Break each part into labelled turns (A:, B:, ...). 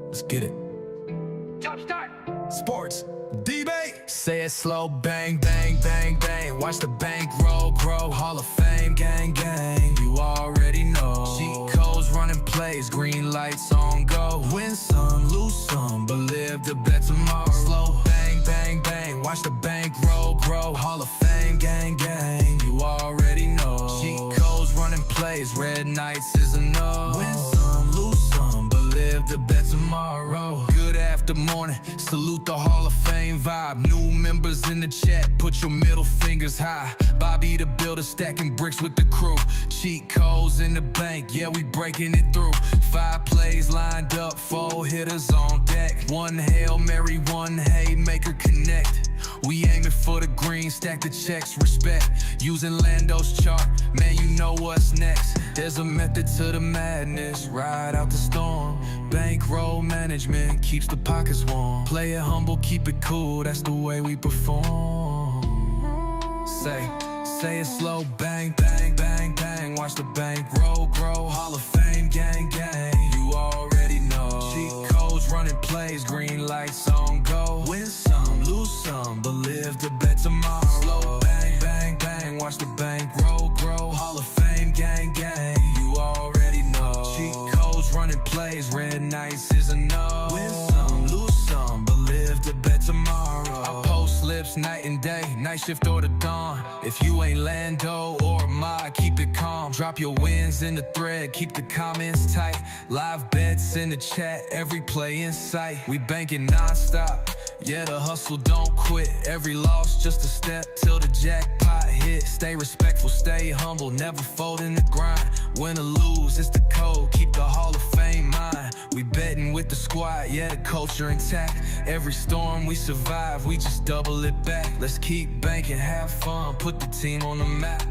A: Let's get it.
B: Top start.
A: Sports debate. Say it slow, bang, bang, bang, bang. Watch the bank roll, grow. Hall of Fame, gang, gang. You already know. Cheat codes, running plays, green lights on go. Win some, lose some, but live to bet tomorrow. Slow, bang, bang, bang. Watch the bank roll, grow. Hall of Fame, gang, gang. You already know. Cheat codes, running plays, red nights is a no. Win some, lose some, but live to bet tomorrow. Good after morning, salute the Hall of Fame vibe. New members in the chat, put your middle fingers high. Bobby the builder stacking bricks with the crew. Cheat codes in the bank, yeah, we breaking it through. 5 plays lined up, 4 hitters on deck. 1 Hail Mary, 1 Haymaker connect. We aiming for the green, stack the checks, respect. Using Lando's chart, man, you know what's next. There's a method to the madness, ride out the storm. Bankroll management keeps the pockets warm. Play it humble, keep it cool, that's the way we perform. Say it slow, bang, bang, bang, bang. Watch the bank roll, grow. Hall of Fame, gang, gang. You already know. Cheat codes, running plays, green lights on go. Win some, lose some, but live to bet tomorrow. Slow, bang, bang, bang. Watch the bank roll, grow. Hall of Fame, gang, gang. You already know. Cheat codes, running plays, red nights is a no. Win some, lose some, but live to bet tomorrow. I post slips night and day, night shift or the dawn. If you ain't Lando or Ma, keep it calm. Drop your wins in the thread, keep the comments tight. Live bets in the chat, every play in sight. We banking non-stop, yeah, the hustle don't quit. Every loss just a step till the jackpot hit. Stay respectful, stay humble, never fold in the grind. Win or lose, it's the code, keep the Hall of Fame mine. We betting with the squad, yeah, the culture intact. Every storm we survive, we just double it back. Let's keep banking, have fun, put the team on the map.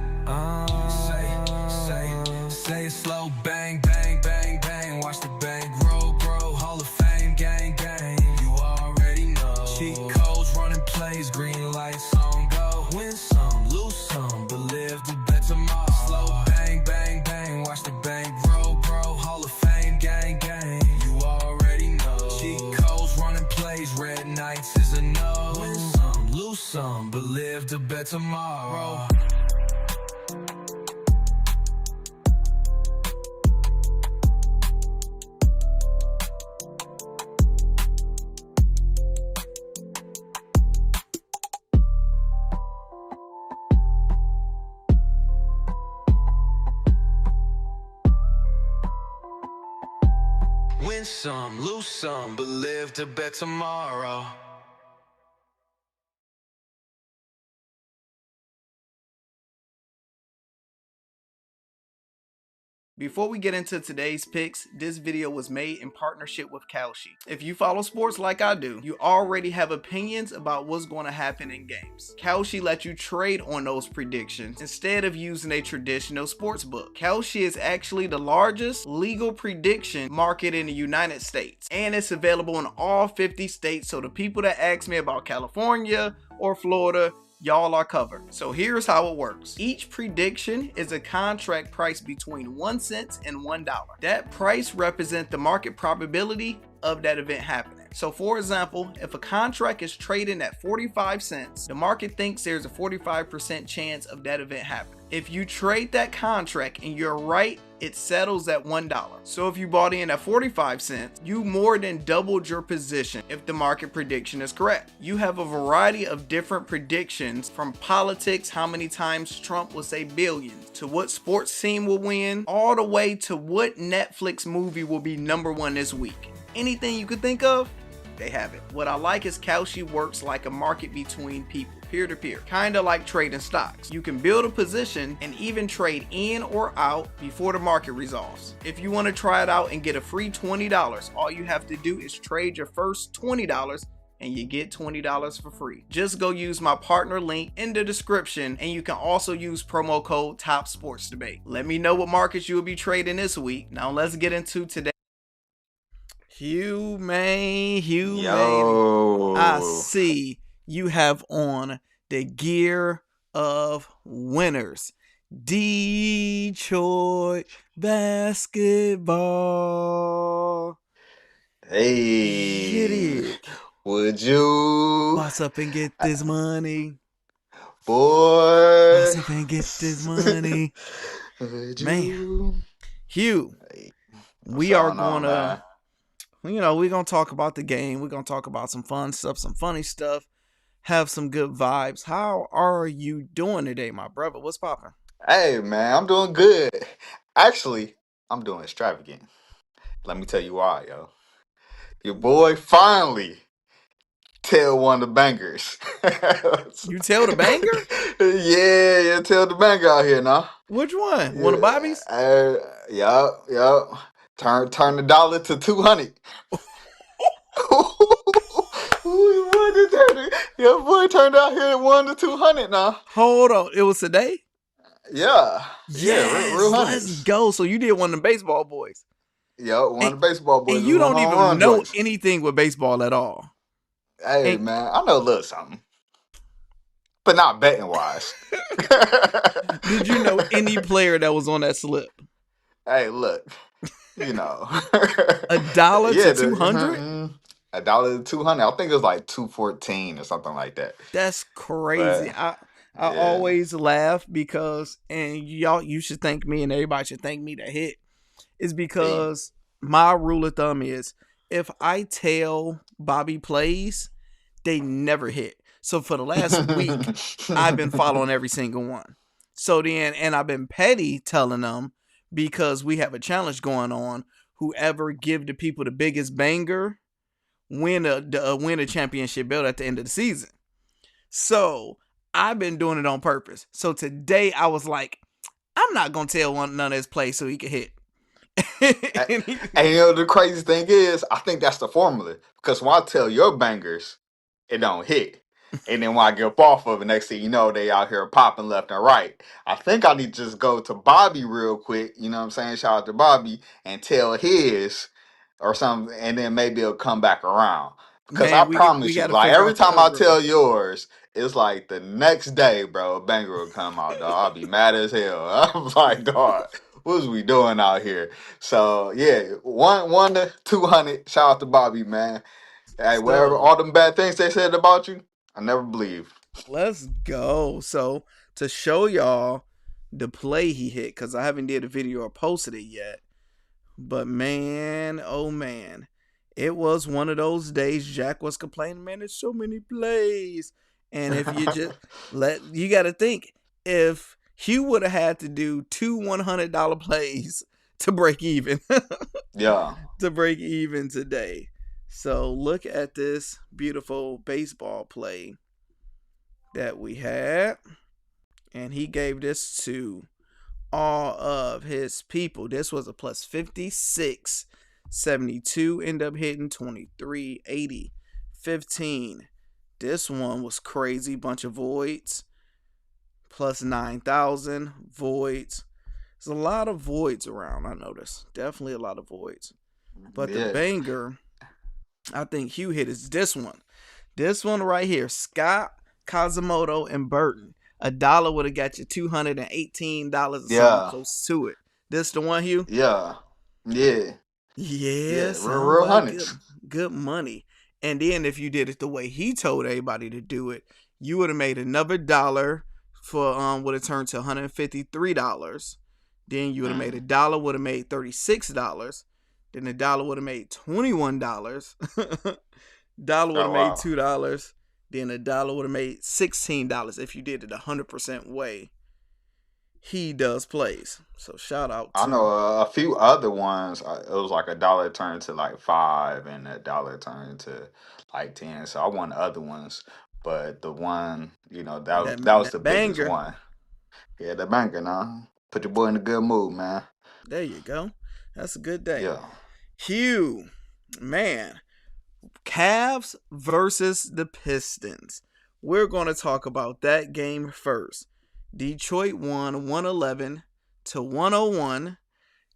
A: Say it slow, bang, bang, bang, bang. Watch the bank roll, grow. Hall of Fame, gang, gang. You already know. Cheat codes, running plays, green lights on go. Win some, lose some, but live to bet tomorrow. Slow, bang, bang, bang. Watch the bank roll, grow. Hall of Fame, gang, gang. You already know. Cheat codes, running plays, red nights is a no. Win some, lose some, but live to bet tomorrow. Win some, lose some, but live to bet tomorrow.
C: Before we get into today's picks, this video was made in partnership with Kalshi. If you follow sports like I do, you already have opinions about what's going to happen in games. Kalshi lets you trade on those predictions instead of using a traditional sports book. Kalshi is actually the largest legal prediction market in the United States, and it's available in all 50 states, so the people that ask me about California or Florida, y'all are covered. So here's how it works. Each prediction is a contract price between 1 cent and $1. That price represents the market probability of that event happening. So for example, if a contract is trading at 45 cents, the market thinks there's a 45% chance of that event happening. If you trade that contract and you're right, it settles at $1. So if you bought in at 45 cents, you more than doubled your position if the market prediction is correct. You have a variety of different predictions, from politics, how many times Trump will say billions, to what sports team will win, all the way to what Netflix movie will be #1 this week. Anything you could think of, they have it. What I like is Kalshi works like a market between people, peer-to-peer, kind of like trading stocks. You can build a position and even trade in or out before the market resolves. If you want to try it out and get a free $20, all you have to do is trade your first $20 and you get $20 for free. Just go use my partner link in the description, and you can also use promo code topsportsdebate. Let me know what markets you will be trading this week. Now let's get into today. Humane.
D: Yo.
C: I see you have on the gear of winners. Detroit basketball. Get
D: Hey,
C: it.
D: would you,
C: Boss up and get this money.
D: boy?
C: Boss up and get this money.
D: Would
C: Man,
D: you?
C: Hugh,
D: Hey, what's
C: we are
D: going
C: going
D: on,
C: to,
D: man?
C: we're going to talk about the game. We're going to talk about some fun stuff, some funny stuff, have some good vibes. How are you doing today, my brother? What's poppin'?
D: Hey, man, I'm doing good. Actually, I'm doing extravagant. Let me tell you why, yo. Your boy finally tell one of the bangers.
C: You tell the banger?
D: Yeah, tell the banger out here now.
C: Which one? One of
D: Yeah,
C: Bobby's?
D: yup. Turn the dollar to 200. Your boy turned out here at 1 to 200 now.
C: Hold on. It was today?
D: Yeah, real
C: Yes, let's
D: hundreds.
C: go. So you did one of the baseball boys.
D: Yo, one
C: And,
D: of the baseball
C: and
D: boys is
C: you
D: one
C: don't
D: home
C: even
D: run
C: know
D: joints.
C: anything with baseball at all.
D: Hey
C: And
D: man, I know a little something, but not betting wise.
C: did you know any player that was on that slip?
D: Hey, look, you know,
C: A dollar to
D: yeah,
C: 200?
D: a dollar to 200. I think it was like 214 or something like that.
C: That's crazy.
D: But
C: I
D: yeah,
C: always laugh because, and y'all, you should thank me and everybody should thank me that hit, is
D: hey,
C: because my rule of thumb is if I tell Bobby plays, they never hit. So for the last week, I've been following every single one. So then, and I've been petty telling them because we have a challenge going on. Whoever give the people the biggest banger win a championship belt at the end of the season. So I've been doing it on purpose. So today I was like, I'm not gonna tell none of his plays so he can hit.
D: and, and you know the crazy thing is, I think that's the formula because when I tell your bangers, it don't hit. And then when I get up off of it, next thing you know, they out here popping left and right. I think I need to just go to Bobby real quick, you know what I'm saying? Shout out to Bobby and tell his or something, and then maybe it'll come back around. Because I
C: Man, we
D: promise you,
C: got to
D: like
C: figure
D: every
C: out the
D: time I
C: algorithm.
D: tell yours, it's like the next day, bro, a banger will come out, dog. I'll be mad as hell. I'm like, dog, what is we doing out here? So yeah, one to 200. Shout out to Bobby, man. Hey, whatever,
C: So
D: all them bad things they said about you, I never believe.
C: let's go. So to show y'all the play he hit, because I haven't did a video or posted it yet. But man, oh man, it was one of those days. Jack was complaining, man, there's so many plays. And if you just you got to think, if Hugh would have had to do two $100 plays to break even,
D: Yeah.
C: to break even today. So look at this beautiful baseball play that we had. And he gave this to all of his people. This was a plus 56. 72 end up hitting 23, 80, 15. This one was crazy. Bunch of voids. Plus 9,000 voids. There's a lot of voids around, I noticed. Definitely a lot of voids. But the
D: Yeah.
C: banger, I think Hugh hit is this one. This one right here. Scott, Kazumoto, and Burton. A dollar would have got you $218 or something
D: Yeah.
C: close to it. This the one, Hugh?
D: Yeah. Yeah.
C: Yeah,
D: Yeah.
C: sound
D: Real
C: like
D: hundreds.
C: good money. And then if you did it the way he told everybody to do it, you would have made another dollar for would have turned to $153. Then you would have made a
D: Mm.
C: dollar would have made $36. Then a dollar would have made $21. Dollar would
D: Oh
C: have made
D: wow.
C: $2. Then a dollar would have made $16 if you did it 100% way he does plays. So shout out
D: I know
C: to
D: a few other ones. It was like a dollar turned to like 5, and a dollar turned to like 10. So I won the other ones, but the one, that was the
C: that
D: biggest
C: banger.
D: one. Yeah, the banker now. Put your boy in a good mood, man.
C: There you go. That's a good day.
D: Yeah.
C: Hugh, man, Cavs versus the Pistons. We're going to talk about that game first. Detroit won 111 to 101.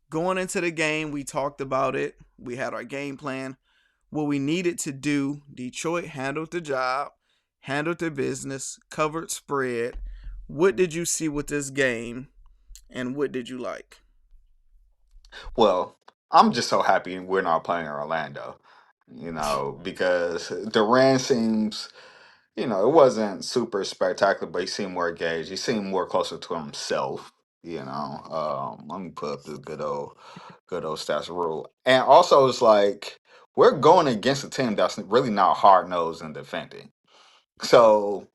C: Going into the game, we talked about it. We had our game plan. What we needed to do, Detroit handled the job, handled the business, covered spread. What did you see with this game, and what did you like?
D: Well, I'm just so happy we're not playing in Orlando. because Durant seems, it wasn't super spectacular, but he seemed more engaged. He seemed more closer to himself. Let me put up this good old stats rule, and also it's like we're going against a team that's really not hard nosed and defending. So,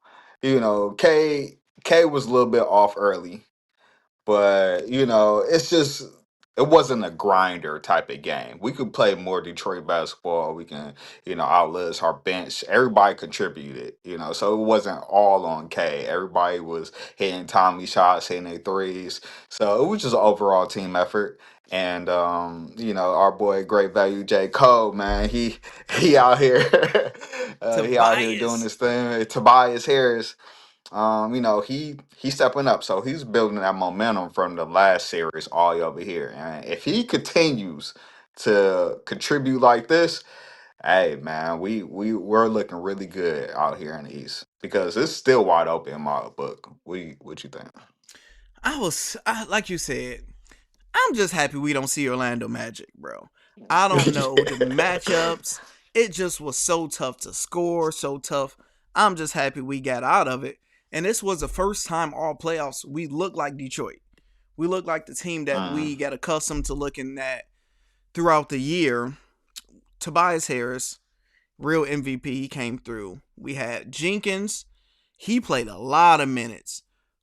D: K was a little bit off early, but it's just it wasn't a grinder type of game. We could play more Detroit basketball. We can, outlets our bench. Everybody contributed, so it wasn't all on K. Everybody was hitting timely shots, hitting their threes. So it was just an overall team effort. And our boy Great Value J. Cole, man, he out here he out here doing
C: Tobias.
D: this thing. Tobias Harris, he's stepping up. So he's building that momentum from the last series all the way over here. And if he continues to contribute like this, hey man, we're looking really good out here in the East because it's still wide open in my book. What you think?
C: Like you said, I'm just happy we don't see Orlando Magic, bro. I don't know the matchups. It just was so tough to score, so tough. I'm just happy we got out of it. And this was the first time all playoffs we looked like Detroit. We looked like the team that
D: Mm,
C: we got accustomed to looking at throughout the year. Tobias Harris, real MVP, he came through. We had Jenkins. He played a lot of minutes.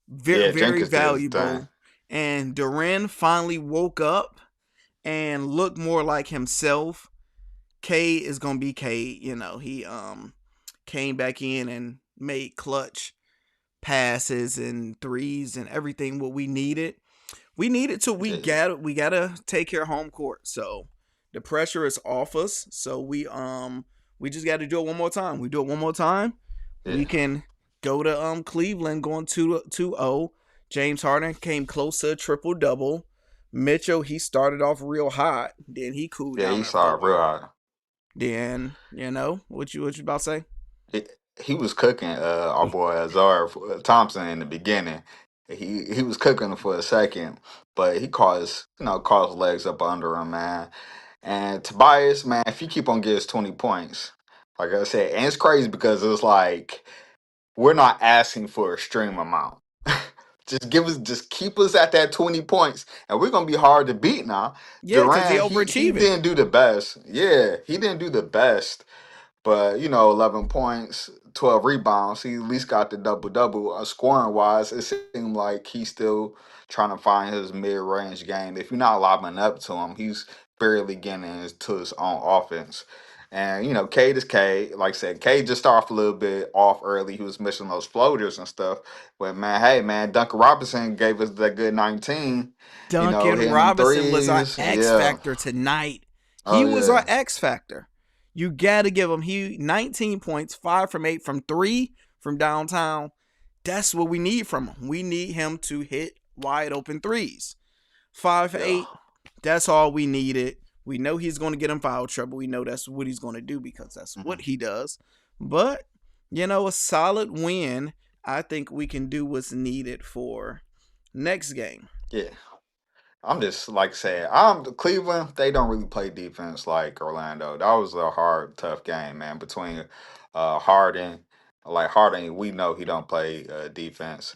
C: Very,
D: yeah,
C: very
D: Jenkins did his thing.
C: valuable. And Duran finally woke up and looked more like himself. K is gonna be K. He came back in and made clutch passes and threes and everything what we needed. We needed to. We
D: Yeah,
C: gotta take care of home court. So the pressure is off us. So we just got to do it one more time. We do it one more time. We
D: yeah,
C: can go to Cleveland going 2-0. James Harden came close to a triple double. Mitchell, he started off real hot, then he cooled
D: yeah.
C: down
D: He
C: there for
D: saw
C: a
D: it real
C: while.
D: hard.
C: Then what you about to say?
D: he, he was cooking our boy Azar Thompson in the beginning. He was cooking for a second, but he caught his legs up under him, man. And Tobias, man, if you keep on getting his 20 points, like I said, and it's crazy because it's like we're not asking for a extreme amount. Just keep us at that 20 points, and we're gonna be hard to beat now.
C: Yeah, because he
D: Durant, he
C: overachieving.
D: didn't do the best. Yeah, he didn't do the best, but 11 points, 12 rebounds. He at least got the double double. Scoring wise, it seemed like he's still trying to find his mid range game. If you're not lobbing up to him, he's barely getting into his own offense. And Cade is Cade. Like I said, Cade just started off a little bit off early. He was missing those floaters and stuff. But man, hey man, Duncan Robinson gave us that good 19.
C: Duncan
D: Hitting them
C: Robinson was our
D: threes.
C: X
D: Yeah.
C: factor tonight. He
D: Oh
C: was our
D: yeah.
C: X factor. You got to give him 19 points, 5 from 8 from 3 from downtown. That's what we need from him. We need him to hit wide open threes. 5 for
D: Yeah.
C: 8. That's all we needed. We know he's going to get in foul trouble. We know that's what he's going to do because that's what
D: Mhm.
C: he does. But, a solid win. I think we can do what's needed for next game.
D: Yeah. I'm just like saying, I'm Cleveland. They don't really play defense like Orlando. That was a hard, tough game, man. Between Harden, like Harden, we know he don't play defense,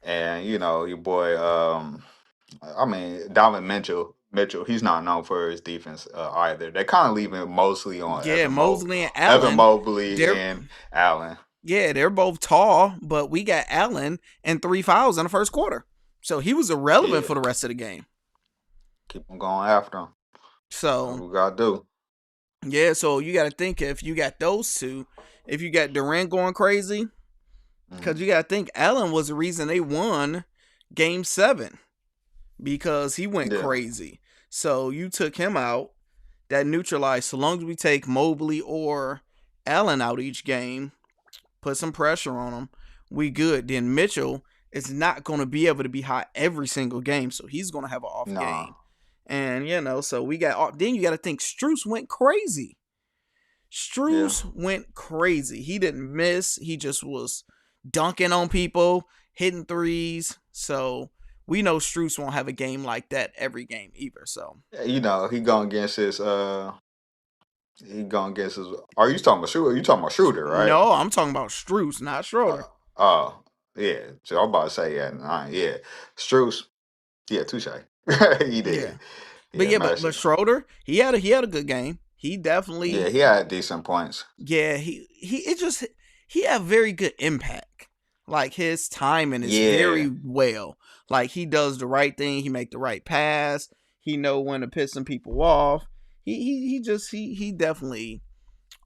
D: and your boy. I mean, Donovan Mitchell, he's not known for his defense either. They kind of leave it mostly on
C: Yeah, Mosley and
D: Evan
C: Allen,
D: Mobley,
C: they're
D: and Allen.
C: they're both tall, but we got Allen and 3 fouls in the first quarter. So he was irrelevant
D: Yeah,
C: for the rest of the game.
D: keep them going after him. That's
C: So
D: what we gotta do.
C: yeah, so you got to think if you got those two, if you got Durant going crazy,
D: Hmm.
C: because you got to think Allen was the reason they won Game 7 because he went
D: Yeah,
C: crazy. So you took him out, that neutralized. So long as we take Mobley or Allen out each game, put some pressure on him, we good. Then Mitchell is not going to be able to be hot every single game, so he's going to have an off
D: nah,
C: game. And so we got. Then you got to think Strus went crazy.
D: yeah.
C: Strus went crazy. He didn't miss. He just was dunking on people, hitting threes. So we know Strus won't have a game like that every game either. So
D: He going against He going against his. Are you talking about shooter? You talking about shooter, right?
C: No, I'm talking about Strus, not Schroeder.
D: Oh, yeah. So I'm about to say yeah. Struz, yeah, touche. He
C: Yeah,
D: did.
C: but
D: Yeah,
C: but
D: Messi.
C: Schroeder, he had a good game. He
D: Yeah,
C: definitely,
D: he had decent points.
C: yeah, he had very good impact. Like his timing is
D: Yeah,
C: very well. Like he does the right thing. He make the right pass. He know when to piss some people off. He definitely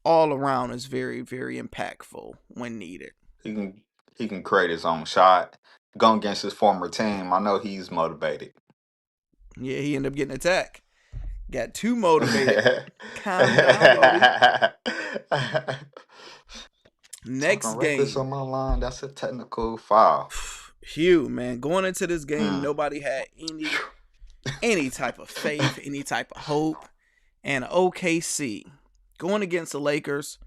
C: all around is very very impactful when needed.
D: he can he can create his own shot. Going against his former team, I know he's motivated.
C: Yeah, he ended up getting attacked. Got too motivated. Calm down, Brody.
D: Talking
C: Next
D: reckless on
C: game.
D: my line, that's a technical foul.
C: Hugh, man, going into this game,
D: Mm.
C: nobody had any type of faith, any type of hope. And OKC going against the Lakers,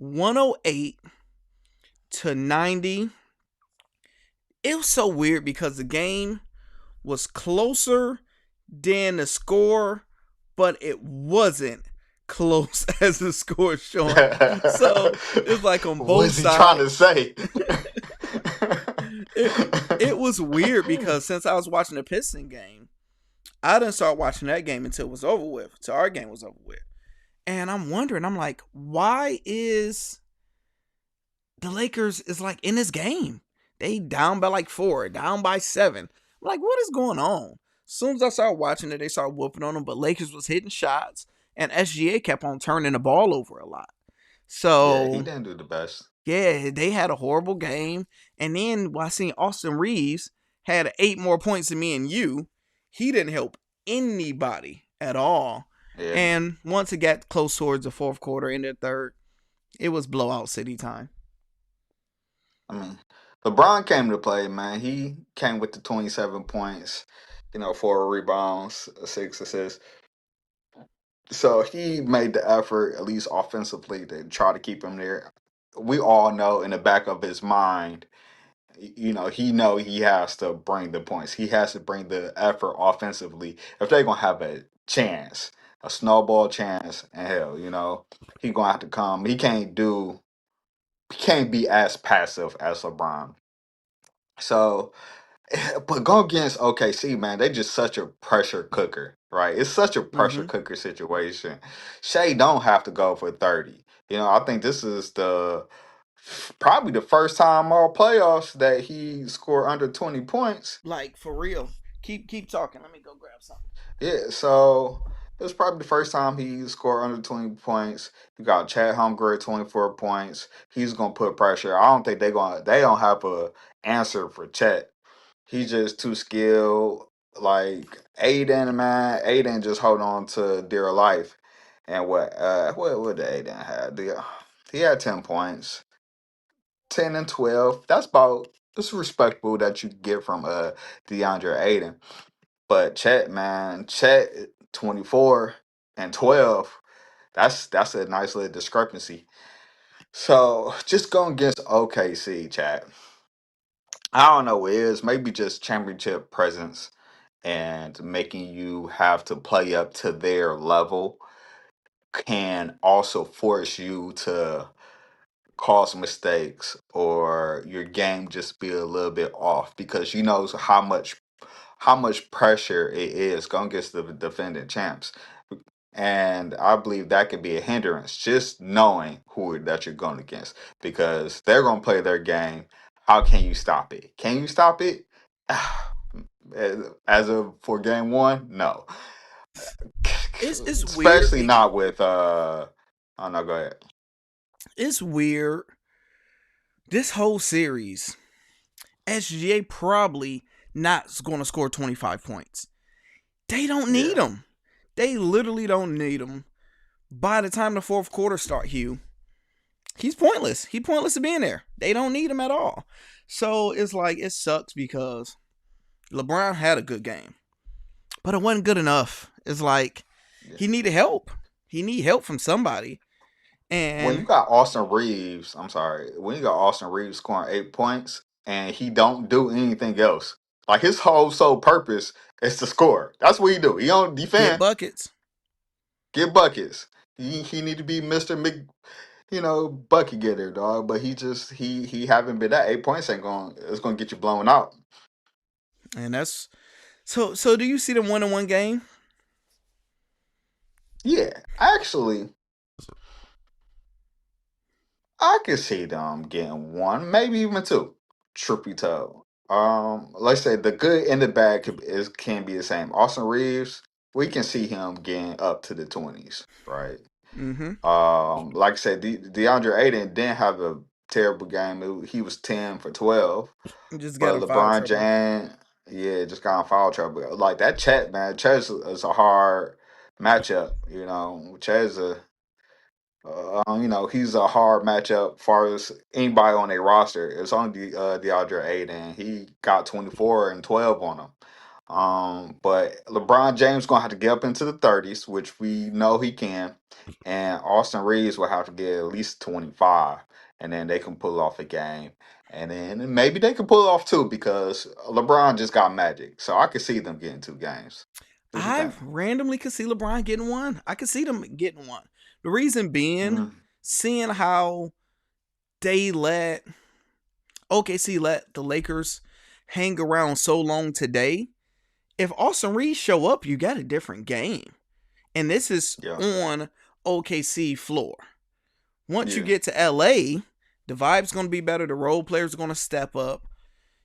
C: 108-90. It was so weird because the game was closer than the score, but it wasn't close as the score is showing. So it's like on both
D: What's he trying to
C: sides.
D: say?
C: It was weird because since I was watching the Piston game, I didn't start watching that game until it was over with. Till our game was over with. And I'm wondering, I'm like, why is the Lakers is like in this game? They down by like 4, down by 7. I'm like, what is going on? As soon as I started watching it, they started whooping on them, but Lakers was hitting shots and SGA kept on turning the ball over a lot.
D: Yeah, he
C: So
D: didn't do the best.
C: yeah, they had a horrible game. And then while seeing Austin Reeves had 8 more points than me and you, he didn't help anybody at all.
D: Yeah,
C: And once it got close towards the fourth quarter into the third, it was blowout city time.
D: I mean, LeBron came to play, man. He came with the 27 points, 4 rebounds, 6 assists. So he made the effort, at least offensively, to try to keep him there. We all know in the back of his mind, he know he has to bring the points. He has to bring the effort offensively if they're gonna have a chance, a snowball chance. And hell, he gonna have to come. He can't be as passive as LeBron. So, but go against OKC, man. They just such a pressure cooker, right? It's such a pressure
C: Mm-hmm.
D: cooker situation. Shea don't have to go for 30. I think this is the probably the first time all playoffs that he scored under 20 points.
C: Like for real. Keep talking. Let me go grab something.
D: Yeah, so it was probably the first time he scored under 20 points. You got Chad Humger at 24 points. He's gonna put pressure. I don't think they don't have a answer for Chet. He's just too skilled. Like Aiden, man, Aiden just hold on to dear life. And what did Aiden have? He had 10 points. 10 and 12. It's respectable that you get from DeAndre Aiden. But Chet 24 and 12. That's a nice little discrepancy. So just going against OKC, chat. I don't know what it is. Maybe just championship presence and making you have to play up to their level can also force you to cause mistakes or your game just be a little bit off because you know how much pressure it is going against the defending champs. And I believe that could be a hindrance, just knowing who that you're going against, because they're going to play their game. How can you stop it? Can you stop it? As of for game one, no.
C: It's weird.
D: Especially not with oh no, go ahead.
C: It's weird. This whole series, SGA probably not going to score 25 points. They don't need
D: Yeah.
C: them. They literally don't need them. By the time the fourth quarter start, Hugh, he's pointless. He's pointless to being there. They don't need him at all. So it's like it sucks because LeBron had a good game, but it wasn't good enough. It's like he needed help. He need help from somebody.
D: When you
C: And
D: got Austin Reeves, I'm sorry, when you got Austin Reeves scoring 8 points and he don't do anything else, like his whole sole purpose is to score. That's what he do. He don't
C: get
D: defend,
C: buckets.
D: get buckets. He need to be Mr. Bucket getter, dog. But he haven't been that. 8 points it's gonna get you blown out.
C: And that's so do you see them 1-1 game?
D: Yeah, actually, I can see them getting one, maybe even two. Truth be told, let's say the good and the bad can be the same. Austin Reeves, we can see him getting up to the 20s, right?
C: Mm-hmm.
D: Like I said, DeAndre Ayton didn't have a terrible game. He was 10 for 12,
C: Just got
D: but
C: in foul
D: LeBron
C: trouble.
D: James, yeah, just got in foul trouble. Like that Chet, man, Chet is a hard matchup. Chet is he's a hard matchup far as anybody on a roster. It's only DeAndre Ayton. He got 24 and 12 on him. But LeBron James gonna have to get up into the 30s, which we know he can, and Austin Reeves will have to get at least 25, and then they can pull off a game, and then maybe they can pull off two because LeBron just got magic, so I could see them getting 2 games. What you
C: I
D: think?
C: randomly could see LeBron getting one. I could see them getting one. The reason being, seeing how they let OKC let the Lakers hang around so long today. If Austin Reeves show up, you got a different game. And this is
D: Yeah,
C: on OKC floor. Once you
D: yeah.
C: get to LA, the vibe's going to be better. The role players are going to step up.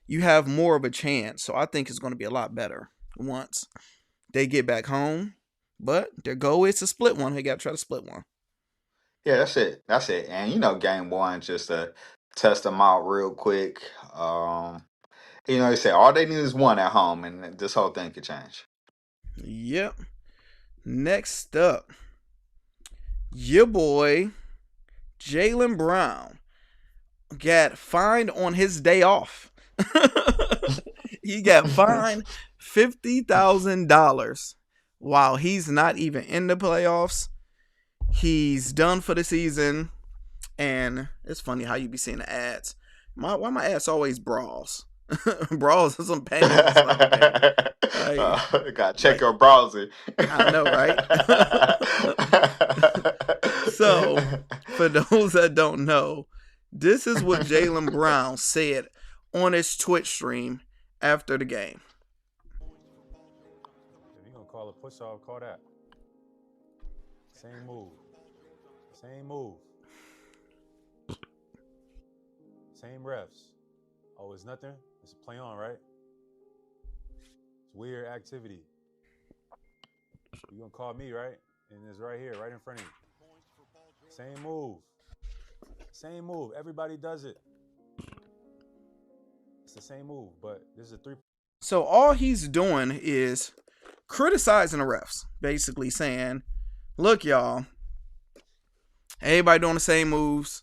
C: You have more of a chance. So I think it's going to be a lot better once they get back home. But their goal is to split one. They got to try to split one.
D: Yeah, that's it. That's it. And game one, just to test them out real quick. They say all they need is one at home, and this whole thing could change.
C: Yep. Next up, your boy Jaylen Brown got fined on his day off. He got fined $50,000 while he's not even in the playoffs. He's done for the season. And it's funny how you be seeing the ads. Why my ads always brawls? Brawls are some pennies.
D: Gotta check your browser.
C: I know, right? So, for those that don't know, this is what Jaylen Brown said on his Twitch stream after the game.
E: If you're going to call a push-off, call that. Same move. Same move. Same refs. Oh, it's nothing? It's a play on, right? It's weird activity. You're going to call me, right? And it's right here, right in front of you. Same move. Same move. Everybody does it. It's the same move, but this is a 3.
C: So all he's doing is criticizing the refs, basically saying, look, y'all, everybody doing the same moves.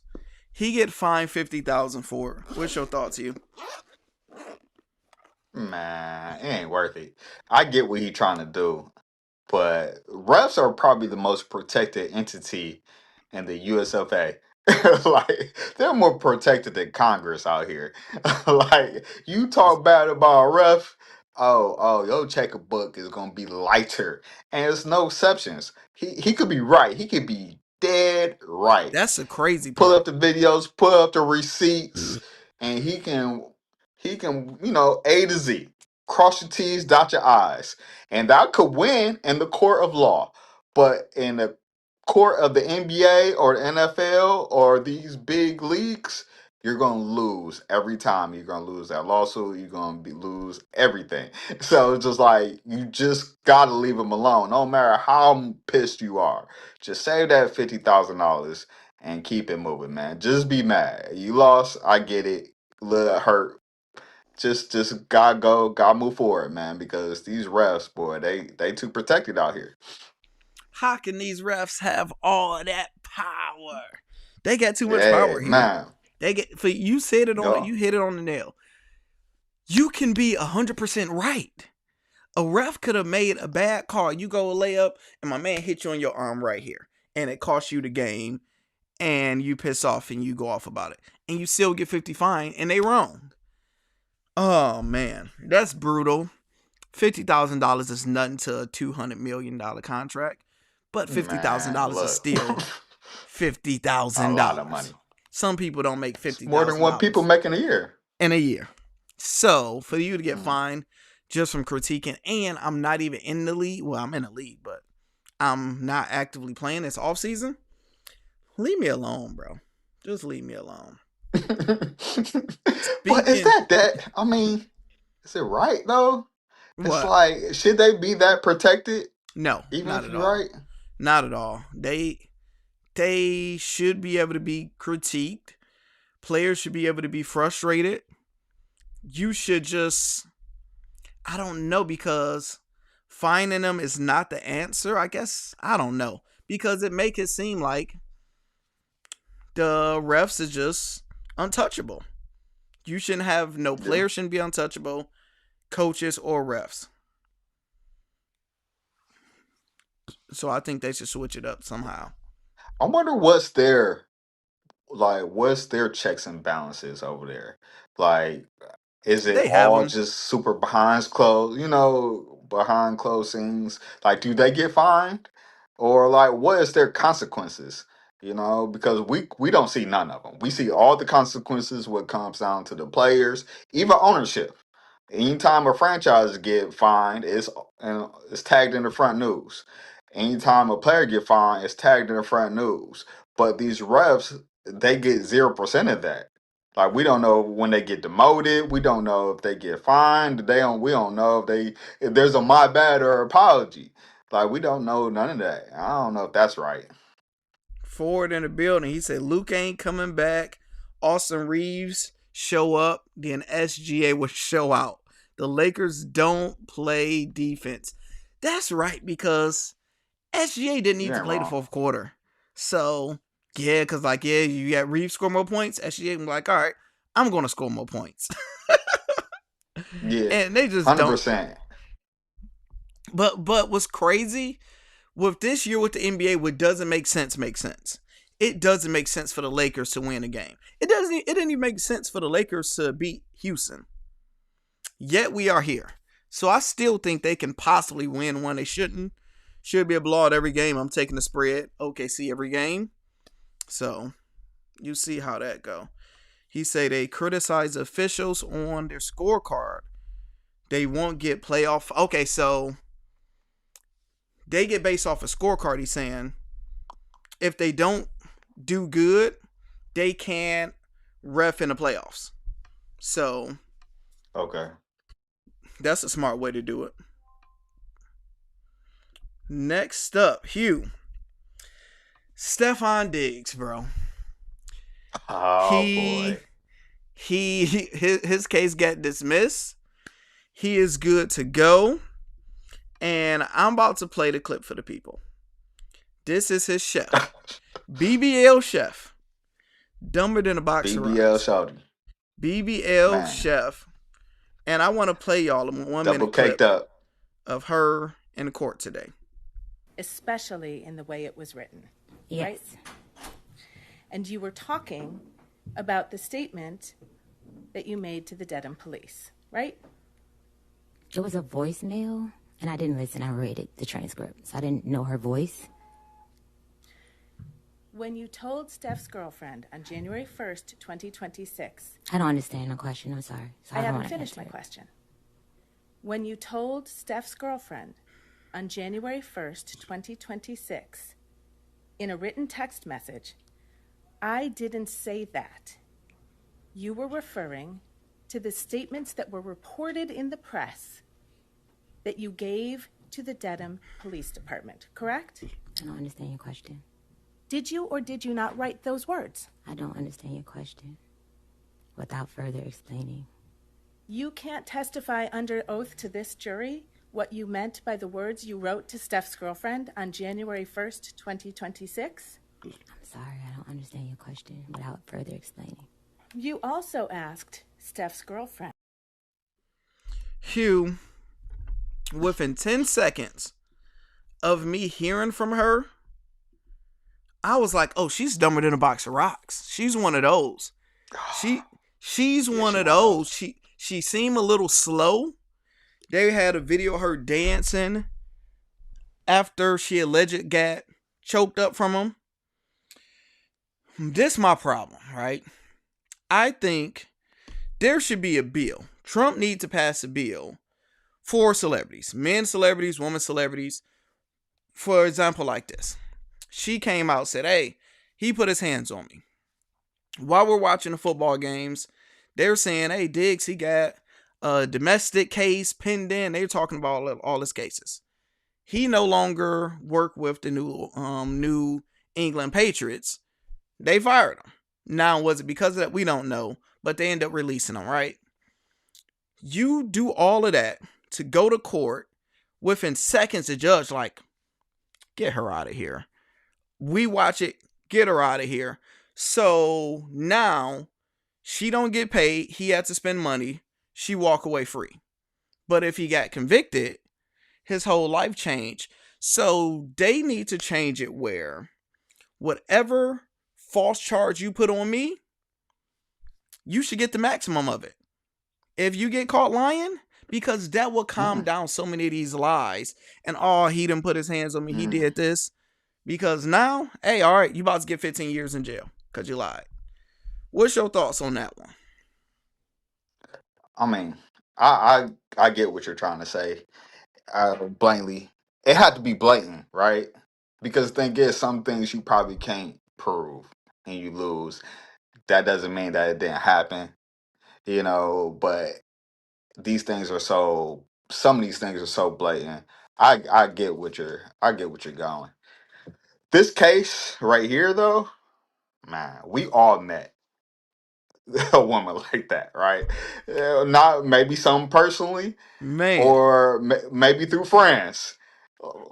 C: He get fined $50,000 for it. What's your thoughts, you?
D: Man, it ain't worth it. I get what he trying to do, but refs are probably the most protected entity in the USFA. Like they're more protected than Congress out here. Like you talk bad about a ref, your checkbook is gonna be lighter, and it's no exceptions. He could be right. He could be dead right.
C: That's the crazy
D: Pull
C: part.
D: up the videos, pull up the receipts, and he can A to Z. Cross your T's, dot your I's. And that could win in the court of law. But in the court of the NBA or the NFL or these big leagues, you're gonna lose every time. You're gonna lose that lawsuit. You're gonna lose everything. So it's just like you just gotta leave them alone, no matter how pissed you are. Just save that $50,000 and keep it moving, man. Just be mad. You lost. I get it. Little hurt. Just gotta move forward, man. Because these refs, boy, they too protected out here.
C: How can these refs have all that power? They got too much
D: Hey,
C: power here.
D: man.
C: You said it on. You hit it on the nail. You can be 100% right. A ref could have made a bad call. You go lay up, and my man hit you on your arm right here, and it costs you the game, and you piss off and you go off about it, and you still get 50 fine, and they wrong. Oh man, that's brutal. $50,000 is nothing to a $200 million contract. But $50,000 is
D: look.
C: still $50,000.
D: A lot of money.
C: Some people don't make
D: It's
C: $50,000
D: more than what people make in a year.
C: in a year. So for you to get fined just from critiquing, and I'm not even in the league. Well, I'm in the league, but I'm not actively playing this off season. Leave me alone, bro. Just leave me alone.
D: But is that? I mean, is it right though? It's
C: What?
D: like, should they be that protected?
C: No,
D: Even
C: not
D: if
C: at
D: you're
C: all.
D: right?
C: Not at all. They should be able to be critiqued. Players should be able to be frustrated. You should just, I don't know, because finding them is not the answer, I guess. I don't know. Because it make it seem like the refs is just untouchable. You shouldn't have, no player shouldn't be untouchable, coaches or refs. So I think they should switch it up somehow.
D: I wonder what's their checks and balances over there? Like, is it
C: They have
D: all
C: them.
D: just super behind closed scenes? Like, do they get fined? Or like, what is their consequences? Because we don't see none of them. We see all the consequences what comes down to the players, even ownership. Anytime a franchise get fined, it's tagged in the front news. Anytime a player get fined, it's tagged in the front news. But these refs, they get 0% of that. Like, we don't know when they get demoted. We don't know if they get fined. We don't know if there's a my bad or apology. Like, we don't know none of that. I don't know if that's right.
C: Ford in the building. He said Luke ain't coming back. Austin Reeves show up. Then SGA will show out. The Lakers don't play defense. That's right, because SGA didn't need to play the fourth quarter. So, yeah, because, you got Reeves score more points. SGA was like, all right, I'm going to score more points.
D: Yeah.
C: And they just
D: 100%.
C: don't. But what's crazy, with this year with the NBA, what doesn't make sense makes sense. It doesn't make sense for the Lakers to win a game. It didn't even make sense for the Lakers to beat Houston. Yet we are here. So I still think they can possibly win one. They shouldn't. Should be a blowout every game. I'm taking the spread. OKC every game. So you see how that go. He said they criticize officials on their scorecard. They won't get playoff. Okay, so they get based off a scorecard. He's saying if they don't do good, they can't ref in the playoffs. So
D: okay,
C: that's a smart way to do it. Next up, Hugh. Stephon Diggs, bro.
D: Oh boy.
C: His case got dismissed. He is good to go. And I'm about to play the clip for the people. This is his chef. BBL chef. Dumber than a box of
D: BBL
C: rocks.
D: shouty.
C: BBL
D: Man.
C: chef. And I want to play y'all a 1
D: Double
C: minute
D: caked
C: clip
D: up.
C: of her in court today.
B: Especially in the way it was written.
F: Yes.
B: Right? And you were talking about the statement that you made to the Dedham police, right?
F: It was a voicemail, and I didn't listen. I read it, the transcript, so I didn't know her voice.
B: When you told Steph's girlfriend on January 1st, 2026...
F: I don't understand the question. I'm sorry. So
B: I
F: don't
B: haven't
F: wanna
B: finished my
F: answer it.
B: question. When you told Steph's girlfriend on January 1st, 2026, in a written text message, I didn't say that, you were referring to the statements that were reported in the press that you gave to the Dedham Police Department, correct?
F: I don't understand your question.
B: Did you or did you not write those words?
F: I don't understand your question. Without further explaining.
B: You can't testify under oath to this jury what you meant by the words you wrote to Steph's girlfriend on January 1st, 2026?
F: I'm sorry, I don't understand your question without further explaining.
B: You also asked Steph's girlfriend.
C: Hugh, within 10 seconds of me hearing from her, I was like, oh, she's dumber than a box of rocks. She's one of those. She's one of those. She seemed a little slow. They had a video of her dancing after she alleged got choked up from him. This my problem, right? I think there should be a bill. Trump needs to pass a bill for celebrities, men celebrities, women celebrities. For example, like this. She came out and said, hey, he put his hands on me. While we're watching the football games, they're saying, hey, Diggs, he got a domestic case pending. They're talking about all his cases. He no longer worked with the New England Patriots. They fired him. Now, was it because of that? We don't know, but they end up releasing him, right? You do all of that to go to court. Within seconds, the judge like, get her out of here. We watch it, get her out of here. So now she don't get paid. He had to spend money. She walk away free. But if he got convicted, his whole life changed. So they need to change it where whatever false charge you put on me, you should get the maximum of it. If you get caught lying, because that will calm down so many of these lies. And he didn't put his hands on me. He did this. Because now, hey, all right, you about to get 15 years in jail because you lied. What's your thoughts on that one?
D: I mean, I get what you're trying to say. Blatantly, it had to be blatant, right? Because the thing is, some things you probably can't prove and you lose. That doesn't mean that it didn't happen, but some of these things are so blatant. I get I get what you're going. This case right here, though, man, we all met a woman like that, right? Not maybe some personally,
C: Man,
D: or maybe through friends.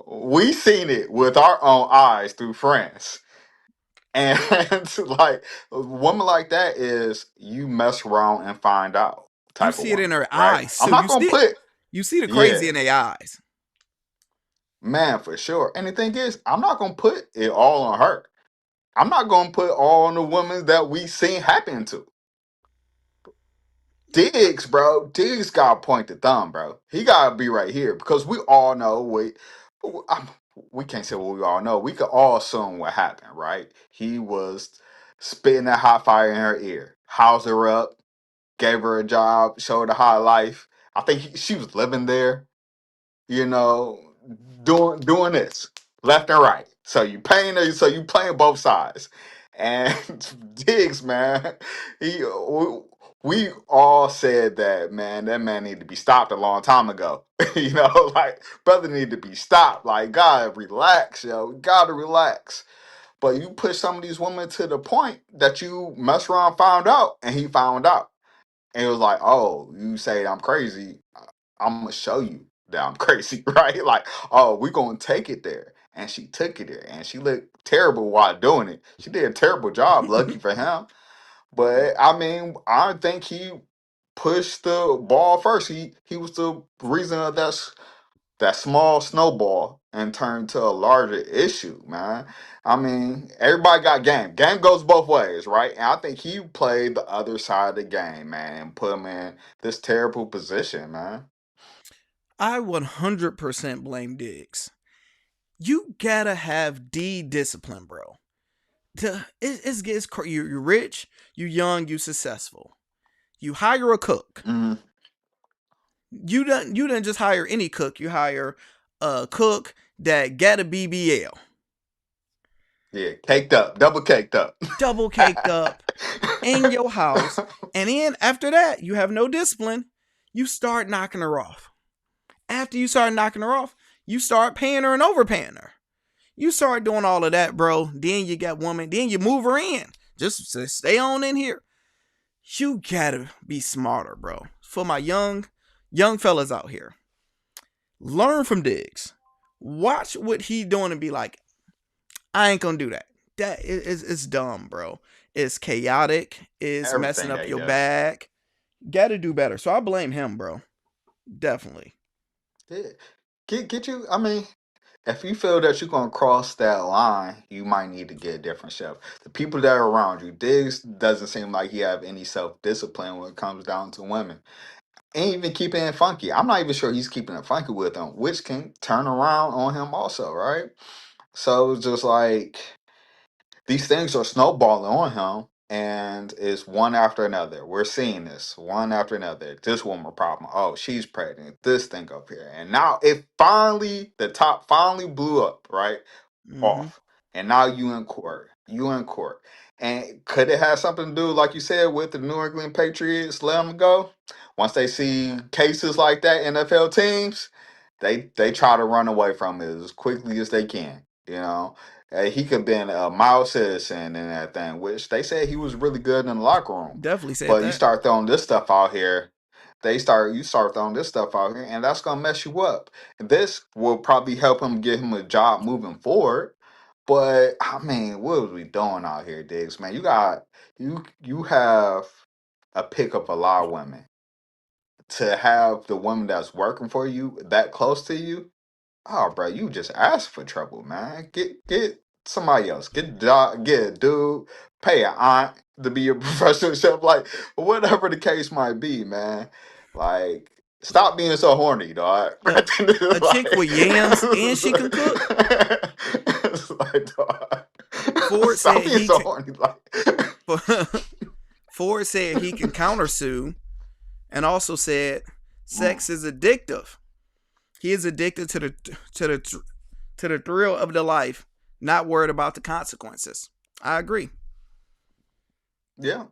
D: We seen it with our own eyes through friends. And like a woman like that is you mess around and find out
C: you
D: type of
C: see it in
D: woman,
C: her
D: right?
C: eyes.
D: I'm
C: So
D: not gonna put
C: you see the
D: yeah,
C: crazy in their eyes.
D: man, for sure. And the thing is, I'm not gonna put it all on her. I'm not gonna put all on the women that we seen happen to. Diggs, bro. Diggs got to point the thumb, bro. He got to be right here because we all know we can't say what we all know. We could all assume what happened, right? He was spitting that hot fire in her ear, housed her up, gave her a job, showed her high life. I think she was living there, you know, doing this left and right. So you paying her, so you playing both sides. And Diggs, man, we all said that man need to be stopped a long time ago. Like brother need to be stopped. Like God, relax, yo, gotta relax. But you push some of these women to the point that you mess around, found out, and he found out. And it was like, oh, you say I'm crazy. I'm gonna show you that I'm crazy, right? Like, oh, we're gonna take it there. And she took it there and she looked terrible while doing it. She did a terrible job, lucky for him. But I mean, I think he pushed the ball first. He was the reason of that small snowball and turned to a larger issue, man. I mean, everybody got game. Game goes both ways, right? And I think he played the other side of the game, man, and put him in this terrible position, man.
C: I 100% blame Diggs. You gotta have discipline, bro. You're rich, you young, you successful. You hire a cook.
D: Mm-hmm.
C: You didn't just hire any cook. You hire a cook that got a BBL.
D: Yeah, caked up, double caked up.
C: Double caked up in your house. And then after that, you have no discipline. You start knocking her off. After you start knocking her off, you start paying her and overpaying her. You start doing all of that, bro. Then you got woman. Then you move her in. Just to stay on in here. You gotta be smarter, bro. For my young fellas out here, learn from Diggs. Watch what he doing and be like, I ain't gonna do that. That is dumb, bro. It's chaotic. It's messing up your bag. Gotta do better. So I blame him, bro. Definitely.
D: Yeah. Get you. I mean, if you feel that you're gonna cross that line, you might need to get a different chef. The people that are around you, Diggs doesn't seem like he have any self discipline when it comes down to women. ain't even keeping it funky. I'm not even sure he's keeping it funky with him, which can turn around on him also, right? So it's just like these things are snowballing on him, and it's one after another. We're seeing this one after another. This woman problem. Oh, she's pregnant. This thing up here, and now it finally, the top finally blew up, right? Off, and now you in court. You in court, and could it have something to do, like you said, with the New England Patriots? Let them go. Once they see cases like that, NFL teams, they try to run away from it as quickly as they can. You know, he could have been a mild citizen and that thing, which they said he was really good in the locker room.
C: Definitely said
D: But
C: that.
D: you start throwing this stuff out here, you start throwing this stuff out here, and that's gonna mess you up. This will probably help him get him a job moving forward. But I mean, what are we doing out here, Diggs? Man, you have a pick of a lot of women. To have the woman that's working for you that close to you, oh, bro, you just ask for trouble, man. Get somebody else. Get a job, get a dude, pay an aunt to be your professional chef, like whatever the case might be, man. Like, stop being so horny, dog.
C: A chick with yams and she can cook.
D: It's like, dog.
C: Ford
D: Stop
C: said
D: being
C: he
D: so
C: can-
D: horny, like.
C: Ford said he can countersue, and also said sex is addictive. He is addicted to the thrill of the life, not worried about the consequences. I agree.
D: Yeah.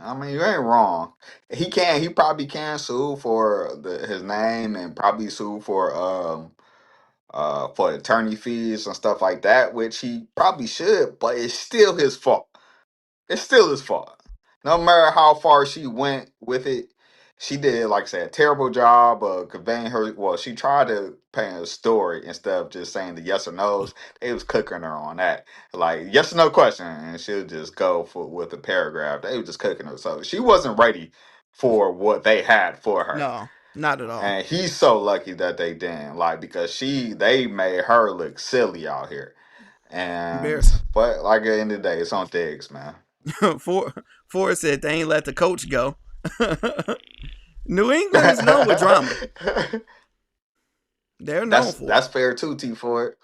D: I mean, you ain't wrong. He probably can sue for his name, and probably sue for attorney fees and stuff like that, which he probably should, but it's still his fault. It's still his fault. No matter how far she went with it, she did, like I said, a terrible job of conveying her. Well, she tried to paint a story instead of just saying the yes or no's. They was cooking her on that, like yes or no question, and she'll just go with a paragraph. They was just cooking her, so she wasn't ready for what they had for her.
C: No, not at all.
D: And he's so lucky that they didn't, like, because they made her look silly out here. And
C: Embarrassing.
D: but like at the end of the day, it's on Diggs, man.
C: Ford said they ain't let the coach go. New England is known with drama. They're known for
D: That's
C: it.
D: fair too, T Ford.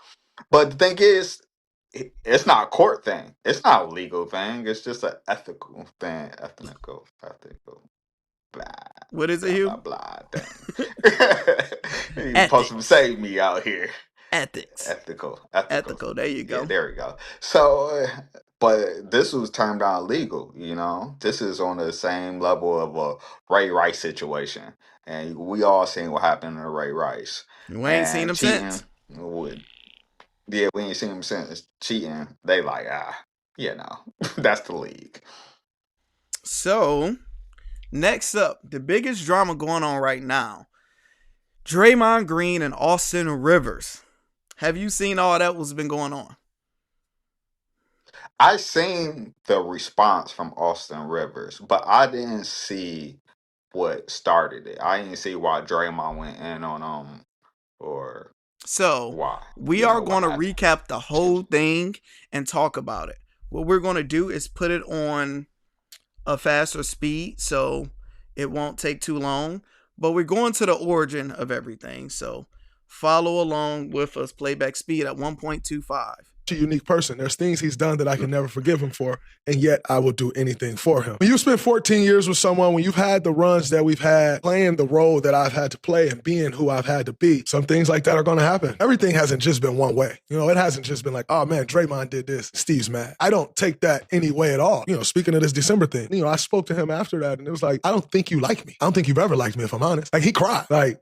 D: But the thing is, it's not a court thing. It's not a legal thing. It's just an ethical thing. Ethical. Blah.
C: What is it, Hugh?
D: Blah blah thing. You're supposed to save me out here.
C: Ethics.
D: Ethical.
C: There you go.
D: Yeah, there we go. So, but this was turned down legal. You know, this is on the same level of a Ray Rice situation, and we all seen what happened to Ray Rice.
C: We ain't seen him since.
D: Yeah, we ain't seen him since cheating. They like, that's the league.
C: So, next up, the biggest drama going on right now: Draymond Green and Austin Rivers. Have you seen all that what's been going on?
D: I seen the response from Austin Rivers, but I didn't see what started it. I didn't see why Draymond went in on or
C: so
D: why.
C: We are going to recap the whole thing and talk about it. What we're going to do is put it on a faster speed so it won't take too long. But we're going to the origin of everything. So follow along with us. Playback speed at 1.25.
G: A unique person. There's things he's done that I can never forgive him for, and yet I will do anything for him. When you spend 14 years with someone, when you've had the runs that we've had, playing the role that I've had to play and being who I've had to be, some things like that are going to happen. Everything hasn't just been one way. You know, it hasn't just been like, oh man, Draymond did this, Steve's mad. I don't take that any way at all. You know, speaking of this December thing, you know, I spoke to him after that, and it was like, I don't think you like me. I don't think you've ever liked me, if I'm honest. Like, he cried. Like,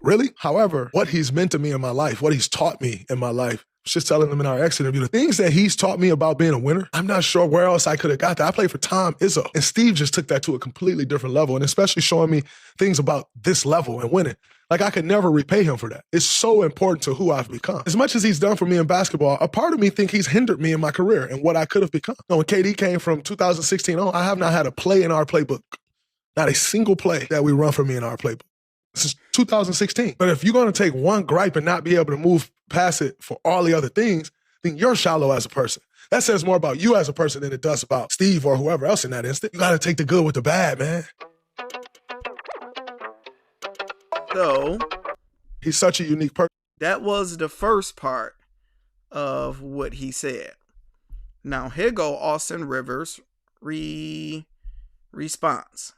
G: really? However, what he's meant to me in my life, what he's taught me in my life, just telling them in our exit interview, the things that he's taught me about being a winner, I'm not sure where else I could have got that. I played for Tom Izzo, and Steve just took that to a completely different level, and especially showing me things about this level and winning. Like, I could never repay him for that. It's so important to who I've become. As much as he's done for me in basketball, a part of me think he's hindered me in my career and what I could have become. You know, when KD came from 2016 on, I have not had a play in our playbook. Not a single play that we run for me in our playbook. Since 2016. But if you're going to take one gripe and not be able to move past it for all the other things, then you're shallow as a person. That says more about you as a person than it does about Steve or whoever else in that instant. You got to take the good with the bad, man.
C: So
G: He's such a unique person.
C: that was the first part of what he said. Now here go Austin Rivers response.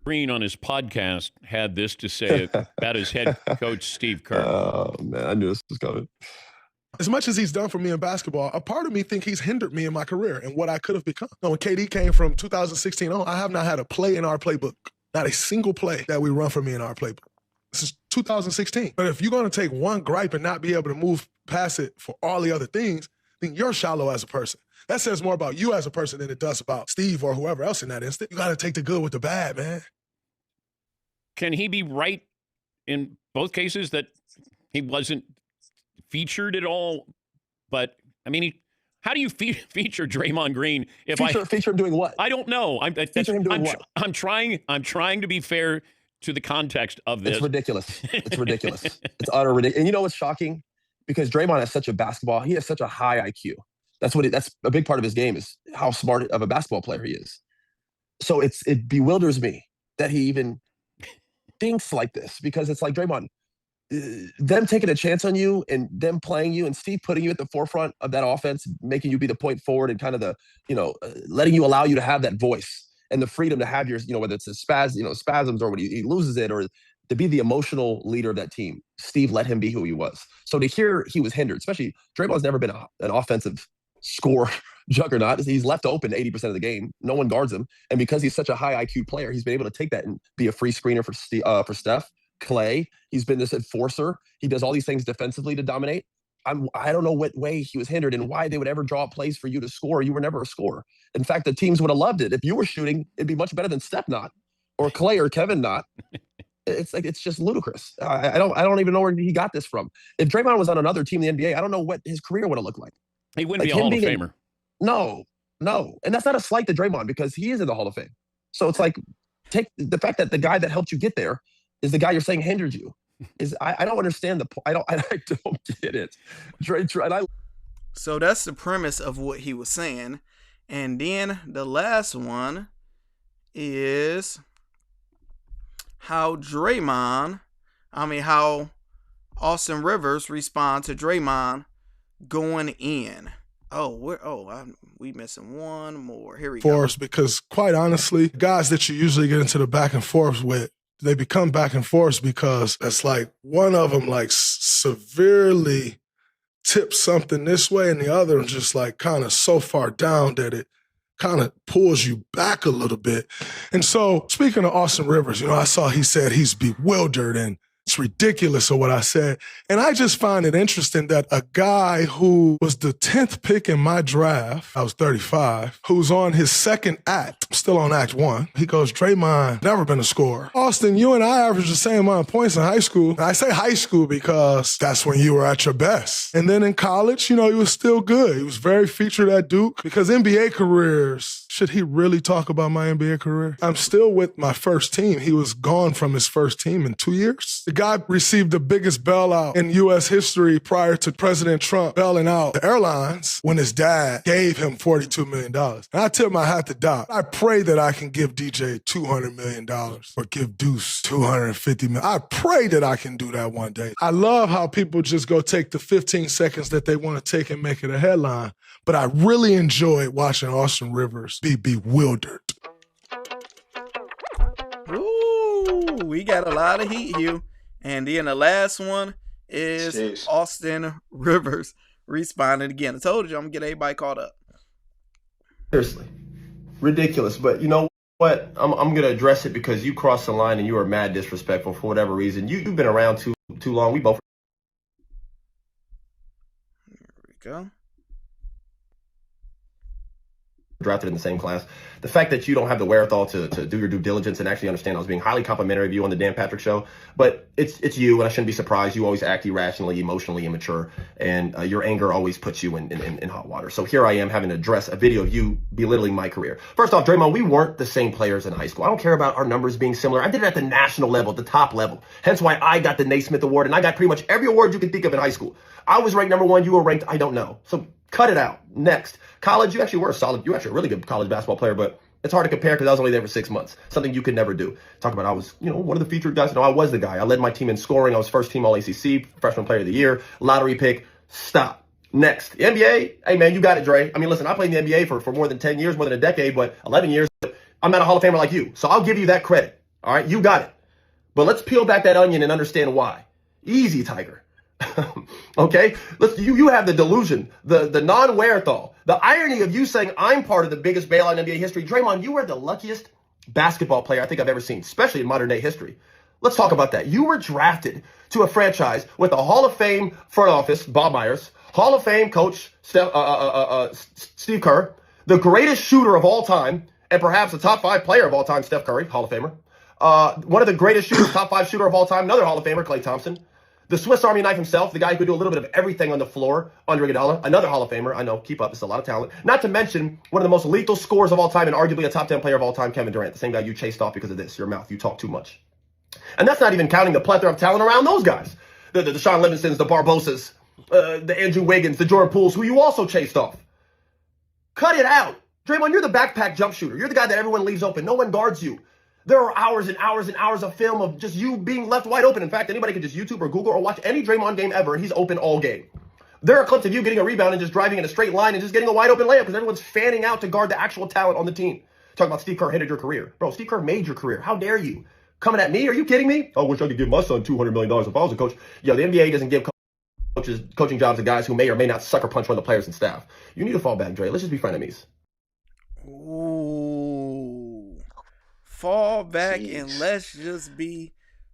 H: Green on his podcast had this to say about his head coach, Steve Kerr.
I: Oh, man, I knew this was coming.
G: As much as he's done for me in basketball, a part of me think he's hindered me in my career and what I could have become. When KD came from 2016 on, I have not had a play in our playbook. Not a single play that we run for me in our playbook. This is 2016. But if you're going to take one gripe and not be able to move past it for all the other things, then you're shallow as a person. That says more about you as a person than it does about Steve or whoever else in that instant. You got to take the good with the bad, man.
H: Can he be right in both cases that he wasn't featured at all? But, I mean, how do you feature Draymond Green if
I: feature him doing what?
H: I don't know.
I: Feature him doing what?
H: I'm trying to be fair to the context of this.
I: It's ridiculous. It's ridiculous. It's utter ridiculous. And you know what's shocking? Because Draymond has such a high IQ. That's a big part of his game is how smart of a basketball player he is. So it bewilders me that he even thinks like this, because it's like, Draymond, them taking a chance on you and them playing you and Steve putting you at the forefront of that offense, making you be the point forward and kind of the, letting you allow you to have that voice and the freedom to have your, whether it's a spasms or when he loses it, or to be the emotional leader of that team. Steve let him be who he was. So to hear he was hindered, especially Draymond's never been an offensive score juggernaut. He's left open 80% of the game. No one guards him. And because he's such a high IQ player, he's been able to take that and be a free screener for Steph, Clay. He's been this enforcer. He does all these things defensively to dominate. I don't know what way he was hindered and why they would ever draw up plays for you to score. You were never a scorer. In fact, the teams would have loved it. If you were shooting, it'd be much better than Steph not, or Clay or Kevin not. It's just ludicrous. I don't even know where he got this from. If Draymond was on another team in the NBA, I don't know what his career would have looked like.
H: He wouldn't be a Hall of Famer.
I: No. And that's not a slight to Draymond, because he is in the Hall of Fame. So it's like, take the fact that the guy that helped you get there is the guy you're saying hindered you. I don't understand I don't get it.
C: So that's the premise of what he was saying. And then the last one is how Austin Rivers respond to Draymond going in. We missing one more. Here we go.
G: Because quite honestly, guys that you usually get into the back and forth with, they become back and forth because it's like one of them like severely tips something this way and the other just like kind of so far down that it kind of pulls you back a little bit. And so speaking of Austin Rivers, I saw he said he's bewildered and it's ridiculous of what I said. And I just find it interesting that a guy who was the 10th pick in my draft, I was 35, who's on his second act, I'm still on act 1. He goes, Draymond, never been a scorer. Austin, you and I averaged the same amount of points in high school. And I say high school because that's when you were at your best. And then in college, he was still good. He was very featured at Duke. Because NBA careers, should he really talk about my NBA career? I'm still with my first team. He was gone from his first team in 2 years. The guy received the biggest bailout in U.S. history prior to President Trump bailing out the airlines when his dad gave him $42 million. And I tip my hat to Doc. I pray that I can give DJ $200 million or give Deuce $250 million. I pray that I can do that one day. I love how people just go take the 15 seconds that they want to take and make it a headline. But I really enjoyed watching Austin Rivers be bewildered.
C: Ooh, we got a lot of heat here. And then the last one is Austin Rivers responding again. I told you I'm going to get everybody caught up.
J: Seriously. Ridiculous. But you know what? I'm going to address it because you crossed the line and you were mad disrespectful for whatever reason. You've been around too long. We both.
C: Here we go.
J: Drafted in the same class. The fact that you don't have the wherewithal to do your due diligence and actually understand I was being highly complimentary of you on the Dan Patrick Show, but it's you, and I shouldn't be surprised. You always act irrationally, emotionally immature, and your anger always puts you in hot water. So here I am having to address a video of you belittling my career. First off, Draymond, we weren't the same players in high school. I don't care about our numbers being similar. I did it at the national level, at the top level. Hence why I got the Naismith Award, and I got pretty much every award you can think of in high school. I was ranked number 1. You were ranked, I don't know. So cut it out. Next. College, you actually were a really good college basketball player, but It's hard to compare because I was only there for 6 months. Something you could never do. Talk about I was, one of the featured guys. No, I was the guy. I led my team in scoring. I was first team All-ACC, freshman player of the year, lottery pick. Stop. Next. The NBA. Hey, man, you got it, Dre. I mean, listen, I played in the NBA for more than 10 years, more than a decade, but 11 years. I'm not a Hall of Famer like you. So I'll give you that credit. All right? You got it. But let's peel back that onion and understand why. Easy, Tiger. Okay? You have the delusion, the non-wherethought, the irony of you saying I'm part of the biggest bailout in NBA history. Draymond, you are the luckiest basketball player I think I've ever seen, especially in modern day history. Let's talk about that. You were drafted to a franchise with a Hall of Fame front office, Bob Myers, Hall of Fame coach, Steve Kerr, the greatest shooter of all time, and perhaps the top 5 player of all time, Steph Curry, Hall of Famer. One of the greatest shooters, top 5 shooter of all time, another Hall of Famer, Klay Thompson. The Swiss Army knife himself, the guy who could do a little bit of everything on the floor, Andre Iguodala, another Hall of Famer. I know, keep up, it's a lot of talent. Not to mention one of the most lethal scorers of all time and arguably a top 10 player of all time, Kevin Durant, the same guy you chased off because of this, your mouth. You talk too much. And that's not even counting the plethora of talent around those guys. The Sean Livingstons, the Barbosas, the Andrew Wiggins, the Jordan Pooles, who you also chased off. Cut it out. Draymond, you're the backpack jump shooter. You're the guy that everyone leaves open. No one guards you. There are hours and hours and hours of film of just you being left wide open. In fact, anybody can just YouTube or Google or watch any Draymond game ever, and he's open all game. There are clips of you getting a rebound and just driving in a straight line and just getting a wide open layup because everyone's fanning out to guard the actual talent on the team. Talking about Steve Kerr hindered your career. Bro, Steve Kerr made your career. How dare you? Coming at me? Are you kidding me? I wish I could give my son $200 million if I was a coach. Yo, the NBA doesn't give coaching jobs to guys who may or may not sucker punch one of the players and staff. You need to fall back, Dre. Let's just be frenemies.
C: Ooh. Fall back and let's just be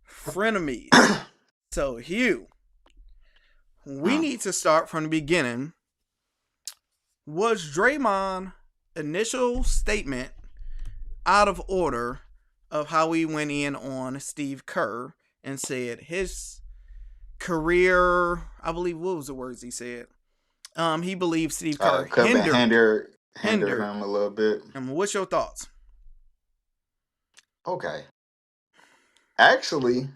C: frenemies. So, Hugh, we need to start from the beginning. Was Draymond's initial statement out of order of how he went in on Steve Kerr and said his career, I believe, what was the words he said? He believed Steve Kerr
D: hindered him a little bit.
C: And what's your thoughts?
D: Okay. Actually,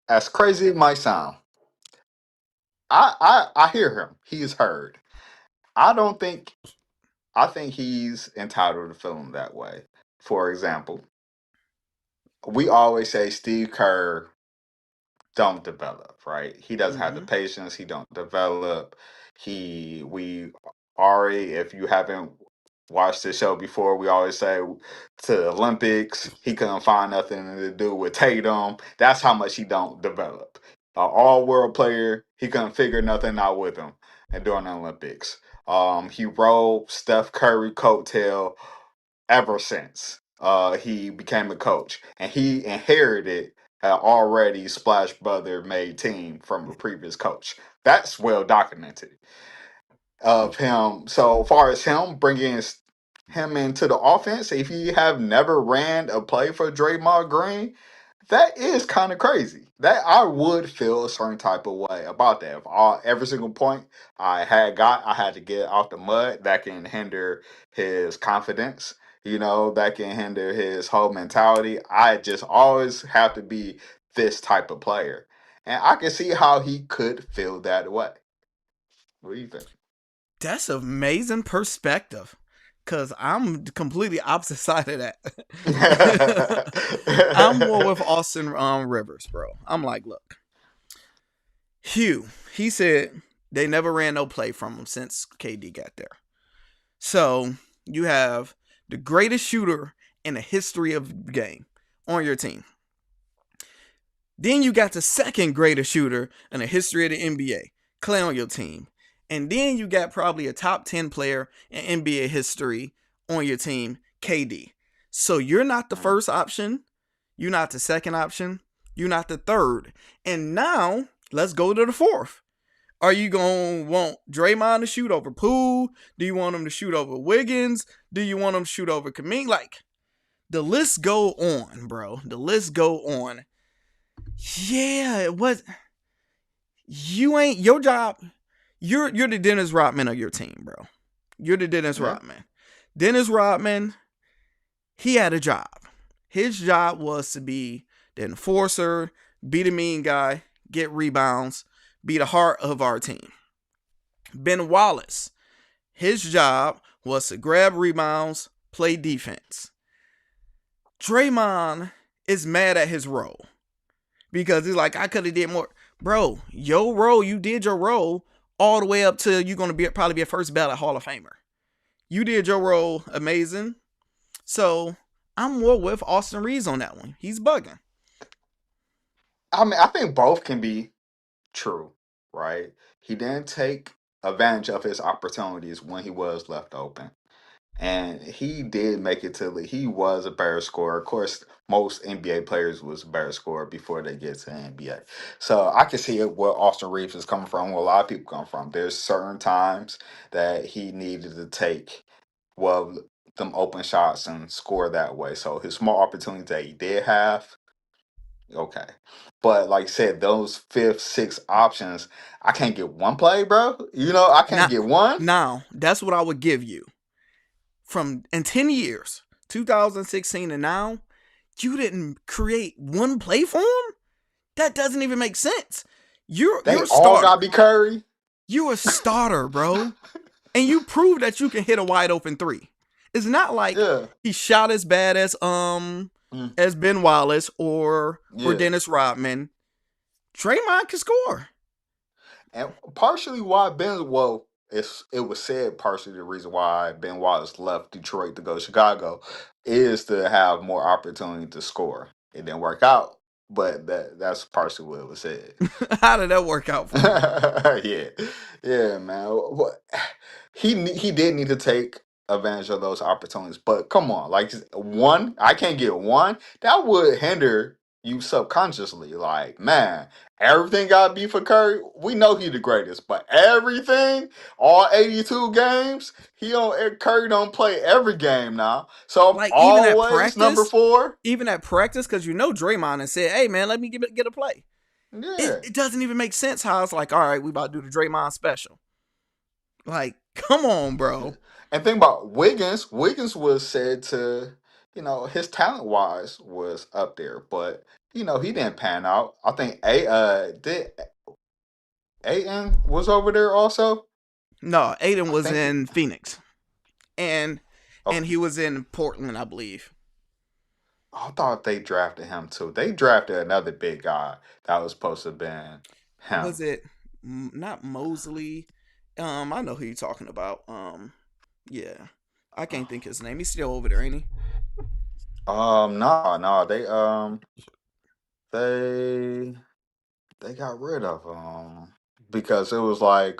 D: as crazy as it might sound, I hear him. He's heard. I think he's entitled to feeling that way. For example, we always say Steve Kerr don't develop, right? He doesn't have the patience. He don't develop. We already, if you haven't watched the show before, we always say to the Olympics, he couldn't find nothing to do with Tatum. That's how much he don't develop. An all-world player, he couldn't figure nothing out with him and during the Olympics. He rode Steph Curry coattail ever since he became a coach, and he inherited an already Splash Brother made team from a previous coach. That's well documented of him. So far as him bringing him into the offense, if he have never ran a play for Draymond Green, that is kind of crazy. That I would feel a certain type of way about that. If every single point I had to get off the mud, that can hinder his confidence. That can hinder his whole mentality. I just always have to be this type of player. And I can see how he could feel that way. What do you think?
C: That's amazing perspective. Because I'm completely opposite side of that. I'm more with Austin Rivers, bro. I'm like, look. Hugh, he said they never ran no play from him since KD got there. So you have the greatest shooter in the history of the game on your team. Then you got the second greatest shooter in the history of the NBA, Klay, on your team. And then you got probably a top 10 player in NBA history on your team, KD. So you're not the first option. You're not the second option. You're not the third. And now let's go to the fourth. Are you going to want Draymond to shoot over Poole? Do you want him to shoot over Wiggins? Do you want him to shoot over Kaminga? Like, the list go on, bro. The list go on. Yeah, it was. You ain't your job. You're the Dennis Rodman of your team, bro. You're the Dennis Rodman. Dennis Rodman, he had a job. His job was to be the enforcer, be the mean guy, get rebounds, be the heart of our team. Ben Wallace, his job was to grab rebounds, play defense. Draymond is mad at his role because he's like, I could have did more. Bro, your role, you did your role all the way up to you're going to probably be a first ballot Hall of Famer. You did your role amazing. So I'm more with Austin Reeves on that one. He's bugging.
D: I mean, I think both can be true, right? He didn't take advantage of his opportunities when he was left open. And he did make it to he was a better scorer. Of course, most NBA players was a better scorer before they get to the NBA. So I can see where Austin Reeves is coming from, where a lot of people come from. There's certain times that he needed to take them open shots and score that way. So his small opportunities that he did have, okay. But like I said, those 5th, 6th options, I can't get one play, bro. I can't get one.
C: Now, that's what I would give you. In 10 years, 2016 and now, you didn't create one play for him? That doesn't even make sense. You're a starter.
D: All gotta be Curry.
C: You're a starter, bro. And you proved that you can hit a wide open 3. It's not like he shot as bad as Ben Wallace or Dennis Rodman. Draymond can score.
D: And partially why it was said partially the reason why Ben Wallace left Detroit to go to Chicago is to have more opportunity to score. It didn't work out, but that's partially what it was said.
C: How did that work out for you?
D: Yeah, man. He did need to take advantage of those opportunities, but come on, like one, I can't get one. That would hinder you subconsciously. Like, man, everything gotta be for Curry. We know he the greatest, but everything, all 82 games, Curry don't play every game now. So I'm always number 4.
C: Even at practice, because Draymond and said, hey man, let me get a play.
D: Yeah.
C: It doesn't even make sense how it's like, all right, we about to do the Draymond special. Like, come on, bro.
D: And think about Wiggins. Wiggins was said to, his talent wise was up there, but he didn't pan out. I think did Aiden was over there also.
C: No, Aiden was in Phoenix, and he was in Portland, I believe.
D: I thought they drafted him too. They drafted another big guy that was supposed to have been him.
C: Was it not Mosley? I know who you're talking about. Yeah, I can't think his name. He's still over there, ain't he?
D: No, they got rid of him because it was like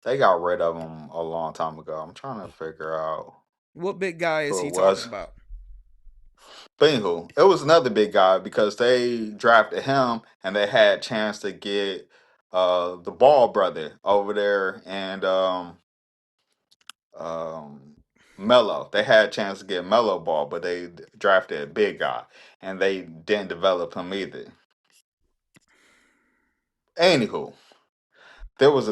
D: they got rid of him a long time ago. I'm trying to figure out
C: what big guy is he talking about.
D: But anywho, it was another big guy because they drafted him and they had a chance to get the Ball brother over there and Melo. They had a chance to get Melo Ball, but they drafted a big guy and they didn't develop him either. Anywho, there was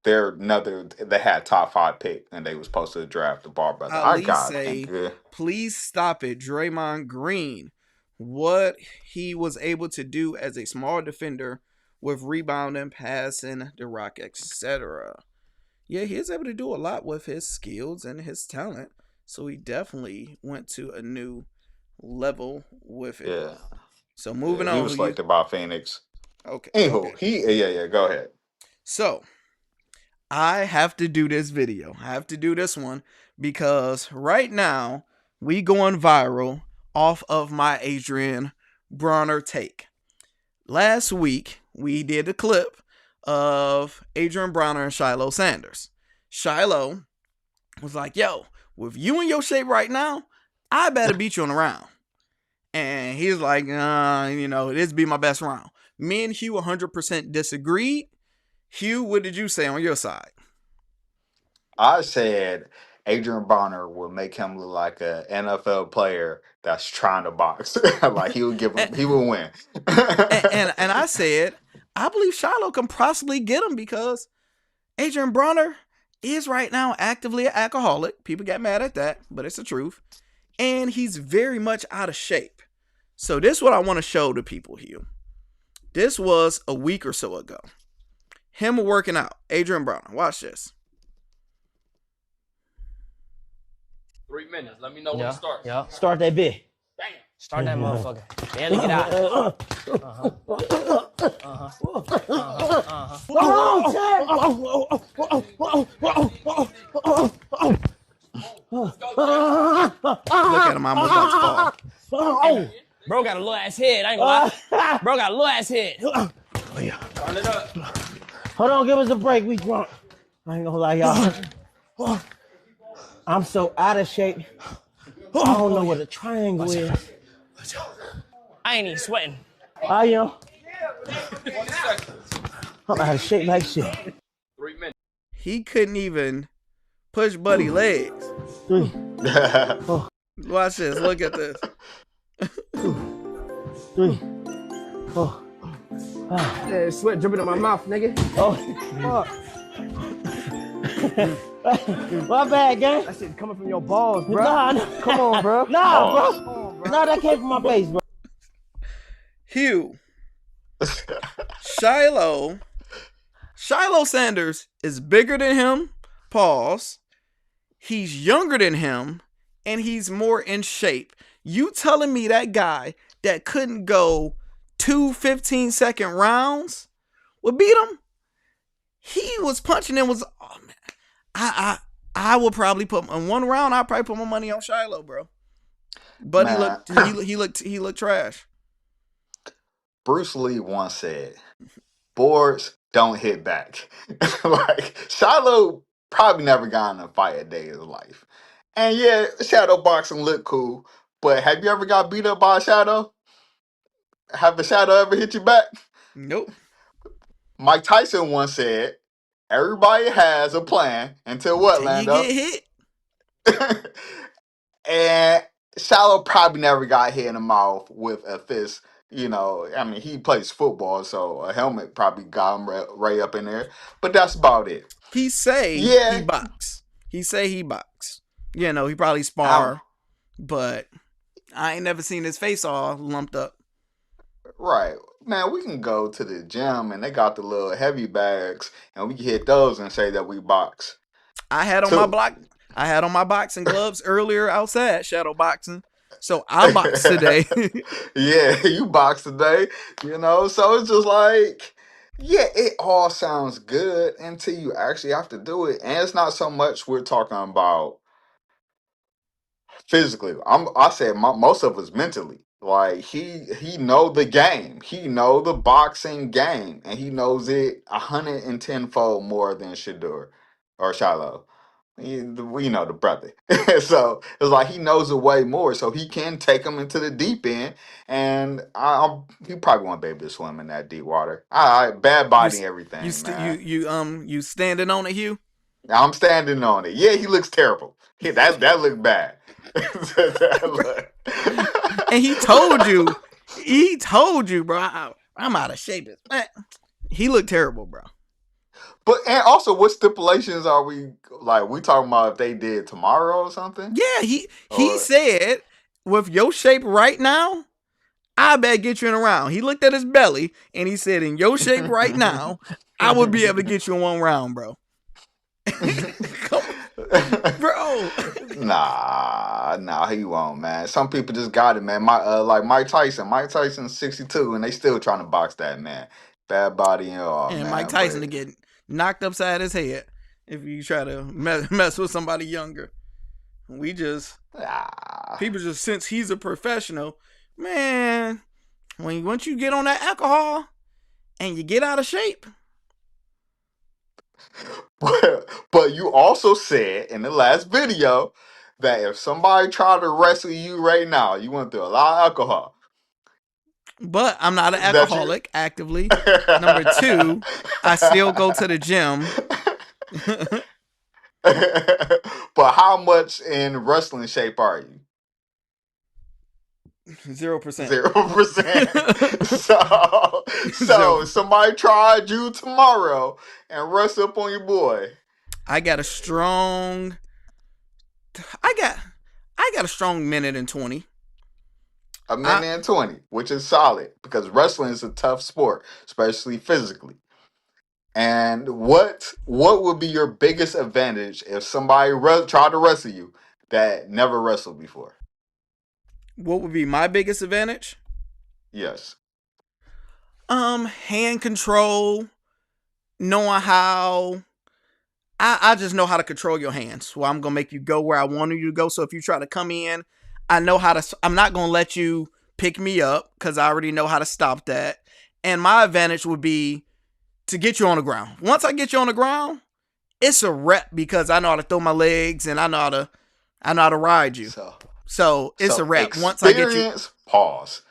D: they had top 5 pick and they was supposed to draft the Ball brother.
C: Please stop it, Draymond Green. What he was able to do as a small defender with rebounding, passing, the rock, etc. Yeah, he is able to do a lot with his skills and his talent. So he definitely went to a new level with it.
D: Yeah.
C: So moving on.
D: He was selected by Phoenix.
C: Okay.
D: Anywho, go ahead.
C: So I have to do this video. I have to do this one because right now we going viral off of my Adrian Bronner take. Last week we did a clip of Adrian Bronner and Shiloh Sanders. Shiloh was like, yo, with you in your shape right now, I better beat you on the round. And he's like, this be my best round. Me and Hugh 100% disagreed. Hugh, what did you say on your side?
D: I said Adrian Bronner will make him look like an NFL player that's trying to box. Like he would win.
C: and I said, I believe Shiloh can possibly get him because Adrian Bronner is right now actively an alcoholic. People get mad at that, but it's the truth. And he's very much out of shape. So this is what I want to show to people, Hugh. This was a week or so ago. Him working out. Adrian Bronner. Watch this.
K: 3 minutes. Let me know when it starts.
L: Yeah. Start that bit.
K: Bam.
L: Start that motherfucker. Barely get out.
C: Look at him, I'm about to fall.
L: Bro got a little ass head. I ain't gonna lie. Bro got a little ass head.
K: Turn it up.
L: Hold on, give us a break. We drunk. I ain't gonna lie, y'all. I'm so out of shape. I don't know what a triangle is. I ain't even sweating. I am.
K: 20 seconds.
L: I'm out of shape like shit.
K: 3 minutes.
C: He couldn't even push Buddy legs.
L: 3.
C: Watch this. Look at this.
L: 3. 4. Yeah, sweat dripping in my mouth, nigga. My bad, gang. That shit coming from your balls, bro. Nah. Come on, bro. Nah, bro. Nah, that came from my face, bro.
C: Hugh. Shiloh Sanders is bigger than him. Pause. He's younger than him, and he's more in shape. You telling me that guy that couldn't go 2 15-second rounds would beat him? He was punching and was, oh man. I would probably put in 1 round. I'd probably put my money on Shiloh, bro. But he looked trash.
D: Bruce Lee once said, "Boards don't hit back." Like Shiloh probably never got in a fight a day of his life. And yeah, shadow boxing looked cool, but have you ever got beat up by a shadow? Have a shadow ever hit you back?
C: Nope.
D: Mike Tyson once said, "Everybody has a plan until what, Lando?"
C: You get hit.
D: And Shiloh probably never got hit in the mouth with a fist. You know, I mean, he plays football, so a helmet probably got him right up in there. But that's about it.
C: He box. He box. You know, he probably spar, but I ain't never seen his face all lumped up.
D: Right. Man, we can go to the gym and they got the little heavy bags and we can hit those and say that we box.
C: I had on my boxing gloves earlier outside, shadow boxing. So I boxed today.
D: Yeah, you boxed today, you know? So it's just like, yeah, it all sounds good until you actually have to do it. And it's not so much we're talking about physically. I said most of it's mentally. Like he know the game. He know the boxing game, and he knows it 110-fold more than Shador or Shiloh. We know the brother. So it's like he knows it way more, so he can take him into the deep end. And he probably won't be able to swim in that deep water. All right, bad body, everything.
C: You standing on it, Hugh?
D: I'm standing on it. Yeah, he looks terrible. That looked bad.
C: And he told you, bro. I'm out of shape. He looked terrible, bro.
D: But and also, what stipulations are we like? We talking about if they did tomorrow or something?
C: Yeah, he said, with your shape right now, I bet get you in a round. He looked at his belly and he said, in your shape right now, I would be able to get you in 1 round, bro. Bro.
D: Nah, he won't, man. Some people just got it, man. Like Mike Tyson. Mike Tyson's 62 and they still trying to box that man. Bad body and all.
C: And
D: man,
C: Mike Tyson to get knocked upside his head if you try to mess with somebody younger. People just, since he's a professional, man, once you get on that alcohol and you get out of shape.
D: But you also said in the last video that if somebody tried to wrestle you right now, you went through a lot of alcohol.
C: But I'm not an alcoholic actively. Number 2, I still go to the gym.
D: But how much in wrestling shape are you?
C: 0%.
D: 0%. So somebody tried you tomorrow and rest up on your boy.
C: I got a strong minute and 20.
D: A minute and 20, which is solid because wrestling is a tough sport, especially physically. And what would be your biggest advantage if somebody tried to wrestle you? that never wrestled before?
C: What would be my biggest advantage?
D: Yes.
C: Hand control, knowing how. I just know how to control your hands. Well, I'm gonna make you go where I want you to go. So if you try to come in, I know how to. I'm not gonna let you pick me up because I already know how to stop that. And my advantage would be to get you on the ground. Once I get you on the ground, it's a rep because I know how to throw my legs and I know how to ride you. So it's a rep. Once I get you,
D: pause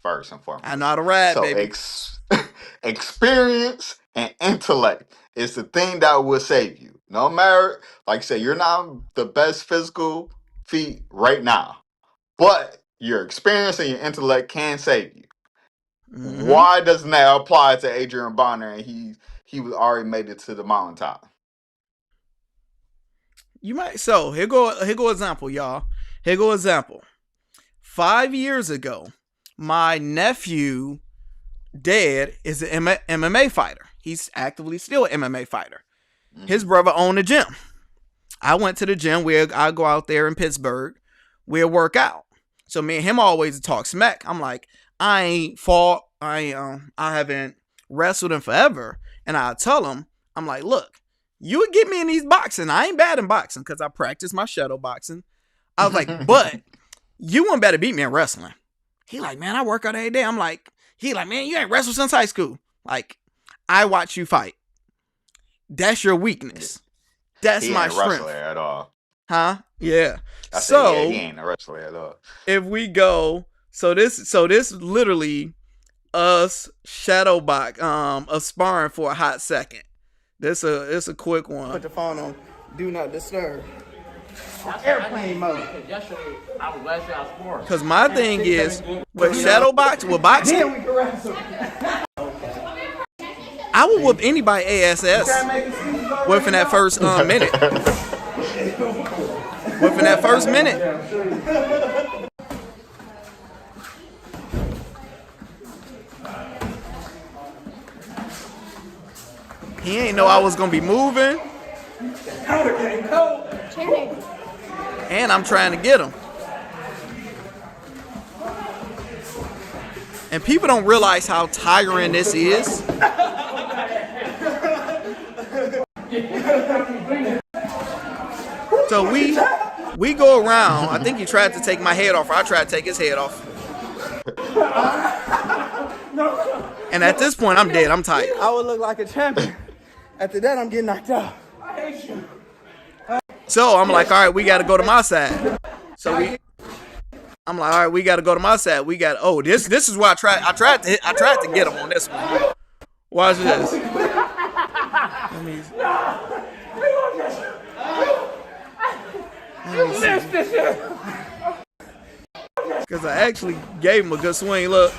D: first and foremost.
C: I know how to ride, baby.
D: Experience and intellect is the thing that will save you. No matter, like I said, you're not the best physical feat right now, but your experience and your intellect can save you. Mm-hmm. Why doesn't that apply to Adrian Bonner and he was already made it to the mountaintop?
C: You might. So here go example, y'all. Here go example. 5 years ago, my nephew, dad, is an MMA fighter. He's actively still an MMA fighter. Mm-hmm. His brother owned a gym. I went to the gym where I go out there in Pittsburgh. We'll work out. So me and him always talk smack. I'm like, I ain't fought. I haven't wrestled in forever. And I tell him, I'm like, look, you would get me in these boxing. I ain't bad in boxing because I practice my shadow boxing. I was like, but you wouldn't better beat me in wrestling. He like, man, I work out every day. I'm like, man, you ain't wrestled since high school. Like, I watch you fight. That's your weakness. That's my strength. He ain't a wrestler
D: at all.
C: Huh? Yeah.
D: He ain't a wrestler at all.
C: If we go, so this literally us shadow box, sparring for a hot second. It's a quick one.
L: Put the phone on do not disturb. Airplane mode.
C: Because my thing is, with shadow box, with boxing, I will whoop anybody ASS within that first minute. Within that first minute. He ain't know I was gonna be moving. And I'm trying to get him. And people don't realize how tiring this is. So we go around. I think he tried to take my head off, or I tried to take his head off. And at this point, I'm dead. I'm tired.
L: I would look like a champion. After that, I'm getting knocked out. I hate you.
C: So I'm like, all right, we got to go to my side. I'm like, all right, we got to go to my side. We got. Oh, this is why I tried to get him on this one. Watch this. Because I actually gave him a good swing. Look.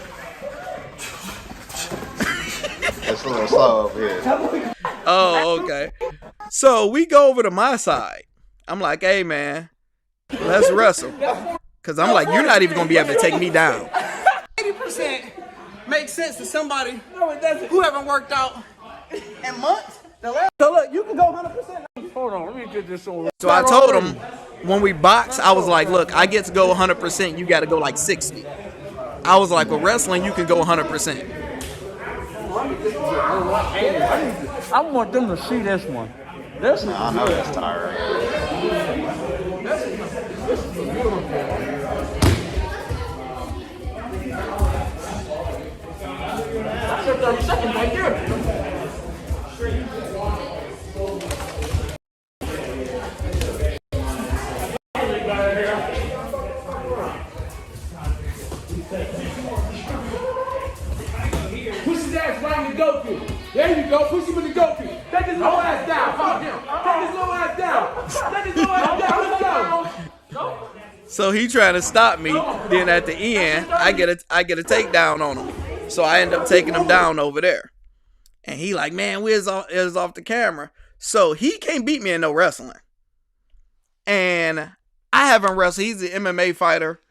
D: It's a little slow over here.
C: Oh, okay. So we go over to my side. I'm like, hey, man, let's wrestle. Because I'm like, you're not even going to be able to take me down.
L: 80% makes sense to somebody who haven't worked out in months. So look, you can go 100%. Hold on, let me get this over.
C: So I told him, when we box, I was like, look, I get to go 100%. You got to go like 60. I was like, with wrestling, you can go 100%.
L: I want them to see this one.
D: I know that's tiring.
L: That's a 30 seconds right there. Push his ass right in the go through. There you go. Push him in the go through. Take his low ass down. Fuck him. Take his low ass down. Take his low ass down. Let's go.
C: So he trying to stop me. Then at the end, I get a takedown on him. So I end up taking him down over there. And he like, man, where's off the camera? So he can't beat me in no wrestling. And I haven't wrestled. He's an MMA fighter.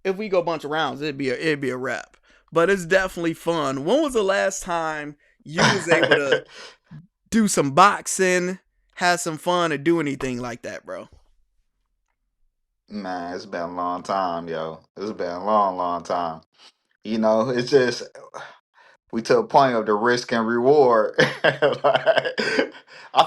C: If we go a bunch of rounds, it'd be a wrap. But it's definitely fun. When was the last time you was able to do some boxing, have some fun, or do anything like that, bro?
D: Man, it's been a long time, yo. It's been a long, long time. You know, it's just we to a point of the risk and reward. I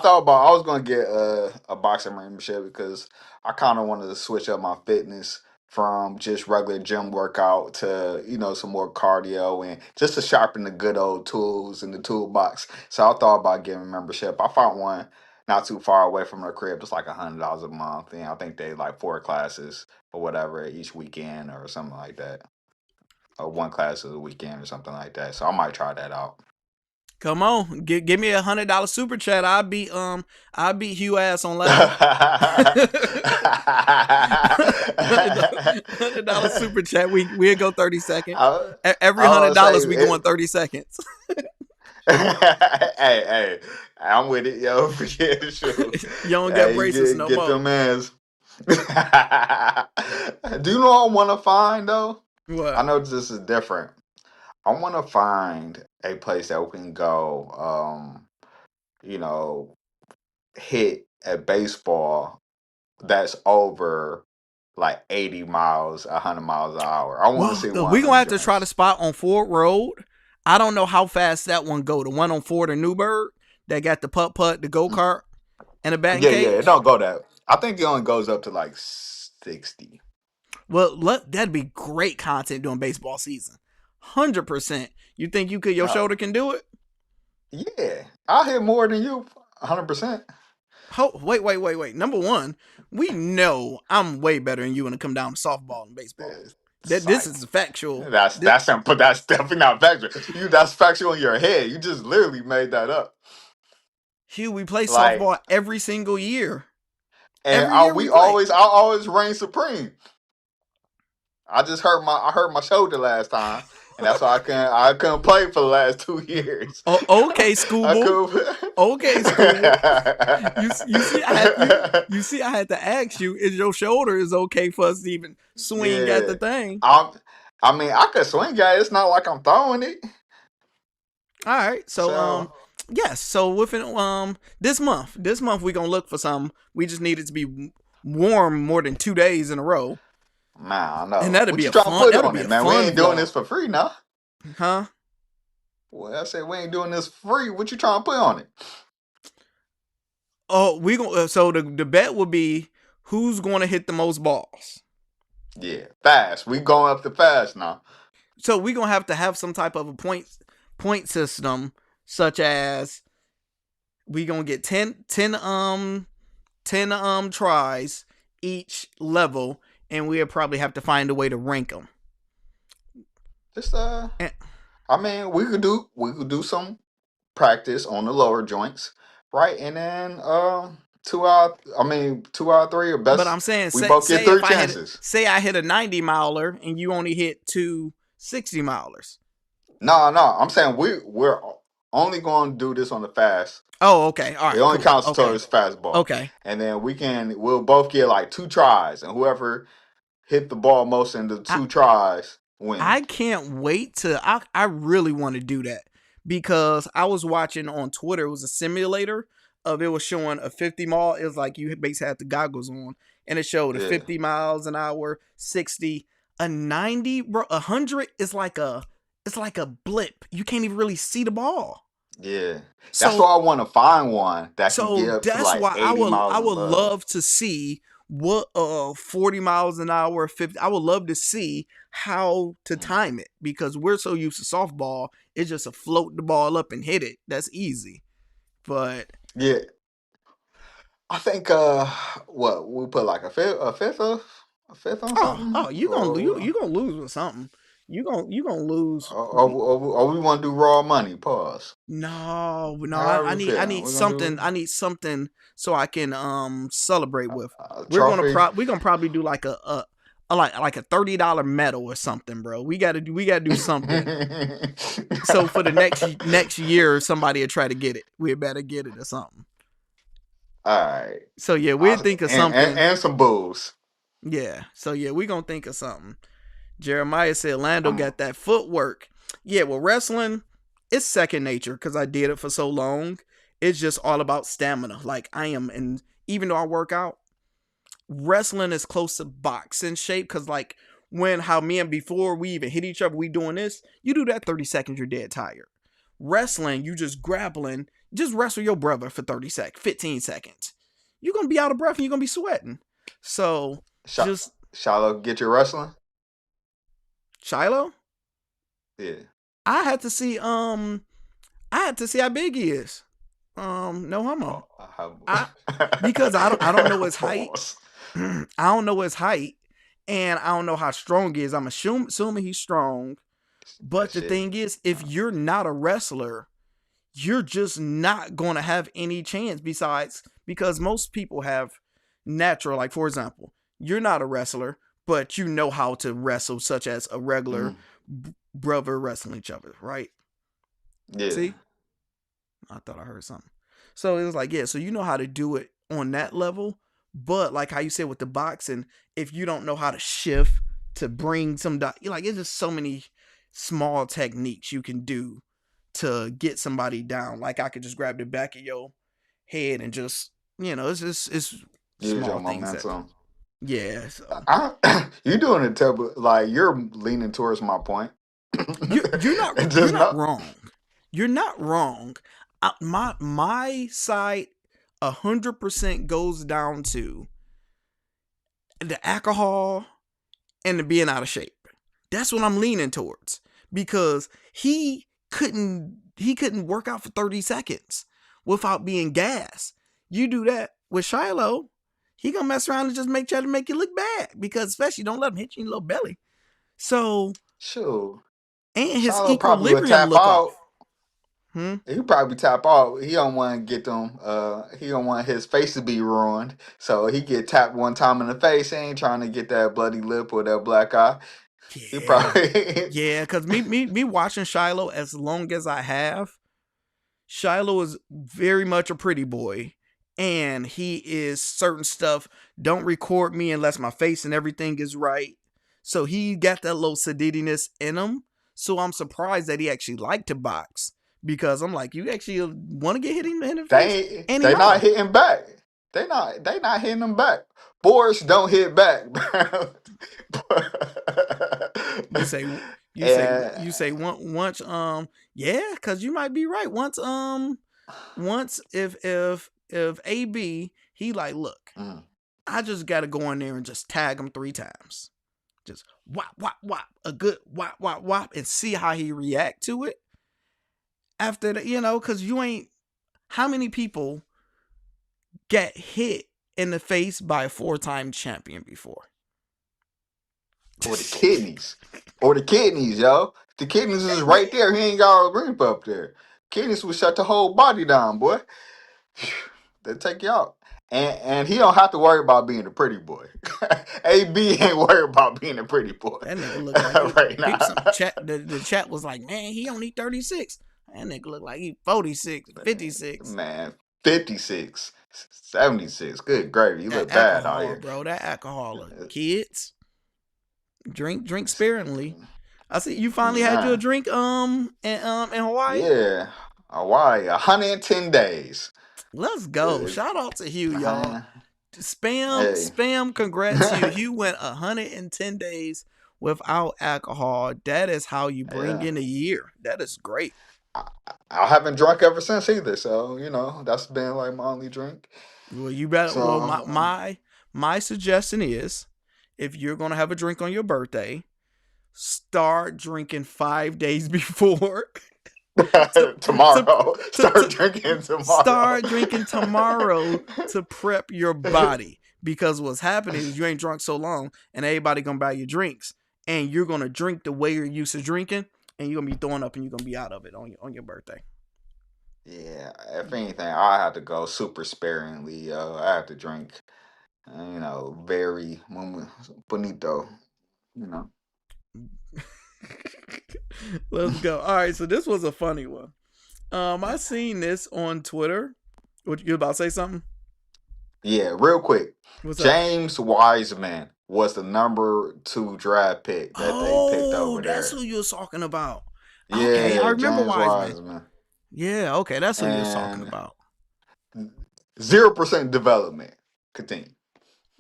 D: thought about I was gonna get a boxing membership because I kind of wanted to switch up my fitness from just regular gym workout to some more cardio and just to sharpen the good old tools in the toolbox. So I thought about getting a membership. I found one not too far away from the crib, just like $100 a month, and I think they like 4 classes or whatever each weekend or something like that, or one class of the weekend or something like that. So I might try that out.
C: Come on, give me $100 super chat. I'll beat Hugh ass on live. $100 super chat. We'll go 30 seconds. Every $100 we going 30 seconds.
D: Hey, I'm with it, yo. Forget the shoot.
C: You don't get braces no
D: get
C: more.
D: Them mans. Do you know what I want to find though?
C: What?
D: I know this is different. I want to find a place that we can go, hit a baseball that's over like 80 miles, 100 miles an hour. I want to see one.
C: We're going to have to try the spot on Ford Road. I don't know how fast that one go. The one on Ford and Newburgh that got the putt, the go-kart, and the batting cage.
D: Yeah, it don't go that. I think it only goes up to like 60.
C: Well, that'd be great content during baseball season. 100%. You think your shoulder can do it?
D: Yeah. I'll hit more than you. 100%.
C: Wait. Number one, we know I'm way better than you when it come down to softball and baseball. This is factual.
D: That's definitely not factual. That's factual in your head. You just literally made that up.
C: Hugh, we play softball every single year.
D: And I always reign supreme. I just hurt my shoulder last time, and that's why I couldn't play for the last 2 years.
C: Okay, Scooble. Okay, Scooble. You see, I had to ask you: is your shoulder okay for us to even swing at the thing?
D: I could swing at it. It's not like I'm throwing it.
C: All right, so yes. So within this month we're gonna look for something. We just need it to be warm more than 2 days in a row.
D: Nah, no.
C: And that'd be a fun. That'd be
D: man. We ain't doing this for free now.
C: Huh?
D: Well, I said we ain't doing this for free. What you trying to put on it?
C: Oh, so the bet would be who's going to hit the most balls.
D: Yeah, fast. We going up the fast now.
C: So we're gonna have to have some type of a point system, such as we gonna get 10 tries each level, and we'll probably have to find a way to rank them.
D: Just we could do some practice on the lower joints, right? And then 2 out of 3 or best.
C: But I'm saying,
D: we both get 3 chances.
C: Say I hit a 90 miler and you only hit 2 60 milers.
D: No. I'm saying we're only going to do this on the fast.
C: Oh, okay. All right.
D: It only counts towards fastball.
C: Okay.
D: And then we'll both get like 2 tries, and whoever hit the ball most in the 2 tries wins.
C: I can't wait I really want to do that, because I was watching on Twitter. It was a simulator of, it was showing a 50 mile. It was like you basically had the goggles on, and it showed a 50 miles an hour, 60, a 90, bro, 100 is like a blip. You can't even really see the ball.
D: Yeah, that's why I want to find one that can get up to like 80 miles.
C: I would love to see what 40 miles an hour, 50. I would love to see how to time it, because we're so used to softball. It's just to float the ball up and hit it. That's easy. But
D: yeah, I think what we put like a fifth on something.
C: Oh, you gonna lose with something. You gonna lose.
D: Or we want to do raw money. Pause.
C: No. I need something. I need something so I can celebrate with. We're gonna probably do like a $30 medal or something, bro. We gotta do something. So for the next year, somebody will try to get it. We better get it or something.
D: All right.
C: So yeah, we'll think of something
D: and some booze.
C: Yeah. So yeah, we're gonna think of something. Jeremiah said Lando got that footwork. Yeah, well, wrestling, it's second nature because I did it for so long. It's just all about stamina. Like I am, and even though I work out, wrestling is close to boxing shape because like how me and before we even hit each other, we doing this, you do that 30 seconds, you're dead tired. Wrestling, you just grappling, just wrestle your brother for 30 seconds, 15 seconds. You're going to be out of breath and you're going to be sweating. So just...
D: Shiloh, get your wrestling?
C: Shiloh?
D: Yeah.
C: I had to see how big he is. No homo. Because I don't know his height. I don't know his height, and I don't know how strong he is. I'm assuming he's strong. But the thing is, if you're not a wrestler, you're just not gonna have any chance. Besides, because most people have natural, like for example, you're not a wrestler, but you know how to wrestle, such as a regular brother wrestling each other, right?
D: Yeah.
C: See? I thought I heard something. So it was like, yeah, so you know how to do it on that level, but like how you said with the boxing, if you don't know how to shift to bring some, like it's just so many small techniques you can do to get somebody down. Like I could just grab the back of your head and just, it's small things. Yeah. So.
D: You're doing it, like you're leaning towards my point.
C: You're not wrong. You're not wrong. My side 100% goes down to the alcohol and the being out of shape. That's what I'm leaning towards, because he couldn't work out for 30 seconds without being gassed. You do that with Shiloh, he gonna mess around and just try to make you look bad, because especially don't let him hit you in your little belly. So
D: sure.
C: And his
D: Shiloh
C: equilibrium look off.
D: He probably tap out. He don't want to get them. He don't want his face to be ruined. So he get tapped one time in the face. He ain't trying to get that bloody lip or that black eye.
C: Yeah.
D: He probably
C: because me watching Shiloh as long as I have, Shiloh is very much a pretty boy, and he is certain stuff. Don't record me unless my face and everything is right. So he got that little sedittiness in him. So I'm surprised that he actually liked to box. Because I'm like, you actually want to get hit in the face?
D: They not hitting back. They not hitting them back. Boys don't hit back, bro.
C: You say once yeah, because you might be right. Once if AB, he like, look, I just gotta go in there and just tag him 3 times. Just whop, whop, whop, a good whop, whop, whop, and see how he react to it. After that, because how many people get hit in the face by a 4-time champion before?
D: Or the kidneys. Yo. The kidneys is right there. He ain't got a grip up there. Kidneys will shut the whole body down, boy. They take you out. And he don't have to worry about being a pretty boy. AB ain't worried about being a pretty boy.
C: That nigga look like
D: right now.
C: The chat was like, man, he only 36. That nigga look like he 46, 56.
D: Man, 56, 76. Good gravy. You look
C: bad
D: out here.
C: Bro, that alcohol. Kids, drink sparingly. I see you finally had you a drink in Hawaii.
D: Yeah, Hawaii, 110 days.
C: Let's go. Shout out to Hugh, y'all. Spam, congrats to you. Hugh went 110 days without alcohol. That is how you bring in a year. That is great.
D: I haven't drunk ever since either, so that's been like my only drink.
C: Well, you better. So, my suggestion is, if you're gonna have a drink on your birthday, start drinking 5 days before.
D: Tomorrow. Start drinking tomorrow.
C: Start drinking tomorrow to prep your body, because what's happening is you ain't drunk so long, and everybody gonna buy you drinks, and you're gonna drink the way you're used to drinking. And you're going to be throwing up and you're going to be out of it on your birthday.
D: Yeah, if anything, I have to go super sparingly. I have to drink, very bonito,
C: Let's go. All right, so this was a funny one. I seen this on Twitter. What, you about to say something?
D: Yeah, real quick.
C: What's
D: James Wiseman was the number 2 draft pick that they picked over there.
C: That's who you was talking about.
D: Yeah,
C: okay, I remember
D: James Wiseman.
C: Yeah, okay, that's who you was talking about.
D: 0% development. Continue.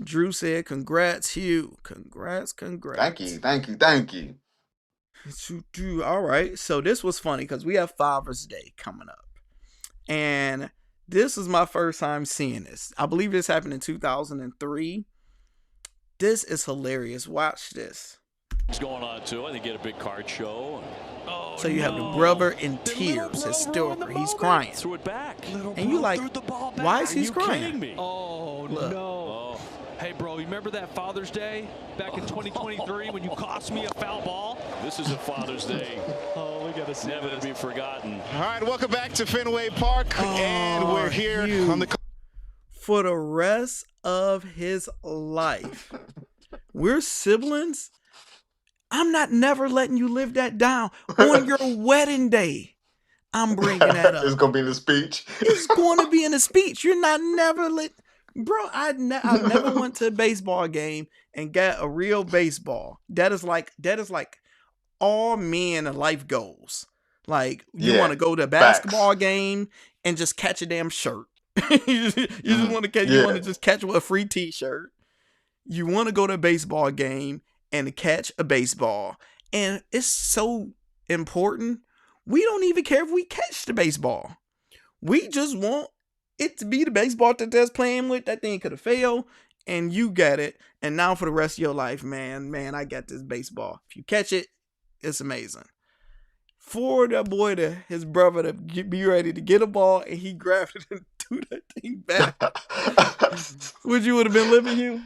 C: Drew said, congrats, Hugh. Congrats.
D: Thank you.
C: All right. So this was funny because we have Father's Day coming up. And this is my first time seeing this. I believe this happened in 2003. This is hilarious. Watch this.
M: What's going on, too? I think get a big card show.
C: So you have the brother in tears, hysterical. He's crying.
M: Threw it back.
C: And you like, why is he crying?
M: Kidding me?
N: Oh,
C: Look.
N: no.
M: Oh.
N: Hey, bro, you remember that Father's Day back in 2023 when you cost me a foul ball?
M: This is a Father's Day.
N: Oh, we got to see
M: Never
N: this.
M: to be forgotten.
O: All right, welcome back to Fenway Park, and we're here on the...
C: For the rest of his life. We're siblings. I'm not never letting you live that down. On your wedding day, I'm bringing that up.
D: It's going to be in the speech.
C: It's going to be in the speech. You're not never let... Bro, I never went to a baseball game and got a real baseball. That is like all men life goals. Like, you want to go to a basketball game and just catch a damn shirt. you just want to catch. You want to just catch a free T-shirt. You want to go to a baseball game and catch a baseball, and it's so important. We don't even care if we catch the baseball. We just want it to be the baseball that they're playing with. That thing could have failed, and you got it. And now for the rest of your life, man, I got this baseball. If you catch it, it's amazing. For that boy, his brother to be ready to get a ball, and he grabbed it and threw that thing back. Would you have been living, Hugh?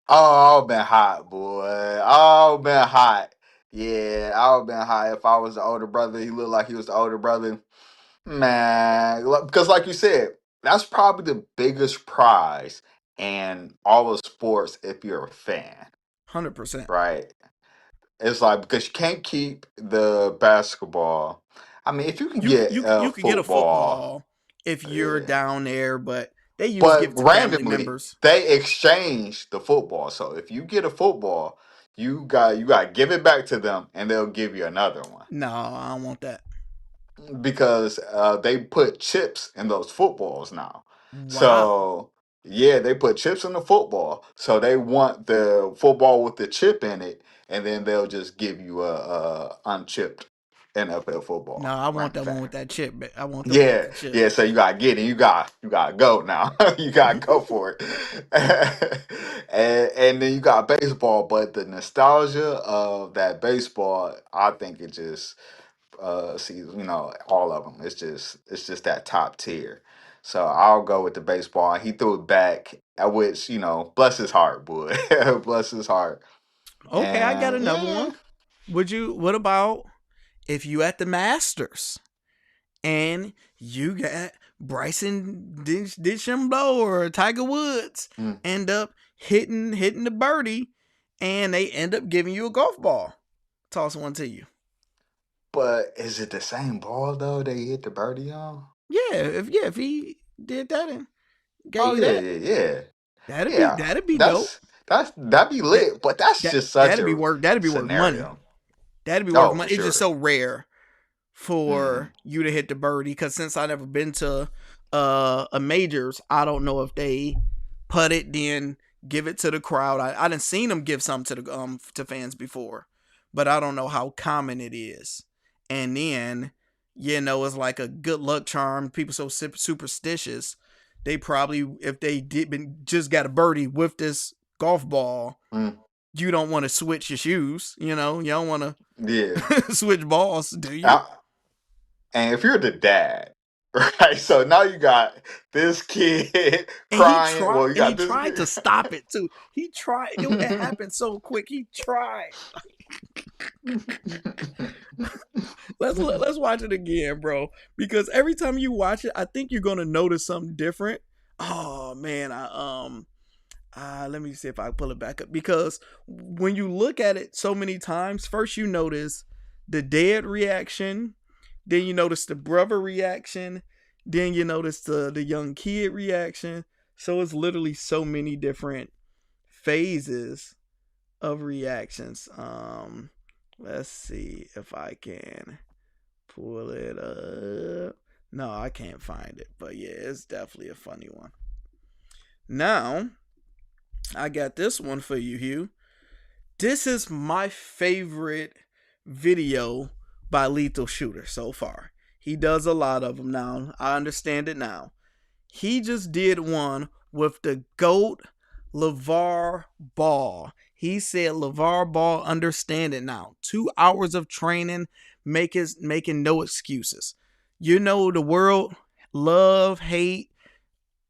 D: Oh, I've been hot, boy. I've been hot. Yeah, I've been hot. If I was the older brother, he looked like he was the older brother. Man, because like you said, that's probably the biggest prize in all of sports if you're a fan.
C: 100%.
D: Right? It's like, because you can't keep the basketball. I mean, if you can get
C: you can get a football if you're down there, but they give to family members.
D: They exchange the football. So if you get a football, you got to give it back to them, and they'll give you another one.
C: No, I don't want that.
D: Because they put chips in those footballs now.
C: Wow.
D: So yeah, they put chips in the football. So they want the football with the chip in it, and then they'll just give you a unchipped NFL football.
C: No, I want that one with that chip. I want that
D: one
C: with the chip.
D: Yeah. So you gotta get it. You gotta go now. You gotta go for it. and then you got baseball, but the nostalgia of that baseball, I think it just all of them. It's just that top tier. So I'll go with the baseball. He threw it back, at which, bless his heart, boy. Bless his heart.
C: Okay, I got another one. What about if you at the Masters and you got Bryson DeChambeau or Tiger Woods end up hitting the birdie, and they end up giving you a golf ball? Toss one to you.
D: But is it the same ball though that he hit the birdie on?
C: Yeah, if he did that and gave you that.
D: Yeah.
C: That'd be dope.
D: That'd be lit, but that's just such
C: that'd be worth money. That'd be worth money. It's just so rare for you to hit the birdie, because since I never been to a majors, I don't know if they putt it then give it to the crowd. I done seen them give some to the to fans before, but I don't know how common it is. And then, it's like a good luck charm. People so superstitious. They probably, if they just got a birdie with this golf ball, you don't want to switch your shoes. You don't want to switch balls, do you?
D: And if you're the dad, right? So now you got this kid crying.
C: He tried to stop it too. He tried. It happened so quick. He tried. Let's watch it again, bro. Because every time you watch it, I think you're gonna notice something different. Oh man, let me see if I pull it back up. Because when you look at it so many times, first you notice the dad reaction, then you notice the brother reaction, then you notice the young kid reaction. So it's literally so many different phases of reactions. Let's see if I can pull it up. No, I can't find it, but yeah, it's definitely a funny one. Now, I got this one for you, Hugh. This is my favorite video by Lethal Shooter so far. He does a lot of them now. I understand it now. He just did one with the GOAT LeVar Ball. He said LeVar Ball understand it now. 2 hours of training, making no excuses. You know the world, love, hate.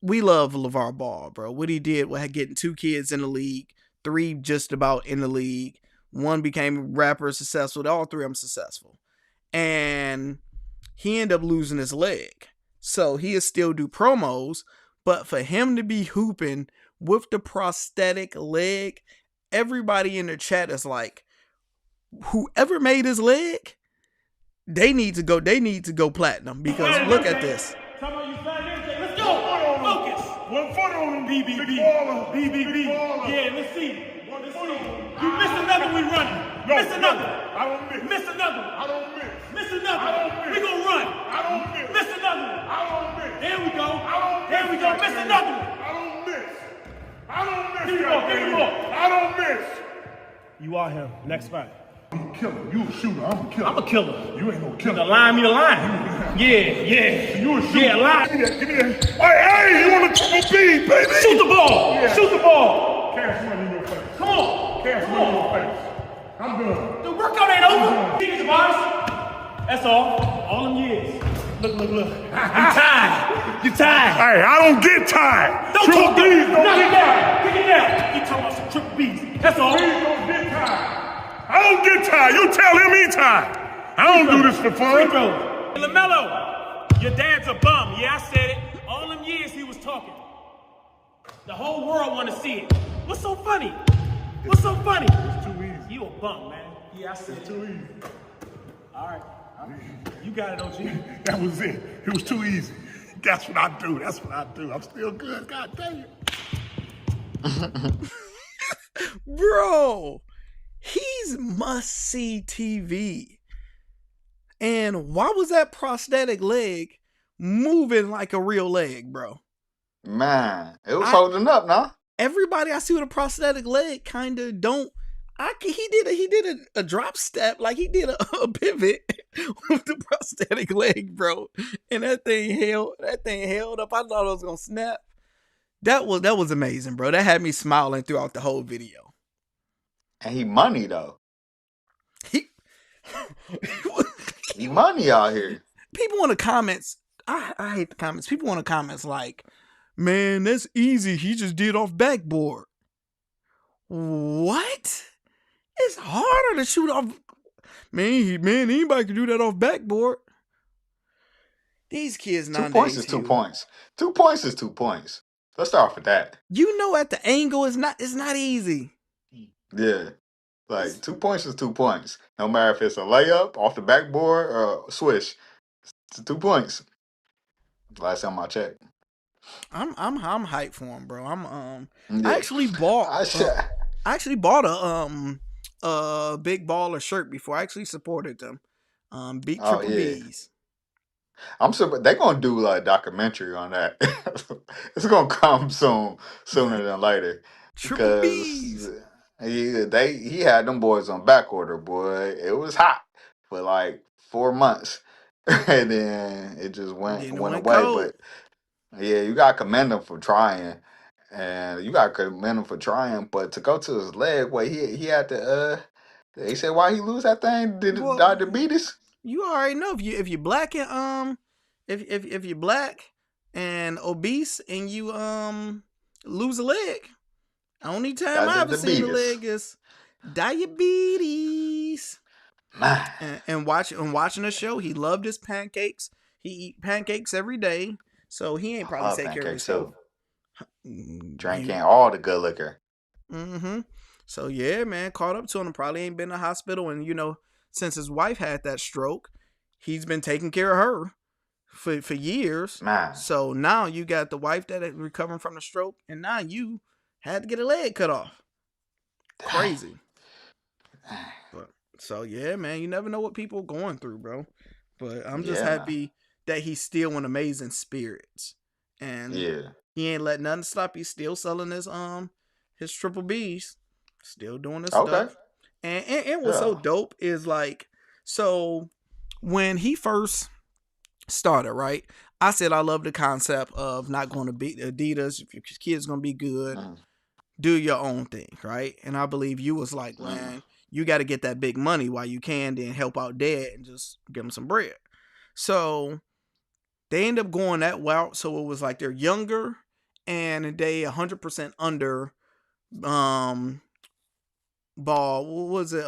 C: We love LeVar Ball, bro. What he did was getting 2 kids in the league, 3 just about in the league. 1 became rapper successful. All 3 of them successful. And he ended up losing his leg. So he'll still do promos, but for him to be hooping with the prosthetic leg, everybody in the chat is like, whoever made his leg, they need to go platinum, because look at this.
P: Let's go. Focus. 1 foot on him. BBB. Yeah, let's see. You miss another, we running. Miss another. I don't miss. Miss another. I don't miss. Miss another. I don't miss. We gonna run. I don't miss. Miss another. I don't miss. There we go. I don't miss. There we go. Miss another. I don't miss. I don't miss. Give me more. I don't miss. You are him. Next fight. I'm a killer. You a shooter. I'm a killer. I'm a killer. You ain't no killer. The line me a line. Yeah. You a shooter. Yeah, line. Give me that. Hey, you want to triple B, baby? Shoot the ball. Yeah. Shoot the ball. Cash money in your face. Come on. Cash money in your face. I'm done. The workout ain't over. See these bars? That's all them years. Look. You tired. You tired. Hey, I don't get tired. Don't triple talk B's don't get tired. Pick it down. You talking about some triple B's. That's all. B's don't get tired. I don't get tired. You tell him he tired. I don't do this for fun. LaMelo, your dad's a bum. Yeah, I said it. All them years he was talking. The whole world want to see it. What's so funny? What's so funny? It's too easy. You a bum, man. Yeah, I said it's too easy. All right. You got it, OG. That was it. It was too easy. That's what I do. I'm still good. God damn it.
C: Bro, he's must-see TV. And why was that prosthetic leg moving like a real leg, bro?
D: Man, it was holding up, nah.
C: Everybody I see with a prosthetic leg kind of don't. He did a drop step, like he did a pivot with the prosthetic leg, bro. And that thing held up. I thought it was gonna snap. That was amazing, bro. That had me smiling throughout the whole video.
D: And he money though. He money out here.
C: People in the comments, I hate the comments. People in the comments like, man, that's easy. He just did off backboard. What? It's harder to shoot off. Man, anybody can do that off backboard. These kids nowadays.
D: 2 points is 2 points. 2 points is 2 points. Let's start with that.
C: You know, at the angle, it's not easy.
D: Yeah. Like 2 points is 2 points. No matter if it's a layup off the backboard or a swish. It's 2 points. Last time I checked.
C: I'm hyped for him, bro.
D: Yeah.
C: I actually bought a big baller shirt before. I actually supported them. Beat Triple B's.
D: I'm sure they're gonna do a documentary on that. It's gonna come sooner than later.
C: Triple B's.
D: He had them boys on back order, boy. It was hot for like 4 months, and then it just went away.
C: Cold.
D: But yeah, you gotta commend him for trying, and you gotta commend him for trying. But to go to his leg, he had to. They said why he lose that thing? Did diabetes?
C: You already know if you're black and if you're black and obese and you lose a leg. Only time I ever seen a leg is diabetes. And watching the show, he loved his pancakes. He eat pancakes every day, so he ain't probably take care of himself.
D: Drinking all the good liquor.
C: Mm-hmm. So yeah, man, caught up to him. Probably ain't been in the hospital, and since his wife had that stroke, he's been taking care of her for years.
D: Man.
C: So now you got the wife that is recovering from the stroke, and now you had to get a leg cut off. Crazy. So yeah, man, you never know what people are going through, bro. But I'm just happy that he's still in amazing spirits, and he ain't let nothing stop. He's still selling his triple B's, still doing his
D: Okay.
C: stuff. And what's so dope is like, so when he first started, right? I said I love the concept of not going to beat Adidas. If your kid's gonna be good, do your own thing, right? And I believe you was like, man, you got to get that big money while you can, then help out dad and just give him some bread. So they end up going that route. So it was like they're younger and they 100% under ball. What was it?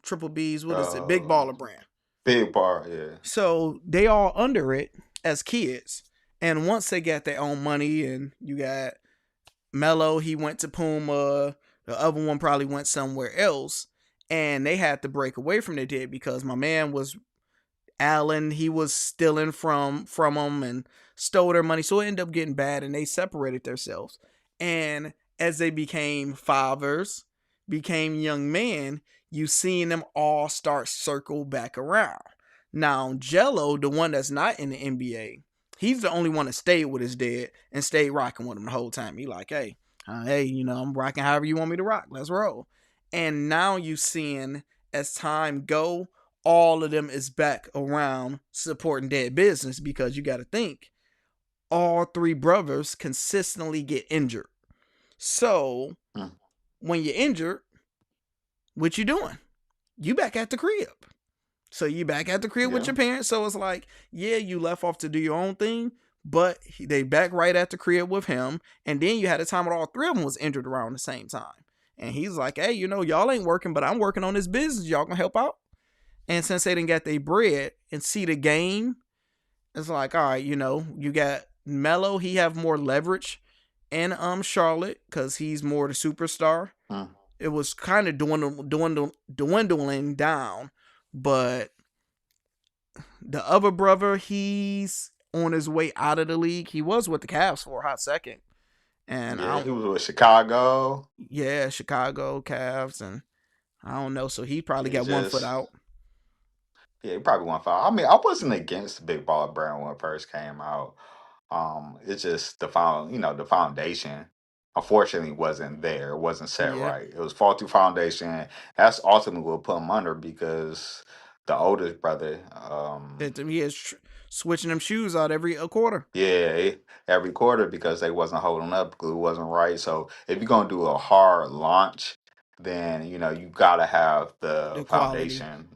C: Triple B's. What is it? Big Baller brand.
D: Big bar, yeah.
C: So they all under it as kids. And once they got their own money, and you got Melo, he went to Puma. The other one probably went somewhere else. And they had to break away from their dad because my man was Allen. He was stealing from them and stole their money. So it ended up getting bad and they separated themselves. And as they became fathers, became young men, you seen them all start circle back around. Now, Jello, the one that's not in the NBA, he's the only one that stayed with his dad and stayed rocking with him the whole time. He like, hey, I'm rocking however you want me to rock. Let's roll. And now you seeing, as time go, all of them is back around supporting dad business because you got to think, all three brothers consistently get injured. So, when you're injured, what you doing? You back at the crib. So you back at the crib with your parents. So it's like, yeah, you left off to do your own thing, but they back right at the crib with him. And then you had a time when all three of them was injured around the same time. And he's like, hey, y'all ain't working, but I'm working on this business. Y'all gonna help out? And since they didn't get their bread and see the game, it's like, all right, you got Melo. He have more leverage in Charlotte because he's more the superstar. It was kind of dwindling down, but the other brother, he's on his way out of the league. He was with the Cavs for a hot second. And
D: he was with Chicago.
C: Yeah, Chicago Cavs, and I don't know. So he probably got 1 foot out.
D: Yeah, he probably 1 foot out. I mean, I wasn't against the Big Baller brand when it first came out. It's just the foundation, unfortunately, wasn't there. It wasn't set right. It was faulty foundation. That's ultimately what put him under because the oldest brother,
C: he is switching them shoes out every quarter.
D: Yeah, every quarter because they wasn't holding up, glue wasn't right. So if you're gonna do a hard launch, then you gotta have the foundation.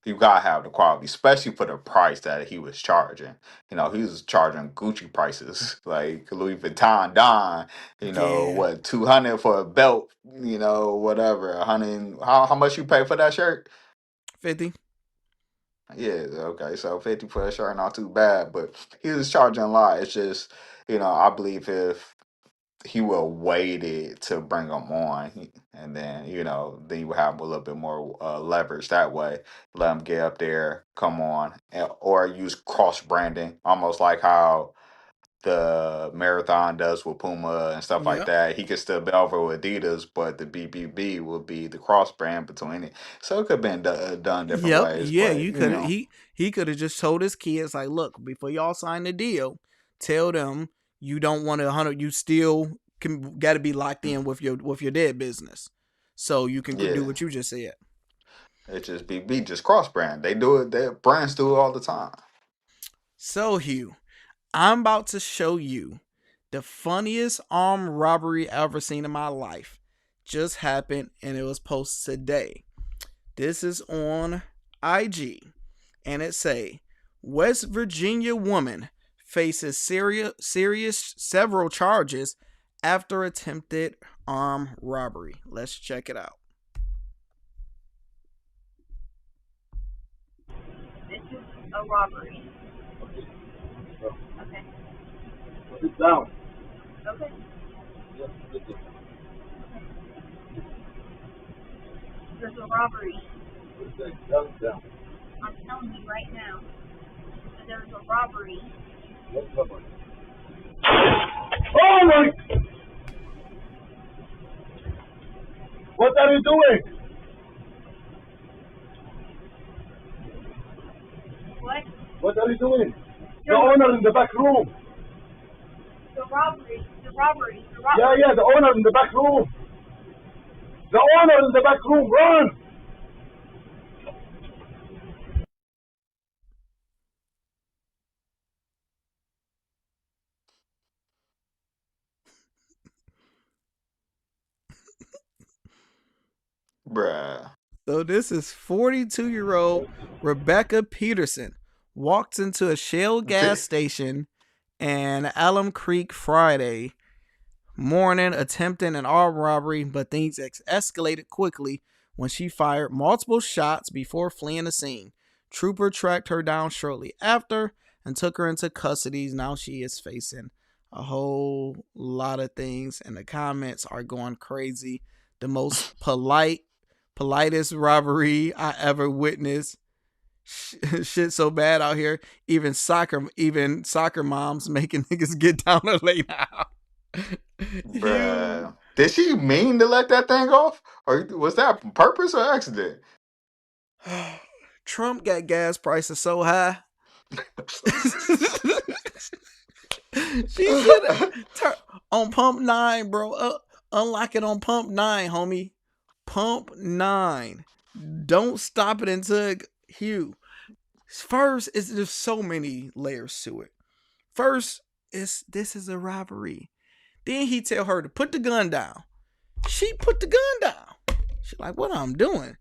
D: You gotta have the quality, especially for the price that he was charging. He was charging Gucci prices, like Louis Vuitton Don. What, 200 for a belt? Whatever, 100. How much you pay for that shirt?
C: 50.
D: Yeah, okay, so 50 for a shirt, not too bad, but he was charging a lot. It's just, I believe if he would waited to bring them on, and then, then you would have a little bit more leverage that way. Let him get up there, come on, or use cross branding, almost like how the Marathon does with Puma and stuff like that. He could still be over with Adidas, but the BBB would be the cross brand between it. So it could have been done different ways.
C: Yeah,
D: but,
C: you could. He could have just told his kids, like, look, before y'all sign the deal, tell them you don't want 100. You still got to be locked in with your dead business, so you can do what you just said.
D: It's just BB, just cross brand. They do it. Their brands do it all the time.
C: So Hugh, I'm about to show you the funniest armed robbery I ever seen in my life. Just happened, and it was posted today. This is on IG, and it say, West Virginia woman faces serious several charges after attempted armed robbery. Let's check it out.
Q: This is a robbery. Okay.
P: Put it down.
Q: Okay. There's a robbery.
P: Down.
Q: I'm telling you right now that there's a robbery.
P: What robbery? Oh my! What are you doing?
Q: What?
P: What are you doing? The owner in the back room.
Q: The robbery.
P: Yeah, the owner in the back room. The owner in the back room, run!
D: Bruh.
C: So this is 42-year-old Rebecca Peterson walks into a Shell gas station in Alum Creek Friday morning attempting an armed robbery, but things escalated quickly when she fired multiple shots before fleeing the scene. Trooper tracked her down shortly after and took her into custody. Now she is facing a whole lot of things, and the comments are going crazy. The most politest robbery I ever witnessed. Shit so bad out here. Even soccer moms making niggas get down and lay down.
D: Bruh. Did she mean to let that thing off? Or was that purpose or accident?
C: Trump got gas prices so high. She should have on pump 9, bro. Unlock it on pump 9, homie. Pump 9. Don't stop it until Hugh. First, there's so many layers to it. First, this is a robbery. Then he tell her to put the gun down. She put the gun down. She's like, what I'm doing?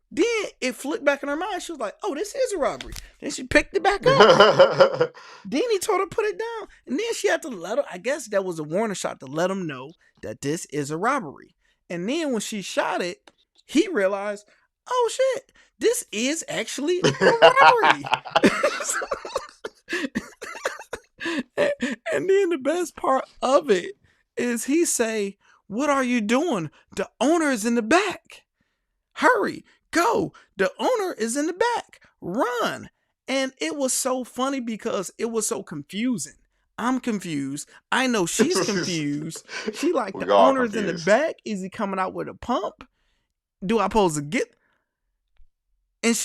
C: Then it flipped back in her mind. She was like, oh, this is a robbery. Then she picked it back up. Then he told her to put it down. And then she had to let her, I guess that was a warning shot to let him know that this is a robbery. And then when she shot it, he realized, oh shit, this is actually a robbery. And then the best part of it is he say, what are you doing? The owner is in the back. Hurry, go. The owner is in the back. Run. And it was so funny because it was so confusing. I'm confused. I know she's confused. She like, the owner's in the back. Is he coming out with a pump? Do I supposed to get? And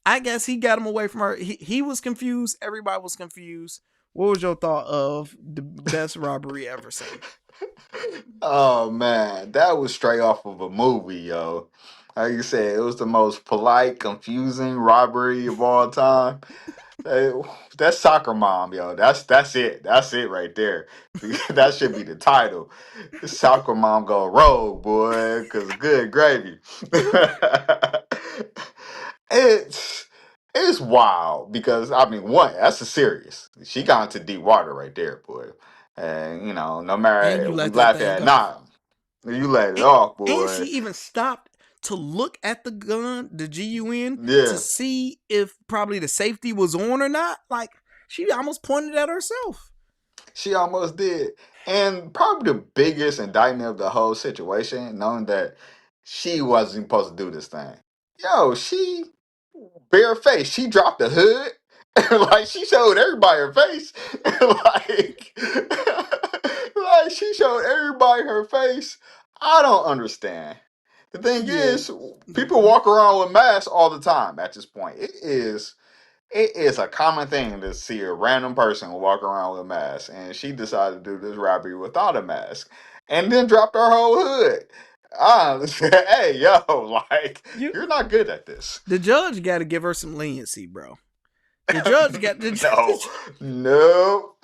C: I guess he got him away from her. He was confused. Everybody was confused. What was your thought of the best robbery ever seen?
D: Oh man, that was straight off of a movie, yo. Like you said, it was the most polite, confusing robbery of all time. That's soccer mom, yo. That's it. That's it right there. That should be the title. Soccer mom go rogue, boy, because good gravy. It's wild because I mean, one, that's a serious. She got into deep water right there, boy. And no matter we laugh at you let it off, boy.
C: And she even stopped to look at the gun, the GUN,
D: Yeah.
C: to see if probably the safety was on or not. Like, she almost pointed at herself.
D: She almost did. And probably the biggest indictment of the whole situation, knowing that she wasn't supposed to do this thing. Yo, she bare face. She dropped the hood. Like she showed everybody her face. like she showed everybody her face. I don't understand. The thing is, people walk around with masks all the time at this point. It is a common thing to see a random person walk around with a mask, and she decided to do this robbery without a mask, and then dropped her whole hood. Hey, yo, like you're not good at this.
C: The judge got to give her some leniency, bro. The judge got
D: no.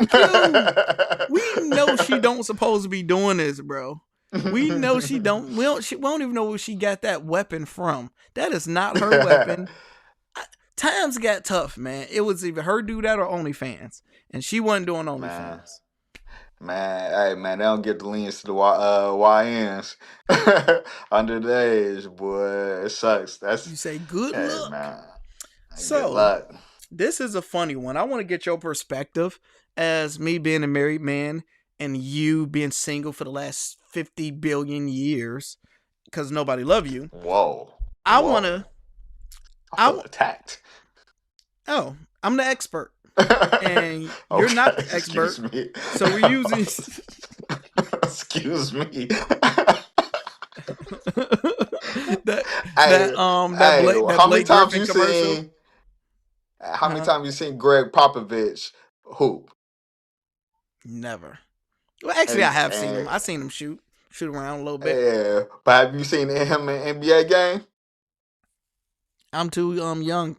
C: We know she don't supposed to be doing this, bro. We know she don't. We don't even know where she got that weapon from. That is not her weapon. Times got tough, man. It was either her do that or OnlyFans, and she wasn't doing OnlyFans.
D: Man, hey man, they don't get the leniency to the YNs under the age, boy. It sucks.
C: You say good luck,
D: man.
C: So
D: good luck.
C: This is a funny one. I want to get your perspective as me being a married man and you being single for the last 50 billion years because nobody love you.
D: Whoa.
C: I want to.
D: I feel attacked.
C: Oh, I'm the expert. And you're not the expert. So we're using.
D: Excuse me.
C: How many times you
D: seen? How many times you seen Greg Popovich hoop?
C: Never. Well, actually, I have seen him. I seen him shoot shoot around a little bit.
D: Yeah, but have you seen him in NBA game?
C: I'm too young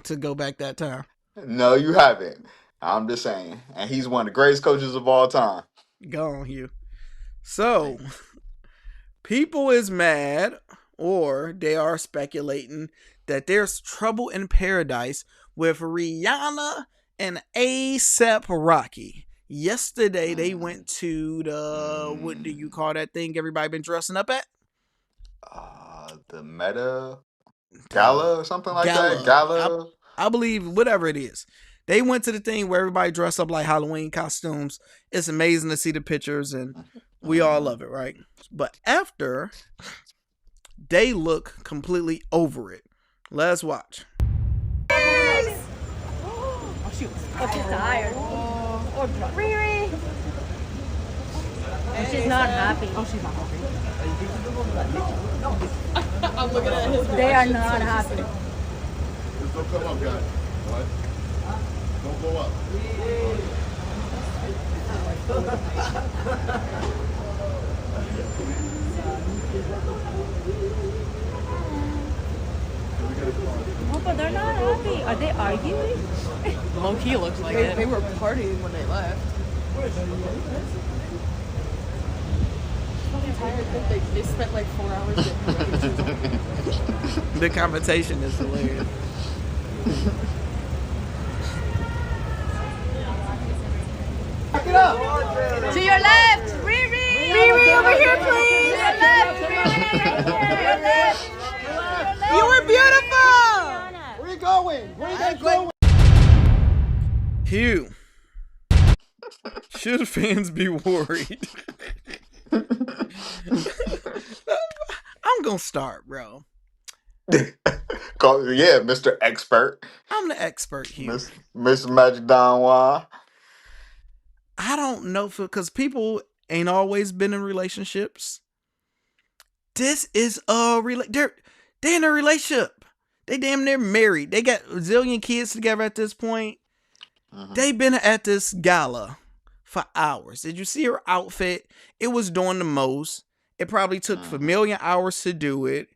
C: to go back that time.
D: No, you haven't. I'm just saying. And he's one of the greatest coaches of all time.
C: Go on, Hugh. So, people is mad, or they are speculating that there's trouble in paradise with Rihanna and A$AP Rocky. Yesterday, they went to the, what do you call that thing everybody been dressing up at?
D: The Meta Gala or something like that?
C: Gala. I believe, whatever it is. They went to the thing where everybody dressed up like Halloween costumes. It's amazing to see the pictures, and we all love it, right? But after, they look completely over it. Let's watch.
R: Oh, she's tired. Riri. Oh, she's not happy. Oh, she's not happy. I'm looking at his. They are not happy.
S: Don't come up, guys. What? Don't go up.
R: Oh, but they're not happy. Are they arguing?
T: Low key looks like it. They were partying when they left. I'm tired that they spent like 4 hours getting ready.
C: The conversation is hilarious.
R: Back it up. To your left, Riri. Riri, over here, please. To your left, Riri. To your left.
T: You were beautiful.
L: Where you going? Where you going?
C: Hugh, should fans be worried? I'm gonna start, bro.
D: Yeah, Mr. Expert.
C: I'm the expert here.
D: Mr. Magic Don Juan.
C: I don't know, because people ain't always been in relationships. This is they're in a relationship. They damn near married. They got a zillion kids together at this point. They've been at this gala for hours. Did you see her outfit? It was doing the most. It probably took a million hours to do it.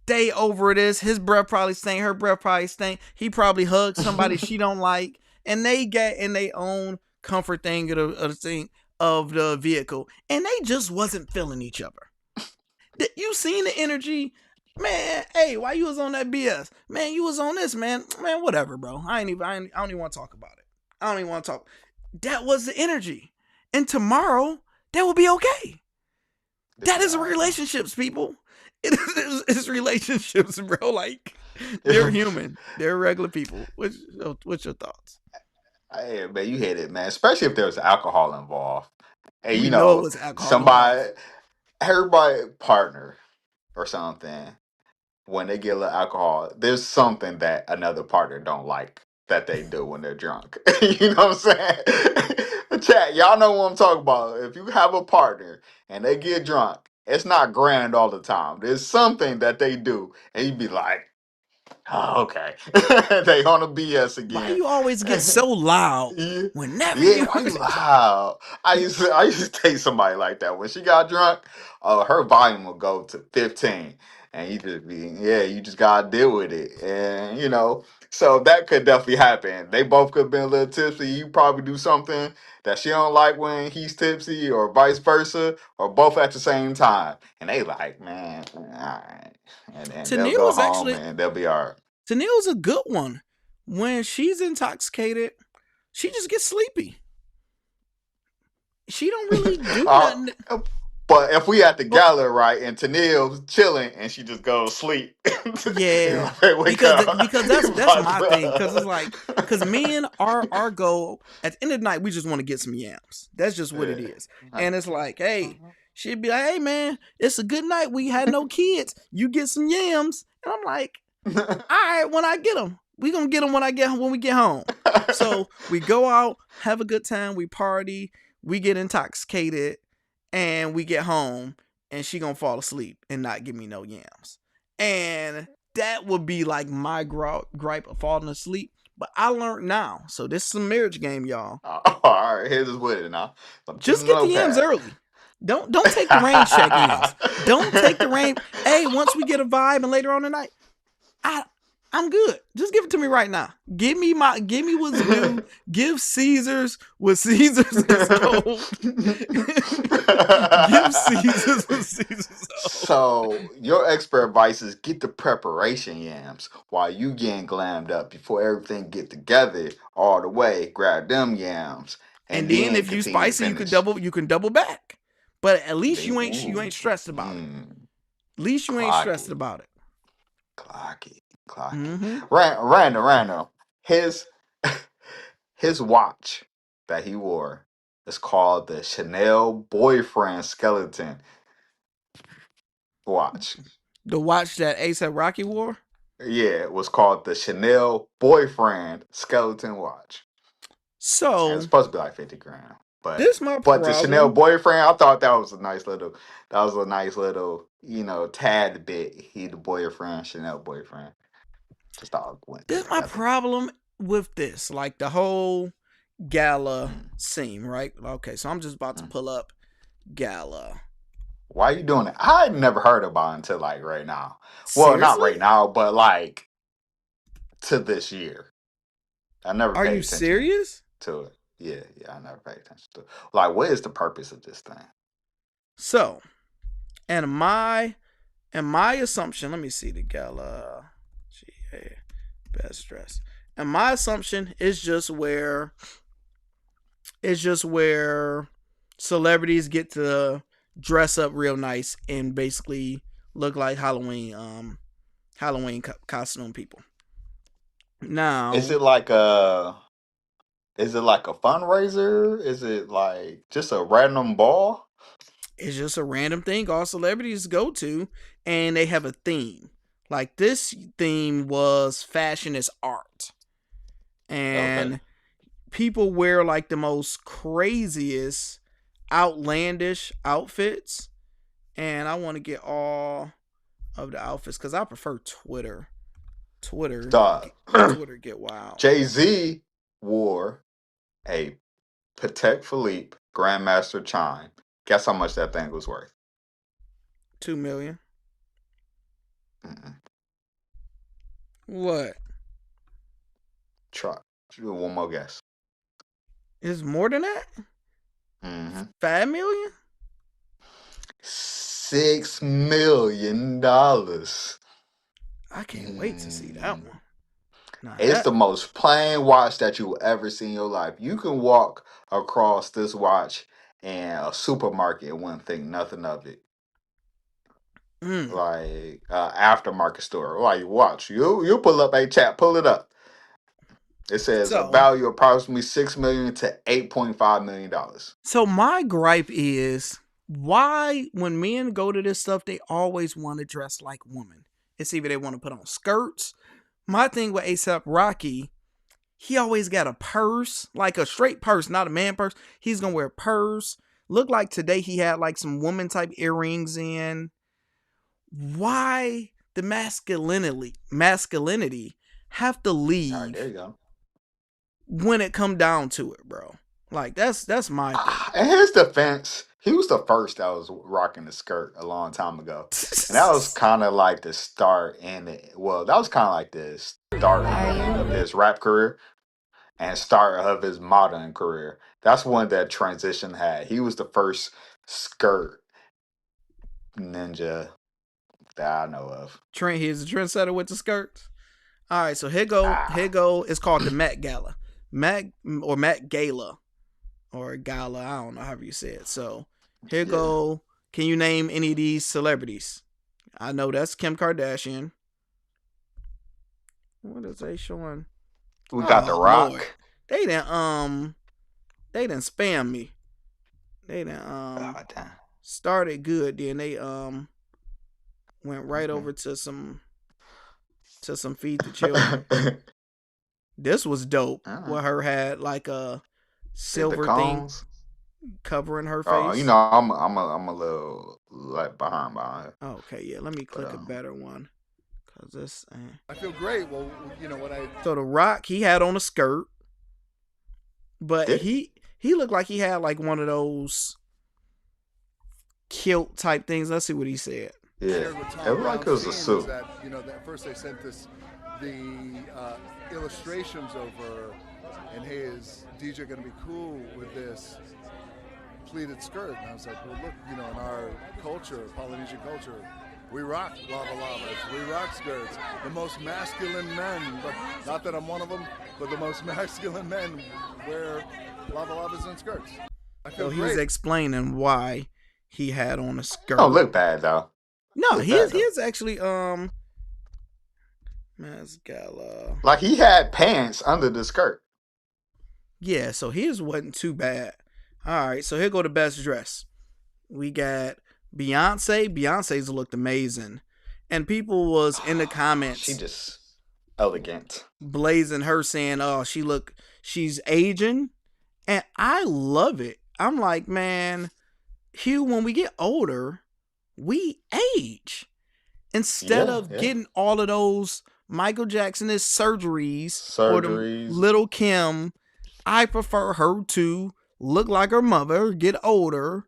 C: They over this. His breath probably stank. Her breath probably stank. He probably hugged somebody she don't like. And they get in their own comfort thing of the vehicle. And they just wasn't feeling each other. You seen the energy? Man, hey, why you was on that BS? Man, you was on this, man. Man, whatever, bro. I don't even want to talk about it. I don't even want to talk. That was the energy. And tomorrow, that will be okay. That is relationships, people. It's relationships, bro. Like, they're human. They're regular people. What's your thoughts?
D: Hey, man, you hit it, man. Especially if there was alcohol involved. Hey,
C: you know it was alcohol
D: somebody, everybody partner or something. When they get a little alcohol, there's something that another partner don't like that they do when they're drunk. You know what I'm saying? Chat, y'all know what I'm talking about. If you have a partner and they get drunk, it's not grand all the time. There's something that they do, and you be like, oh, okay. They on a BS again.
C: Why you always get so loud whenever
D: why you loud? I used to date somebody like that. When she got drunk, her volume would go to 15. And you just gotta deal with it. And so that could definitely happen. They both could have been a little tipsy. You probably do something that she don't like when he's tipsy, or vice versa, or both at the same time. And they like, man, all right. And they'll go home and they'll be all right.
C: Tennille's a good one. When she's intoxicated, she just gets sleepy. She don't really do nothing.
D: But if we at the gala, right, and Tennille's chilling and she just goes to sleep.
C: Yeah. because that's my thing. Because it's like, because men, our goal, at the end of the night, we just want to get some yams. That's just what it is. And it's like, hey, she'd be like, hey, man, it's a good night. We had no kids. You get some yams. And I'm like, all right, when I get them. We gonna get them when we get home. So we go out, have a good time, we party, we get intoxicated, and we get home, and she gonna fall asleep and not give me no yams. And that would be like my gripe of falling asleep. But I learned now. So this is a marriage game, y'all.
D: All right, here's with it now.
C: Just get the yams early. Don't take the rain check ins. Don't take the rain. Hey, once we get a vibe and later on tonight, I'm good. Just give it to me right now. Give me what's due. Give Caesars what Caesars is owed. Give Caesars what Caesars is owed.
D: So your expert advice is get the preparation yams while you getting glammed up before everything get together all the way. Grab them yams,
C: And then if you
D: continue to
C: spicy, you can
D: finish.
C: double back. But at least you ain't stressed about it. At least you ain't stressed about it.
D: Clocky.
C: Mm-hmm.
D: Random. His watch that he wore is called the Chanel Boyfriend Skeleton watch.
C: The watch that A$AP Rocky wore?
D: Yeah, it was called the Chanel Boyfriend Skeleton watch.
C: So
D: and it's supposed to be like 50 grand. But
C: this my
D: but the Chanel
C: problem.
D: Boyfriend, I thought that was a nice little, tad bit. He the boyfriend, Chanel boyfriend. Just all went
C: This my problem with this, like the whole gala scene, right? Okay, so I'm just about to pull up gala.
D: Why are you doing it? I had never heard about it until like right now. Well, not
C: Seriously?
D: right now, but like to this year. I never
C: Are
D: paid
C: you
D: attention
C: serious?
D: to it. Yeah, I never paid attention to it. Like, what is the purpose of this thing?
C: So, and my assumption, let me see the gala. GA best dress. And my assumption is just where celebrities get to dress up real nice and basically look like Halloween costume people. Now,
D: Is it like a fundraiser? Is it like just a random ball?
C: it's just a random thing all celebrities go to, and they have a theme. Like this theme was fashion is art. And people wear like the most craziest, outlandish outfits. And I want to get all of the outfits because I prefer Twitter. Twitter get wild.
D: Jay-Z wore a Patek Philippe Grandmaster chime. Guess how much that thing was worth?
C: $2 million. What?
D: Try. One more guess.
C: It's more than that?
D: Mm-hmm.
C: $5 million?
D: $6 million.
C: I can't wait to see that one.
D: It's the most plain watch that you will ever see in your life. You can walk across this watch in a supermarket and wouldn't think nothing of it. Like aftermarket store. Like watch. You pull up pull it up. It says a value approximately $6 million to $8.5 million.
C: So my gripe is why when men go to this stuff, they always want to dress like women. It's either they want to put on skirts. My thing with A$AP Rocky, he always got a purse, like a straight purse, not a man purse. He's going to wear a purse. Look like today he had like some woman type earrings in. Why the masculinity have to leave?
D: All right, there you go.
C: When it come down to it, bro. Like that's my thing.
D: In his defense, he was the first that was rocking the skirt a long time ago. And that was kind of like the start of his rap career and start of his modeling career. That's when that transition had. He was the first skirt ninja that I know of.
C: He's a trendsetter with the skirts. All right, so here go. It's called the Met Gala. Met Gala. Or Gala, I don't know however you say it. So here go. Can you name any of these celebrities? I know that's Kim Kardashian. What is they showing?
D: We got The Rock.
C: Lord. They didn't spam me. They didn't started good, then they went right over to some Feed the Children. This was dope. Where her had like a silver thing covering her face.
D: Oh, I'm a little like behind.
C: Okay, yeah. Let me click a better one, cause this.
S: I feel great. Well, when I.
C: So The Rock, he had on a skirt, but he looked like he had like one of those kilt type things. Let's see what he said.
D: Yeah, it looked like it was a suit.
S: That, that first they sent the illustrations over, and hey, is DJ going to be cool with this pleated skirt? And I was like, well, look, in our culture, Polynesian culture, we rock lava lavas, we rock skirts. The most masculine men, but not that I'm one of them, but the most masculine men wear lava lavas and skirts.
C: So he was explaining why he had on a skirt.
D: Don't look bad though.
C: No, he is actually mascala.
D: Like he had pants under the skirt.
C: Yeah, so his wasn't too bad. All right, so here go the best dress. We got Beyonce. Beyonce's looked amazing, and people was in the comments.
D: She just elegant,
C: blazing her, saying, "Oh, she's aging," and I love it. I'm like, man, Hugh, when we get older, we age. Instead of getting all of those Michael Jackson-ish surgeries or the little Kim, I prefer her to look like her mother, get older,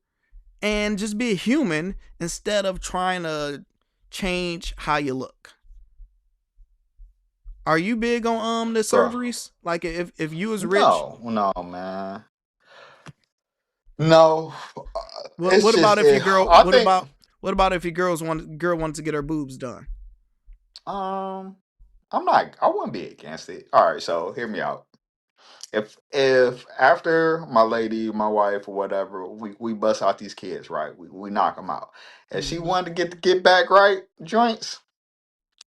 C: and just be a human instead of trying to change how you look. Are you big on the surgeries? Like if you was rich?
D: No, man. No.
C: What about if your girl? What about if your girl wanted to get her boobs done?
D: I wouldn't be against it. All right, so hear me out. If after my lady, my wife, or whatever, we bust out these kids, right? We knock them out. If she wanted to get back right joints,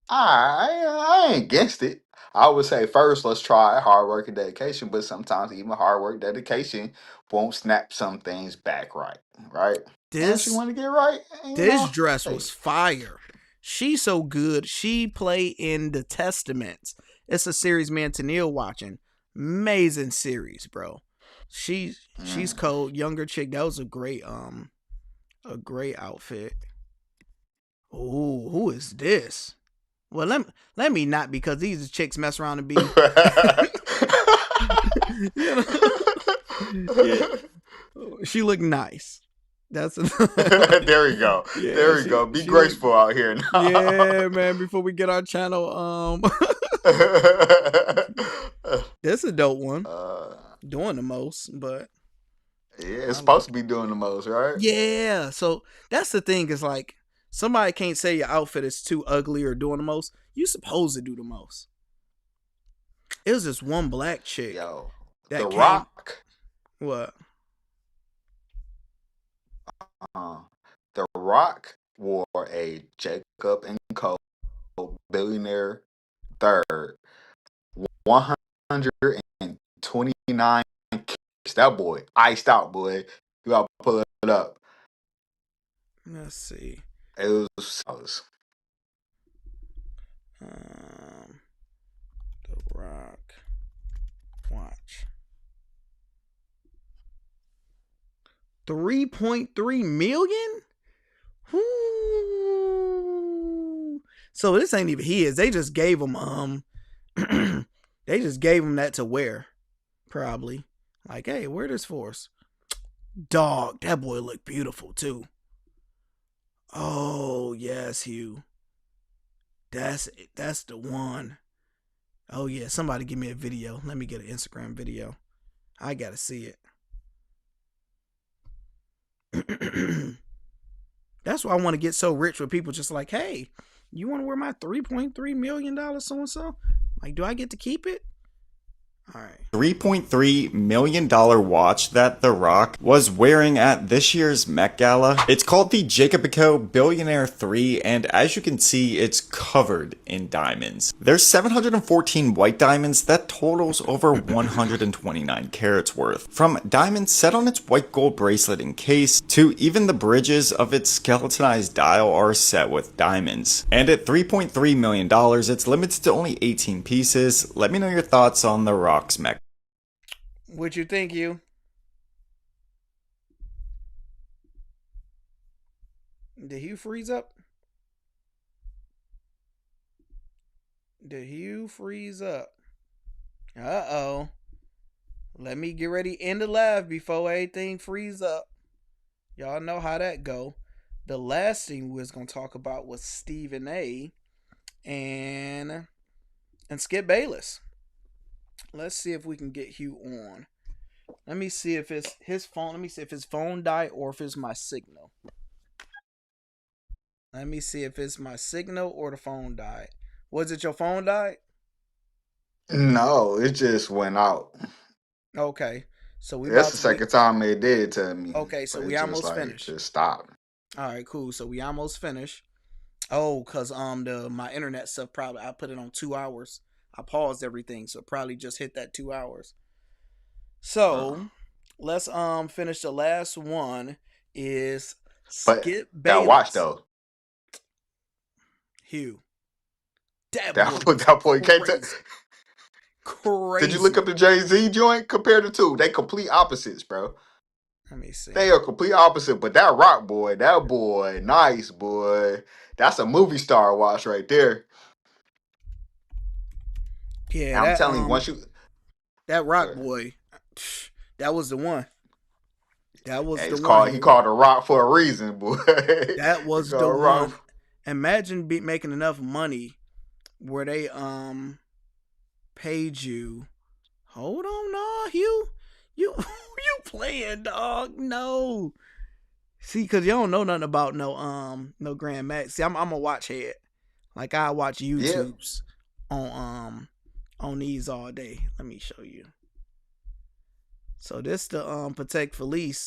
D: I ain't against it. I would say first, let's try hard work and dedication, but sometimes even hard work, dedication won't snap some things back right? If she want to get right.
C: This dress was fire. She's so good. She played in The Testaments. It's a series me and Tennille watching. Amazing series, bro. She's cold. Younger chick. That was a great outfit. Ooh, who is this? Well, let me not, because these chicks mess around and be. Yeah. She looked nice. That's
D: there we go. Yeah, there we go. Be graceful out here now.
C: Yeah, man. Before we get our channel, that's a dope one. Doing the most, but
D: it's supposed to be doing the most, right?
C: Yeah. So that's the thing, is like, somebody can't say your outfit is too ugly or doing the most. You supposed to do the most. It was this one black chick.
D: Yo,
C: that
D: The
C: came,
D: Rock.
C: What?
D: The Rock wore a Jacob and Co. billionaire third 129 kicks. That boy iced out, boy. You gotta pull it up.
C: Let's see.
D: It was
C: The Rock. Watch. 3.3 million? Ooh. So this ain't even his. They just gave him they just gave him that to wear. Probably. Like, hey, wear this for us. Dog, that boy looked beautiful too. Oh, yes, Hugh. That's the one. Oh yeah, somebody give me a video. Let me get an Instagram video. I gotta see it. That's why I want to get so rich with people just like, hey, you want to wear my $3.3 million so-and-so? Like, do I get to keep it? All right.
U: $3.3 million watch that The Rock was wearing at this year's Met Gala. It's called the Jacob & Co. Billionaire 3, and as you can see, it's covered in diamonds. There's 714 white diamonds that totals over 129 carats worth. From diamonds set on its white gold bracelet and case, to even the bridges of its skeletonized dial are set with diamonds. And at $3.3 million, it's limited to only 18 pieces. Let me know your thoughts on The Rock.
C: What you think, you? Did Hugh freeze up? Did Hugh freeze up? Uh-oh. Let me get ready to end the live before everything freeze up. Y'all know how that go. The last thing we was gonna talk about was Stephen A. and Skip Bayless. Let's see if we can get Hugh on. Let me see if it's his phone. Let me see if his phone died or if it's my signal. Let me see if it's my signal or the phone died. Was it your phone died?
D: No, it just went out.
C: Okay. So
D: That's the second time it did to me.
C: Okay, so we
D: just,
C: almost finished.
D: Just stopped.
C: All right, cool. So we almost finished. Oh, cause my internet stuff probably I put it on 2 hours. I paused everything, so probably just hit that 2 hours. So let's finish the last one is Skip Bayless.
D: That watch though.
C: Hugh.
D: That boy can't tell.
C: Crazy.
D: Did you look up the Jay-Z joint? Compare the two. They complete opposites, bro.
C: Let me see.
D: They are complete opposite, but that Rock boy, nice boy. That's a movie star watch right there.
C: Yeah,
D: I'm telling you, once you
C: that Rock boy, that was the one. That was the
D: one. He called a Rock for a reason, boy.
C: That was the one. Imagine making enough money where they paid you. Hold on, no, Hugh. You playing, dog? No. See, cause you don't know nothing about no Grand Max. See, I'm a watch head. Like I watch YouTubes on these all day. Let me show you. So this the Patek Philippe.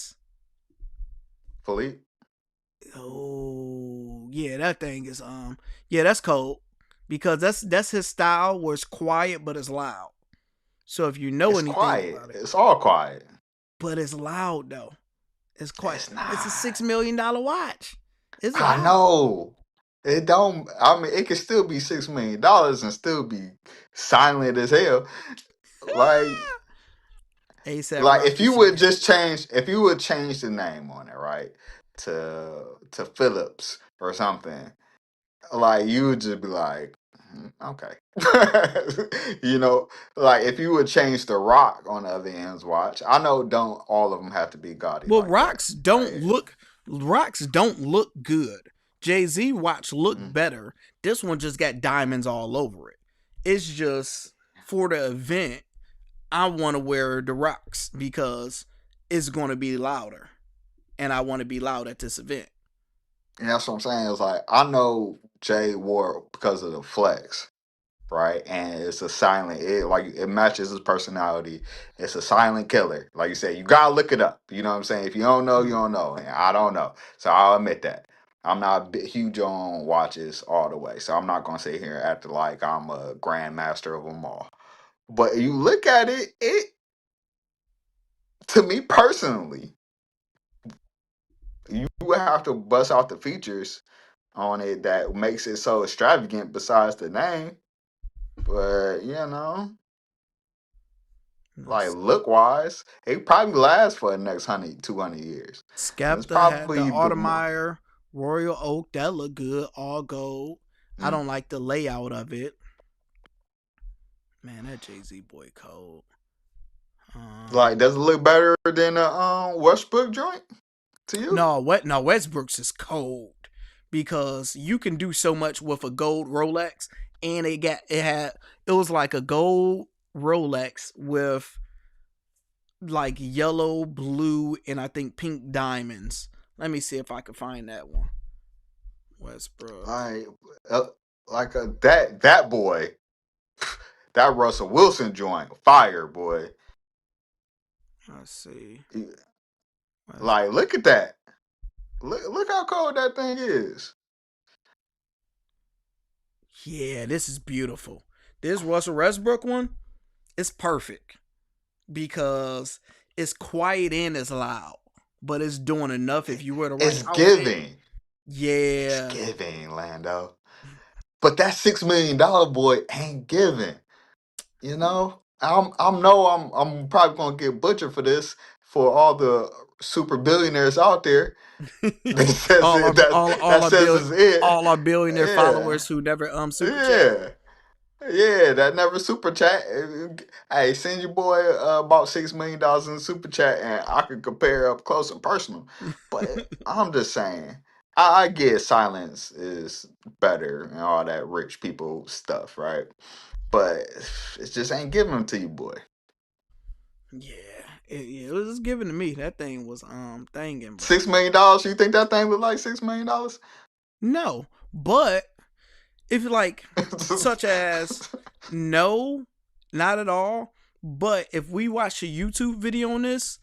D: Philippe?
C: Oh yeah, that thing is that's cold. Because that's his style where it's quiet but it's loud. So if you know anything
D: quiet.
C: About it.
D: It's all quiet.
C: But it's loud though. It's quiet. It's a $6 million watch. It's loud.
D: I know. It don't. I mean, it could still be $6 million and still be silent as hell. Like, if you would change the name on it, right, to Phillips or something, like you would just be like, okay, like if you would change the Rock on the other end's watch. I know, don't all of them have to be gaudy.
C: Well, like Rocks don't look good. Jay-Z watch look better. This one just got diamonds all over it. It's just for the event. I want to wear the Rocks because it's going to be louder, and I want to be loud at this event.
D: And that's what I'm saying. It's like I know Jay wore it because of the flex, right? And it's a silent. It matches his personality. It's a silent killer. Like you said, you gotta look it up. You know what I'm saying? If you don't know, you don't know, and I don't know. So I'll admit that. I'm not huge on watches all the way, so I'm not gonna sit here and act like I'm a grandmaster of them all. But you look at it, to me personally, you would have to bust out the features on it that makes it so extravagant besides the name. But, like look wise, it probably lasts for the next 100, 200 years.
C: Skepta had the Outlier Royal Oak. That look good, all gold. I don't like the layout of it. Man, that Jay-Z boy cold.
D: Like, does it look better than a Westbrook joint to you?
C: No, Westbrook's is cold because you can do so much with a gold Rolex, and it was like a gold Rolex with like yellow, blue, and I think pink diamonds. Let me see if I can find that one. Westbrook.
D: That boy. That Russell Wilson joint, fire, boy.
C: Let's see.
D: Like, look at that. Look how cold that thing is.
C: Yeah, this is beautiful. This Russell Westbrook one, it's perfect because it's quiet and it's loud, but it's doing enough if you wear the right
D: outfit. It's giving.
C: Yeah.
D: It's giving, Lando. But that $6 million boy ain't giving. I'm probably gonna get butchered for this for all the super billionaires out there.
C: All our billionaire followers who never super chat.
D: Yeah, that never super chat. Hey, send your boy about $6 million in super chat, and I can compare up close and personal. But I'm just saying, I get silence is better and all that rich people stuff, right? But it just ain't giving them to you, boy.
C: Yeah, it was given to me. That thing was thinging, bro.
D: $6 million? You think that thing look like $6 million?
C: No, but if like such as no, not at all. But if we watch a YouTube video on this,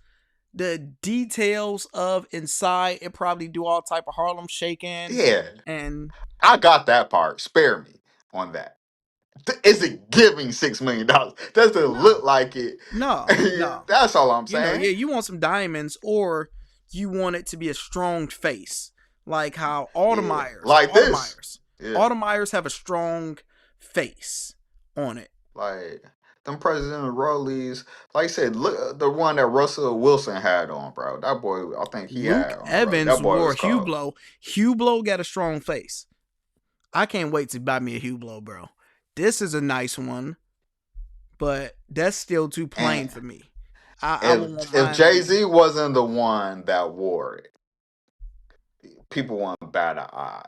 C: the details of inside, it probably do all type of Harlem shaking.
D: Yeah,
C: and
D: I got that part. Spare me on that. Is it giving $6 million? Does it look like it?
C: No.
D: That's all I'm
C: You know,
D: saying.
C: yeah, you want some diamonds, or you want it to be a strong face, like how Aldermeyers,
D: like this.
C: Aldermeyers have a strong face on it.
D: Like them President Rollies, like I said, look the one that Russell Wilson had on, bro. That boy, I think he
C: Luke
D: had on.
C: Evans
D: That boy
C: wore
D: was cold.
C: Hublot. Hublot got a strong face. I can't wait to buy me a Hublot, bro. This is a nice one, but that's still too plain for me.
D: If Jay-Z wasn't the one that wore it, people wouldn't bat an eye.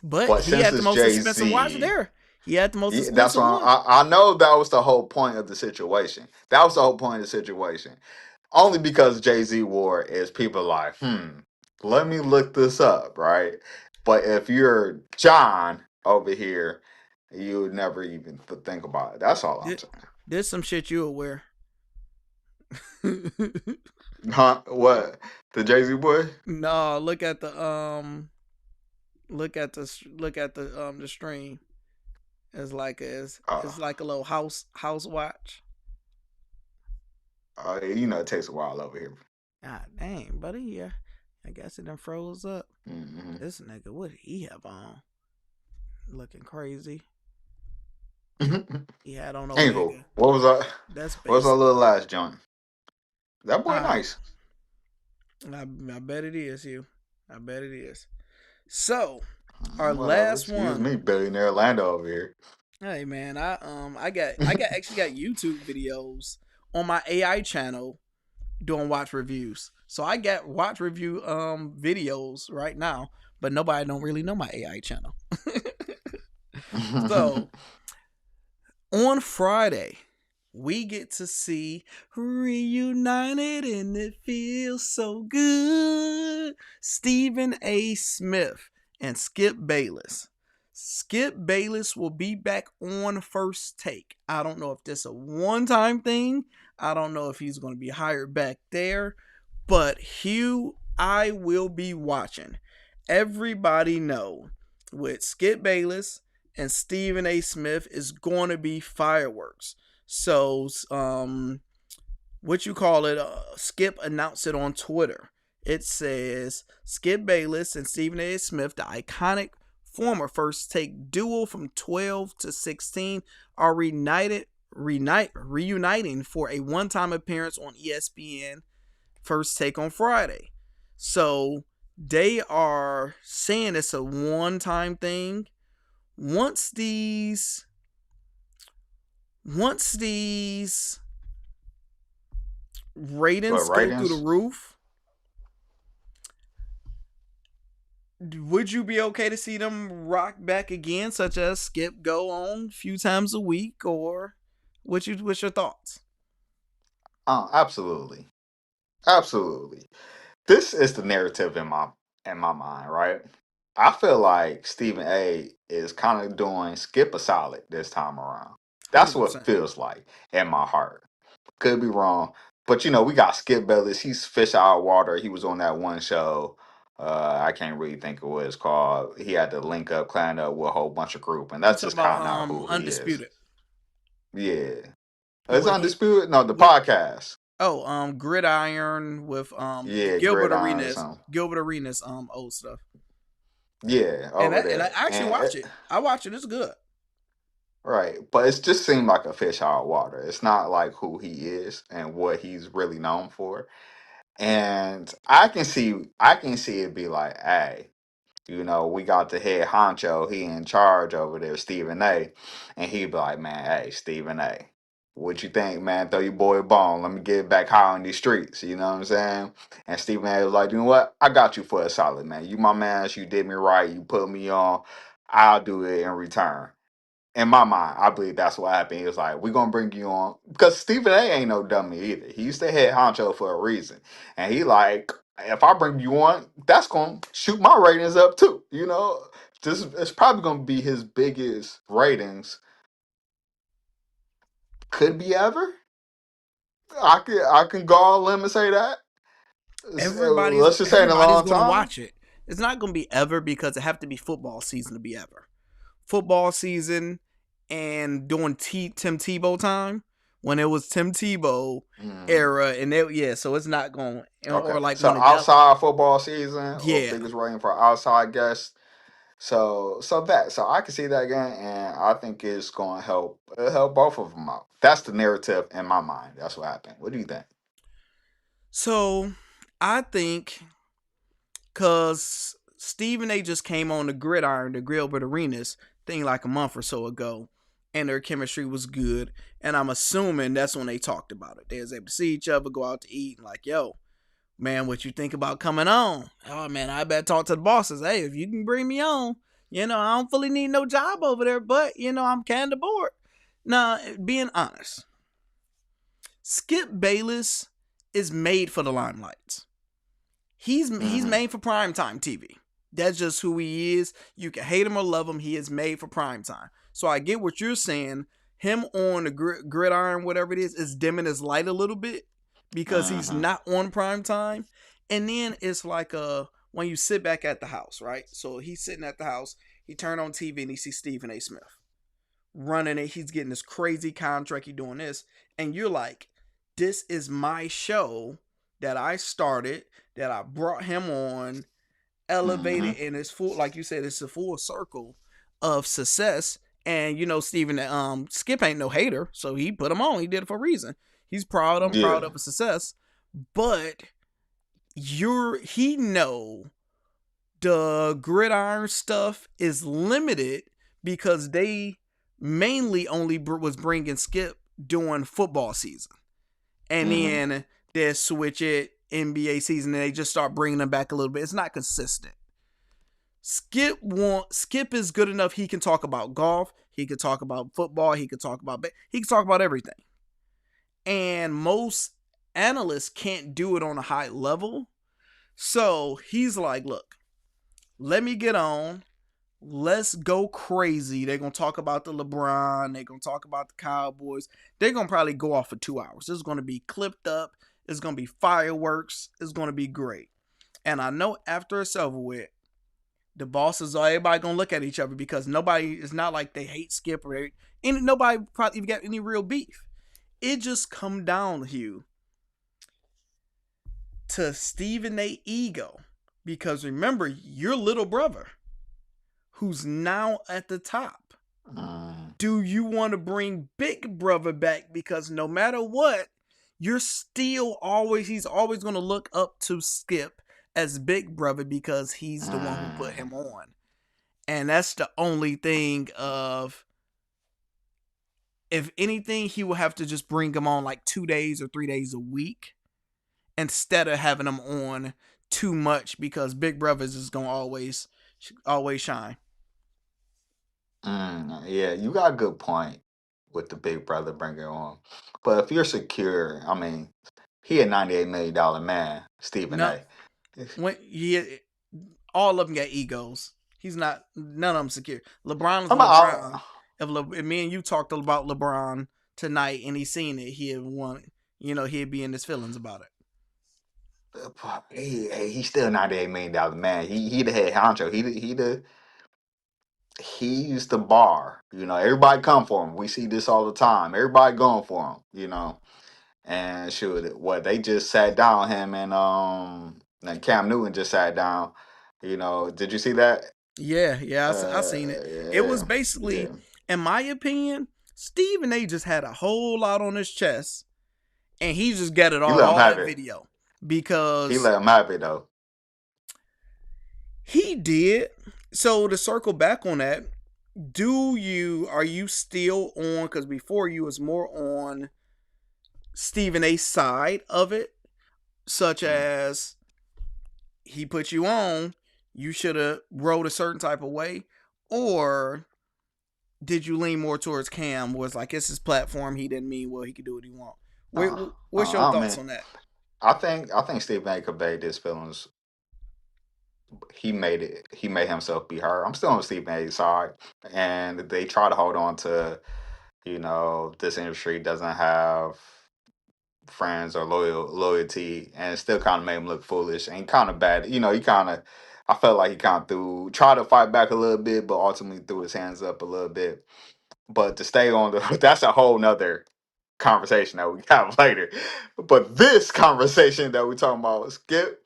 C: But he had the most expensive watch there. He had the most expensive
D: that's why
C: one.
D: I know that was the whole point of the situation. That was the whole point of the situation. Only because Jay-Z wore it is people like, let me look this up, right? But if you're John over here, you would never even think about it. That's all I'm saying.
C: There's some shit you will wear.
D: Huh? What? The Jay-Z boy?
C: No, look at the stream. It's like a little house watch.
D: You know it takes a while over here.
C: God dang, buddy. Yeah, I guess it done froze up.
D: Mm-hmm.
C: This nigga, what did he have on? Looking crazy. He had on
D: Angle. What was that? What was our little last joint? That boy nice.
C: I bet it is, you. I bet it is. So, our last one.
D: Excuse me, billionaire Lando over here.
C: Hey man, I actually got YouTube videos on my AI channel doing watch reviews. So I got watch review videos right now, but nobody don't really know my AI channel. So on Friday, we get to see Reunited and it feels so good. Stephen A. Smith and Skip Bayless. Skip Bayless will be back on First Take. I don't know if this is a one-time thing. I don't know if he's going to be hired back there. But Hugh, I will be watching. Everybody know with Skip Bayless and Stephen A. Smith is going to be fireworks. So, Skip announced it on Twitter. It says, Skip Bayless and Stephen A. Smith, the iconic former First Take duo from 12 to 16, are reuniting for a one-time appearance on ESPN First Take on Friday. So they are saying it's a one-time thing. Once these ratings go through the roof, would you be okay to see them rock back again, such as Skip go on a few times a week, or what's your thoughts?
D: Absolutely. This is the narrative in my mind, right? I feel like Stephen A is kind of doing Skip a solid this time around. That's 100%. What it feels like in my heart. Could be wrong, but we got Skip Bayless. He's fish out of water. He was on that one show. I can't really think of what it's called. He had to link up, clan up with a whole bunch of group, and that's just kind of not who
C: Undisputed.
D: He is. Yeah, it's Undisputed. No, the podcast.
C: Oh, Gridiron with Gilbert Arenas. Gilbert Arenas old stuff.
D: Yeah,
C: and I actually watch it. I watch it. It's good.
D: Right, but it just seemed like a fish out of water. It's not like who he is and what he's really known for. And I can see it be like, hey, we got the head honcho, he in charge over there, Stephen A. And he'd be like, man, hey, Stephen A. What you think, man? Throw your boy a bone. Let me get back high on these streets. You know what I'm saying? And Stephen A was like, you know what? I got you for a solid, man. You my man. You did me right. You put me on. I'll do it in return. In my mind, I believe that's what happened. He was like, we're going to bring you on. Because Stephen A ain't no dummy either. He used to head honcho for a reason. And he like, if I bring you on, that's going to shoot my ratings up too. You know, this it's probably going to be his biggest ratings. Could be ever. I can go all limb and say that. Let's just say in a long
C: gonna
D: time.
C: watch it. It's not gonna be ever because it have to be football season to be ever. Football season and during Tim Tebow time when it was Tim Tebow era, and so it's not going or like
D: so outside football season, or biggest rating for outside guests. So I can see that again, and I think it's going to help. It'll help both of them out. That's the narrative in my mind. That's what happened. What do you think?
C: So I think because Stephen A just came on the gridiron, the Gilbert Arenas thing like a month or so ago, and their chemistry was good, and I'm assuming that's when they talked about it. They was able to see each other, go out to eat, and like, yo, man, what you think about coming on? Oh, man, I better talk to the bosses. Hey, if you can bring me on, I don't fully need no job over there, but, I'm kind of bored. Now, being honest, Skip Bayless is made for the limelight. He's made for primetime TV. That's just who he is. You can hate him or love him. He is made for primetime. So I get what you're saying. Him on the gridiron, whatever it is dimming his light a little bit. Because he's not on prime time. And then it's like when you sit back at the house, right? So he's sitting at the house, he turned on TV and he sees Stephen A. Smith running it. He's getting this crazy contract, he doing this. And you're like, this is my show that I started, that I brought him on, elevated, and it's full, like you said, it's a full circle of success. And Skip ain't no hater, so he put him on. He did it for a reason. He's proud of his success, but he know the gridiron stuff is limited because they mainly only was bringing Skip during football season, and then they switch it NBA season and they just start bringing them back a little bit. It's not consistent. Skip is good enough. He can talk about golf. He can talk about football. He can talk about everything. And most analysts can't do it on a high level. So he's like, look, let me get on. Let's go crazy. They're going to talk about the LeBron. They're going to talk about the Cowboys. They're going to probably go off for 2 hours. This is going to be clipped up. It's going to be fireworks. It's going to be great. And I know after it's over with, the bosses are everybody going to look at each other because it's not like they hate Skip or nobody probably even got any real beef. It just come down, Hugh, to Stephen A. ego. Because remember, your little brother, who's now at the top, do you want to bring Big Brother back? Because no matter what, he's always going to look up to Skip as Big Brother because he's the one who put him on. And that's the only thing of, if anything, he will have to just bring him on like 2 days or 3 days a week instead of having him on too much because Big Brothers is going to always shine.
D: Yeah, you got a good point with the Big Brother bringing on. But if you're secure, I mean, he a $98 million man, Stephen A.
C: All of them got egos. He's not, none of them secure. LeBron is LeBron. If me and you talked about LeBron tonight and he's seen it, he'd be in his feelings about it.
D: He's still $98 million man. He the head honcho. He's the bar. Everybody come for him. We see this all the time. Everybody going for him. And they just sat down, him and Cam Newton just sat down. Did you see that?
C: Yeah, I seen it. It was basically, in my opinion, Stephen A. just had a whole lot on his chest, and he just got it all that video. Because
D: he let him have it, though.
C: He did. So to circle back on that, Are you still on, because before you was more on Stephen A's side of it, such as he put you on, you should have rode a certain type of way, or did you lean more towards Cam, was like, it's his platform, he didn't mean well, he could do what he want? What's your thoughts on that?
D: I think Stephen A conveyed his feelings. He made himself be heard. I'm still on Stephen A's side, and they try to hold on to, this industry doesn't have friends or loyalty, and it still kind of made him look foolish and kind of bad. I felt like he kind of tried to fight back a little bit, but ultimately threw his hands up a little bit. But to stay on that's a whole nother conversation that we have later. But this conversation that we're talking about, Skip,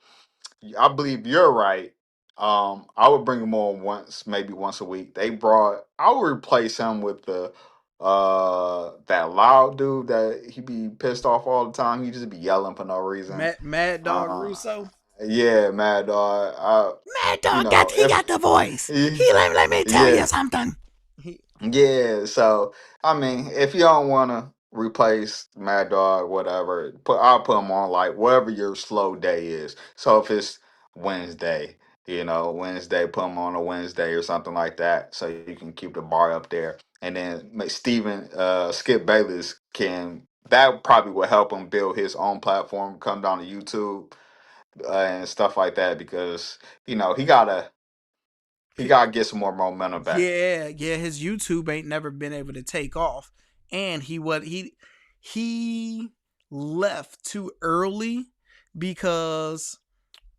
D: I believe you're right. I would bring him on maybe once a week. I would replace him with that loud dude that he be pissed off all the time. He just be yelling for no reason.
C: Mad Dog Russo.
D: Yeah, Mad Dog.
C: Mad Dog got the voice. He let me tell you something.
D: Yeah, so I mean, if you don't want to replace Mad Dog, whatever, I'll put him on like whatever your slow day is. So if it's Wednesday, put him on a Wednesday or something like that, so you can keep the bar up there. And then Skip Bayless that probably will help him build his own platform, come down to YouTube and stuff like that, because he gotta get some more momentum back.
C: Yeah, his YouTube ain't never been able to take off, and he left too early, because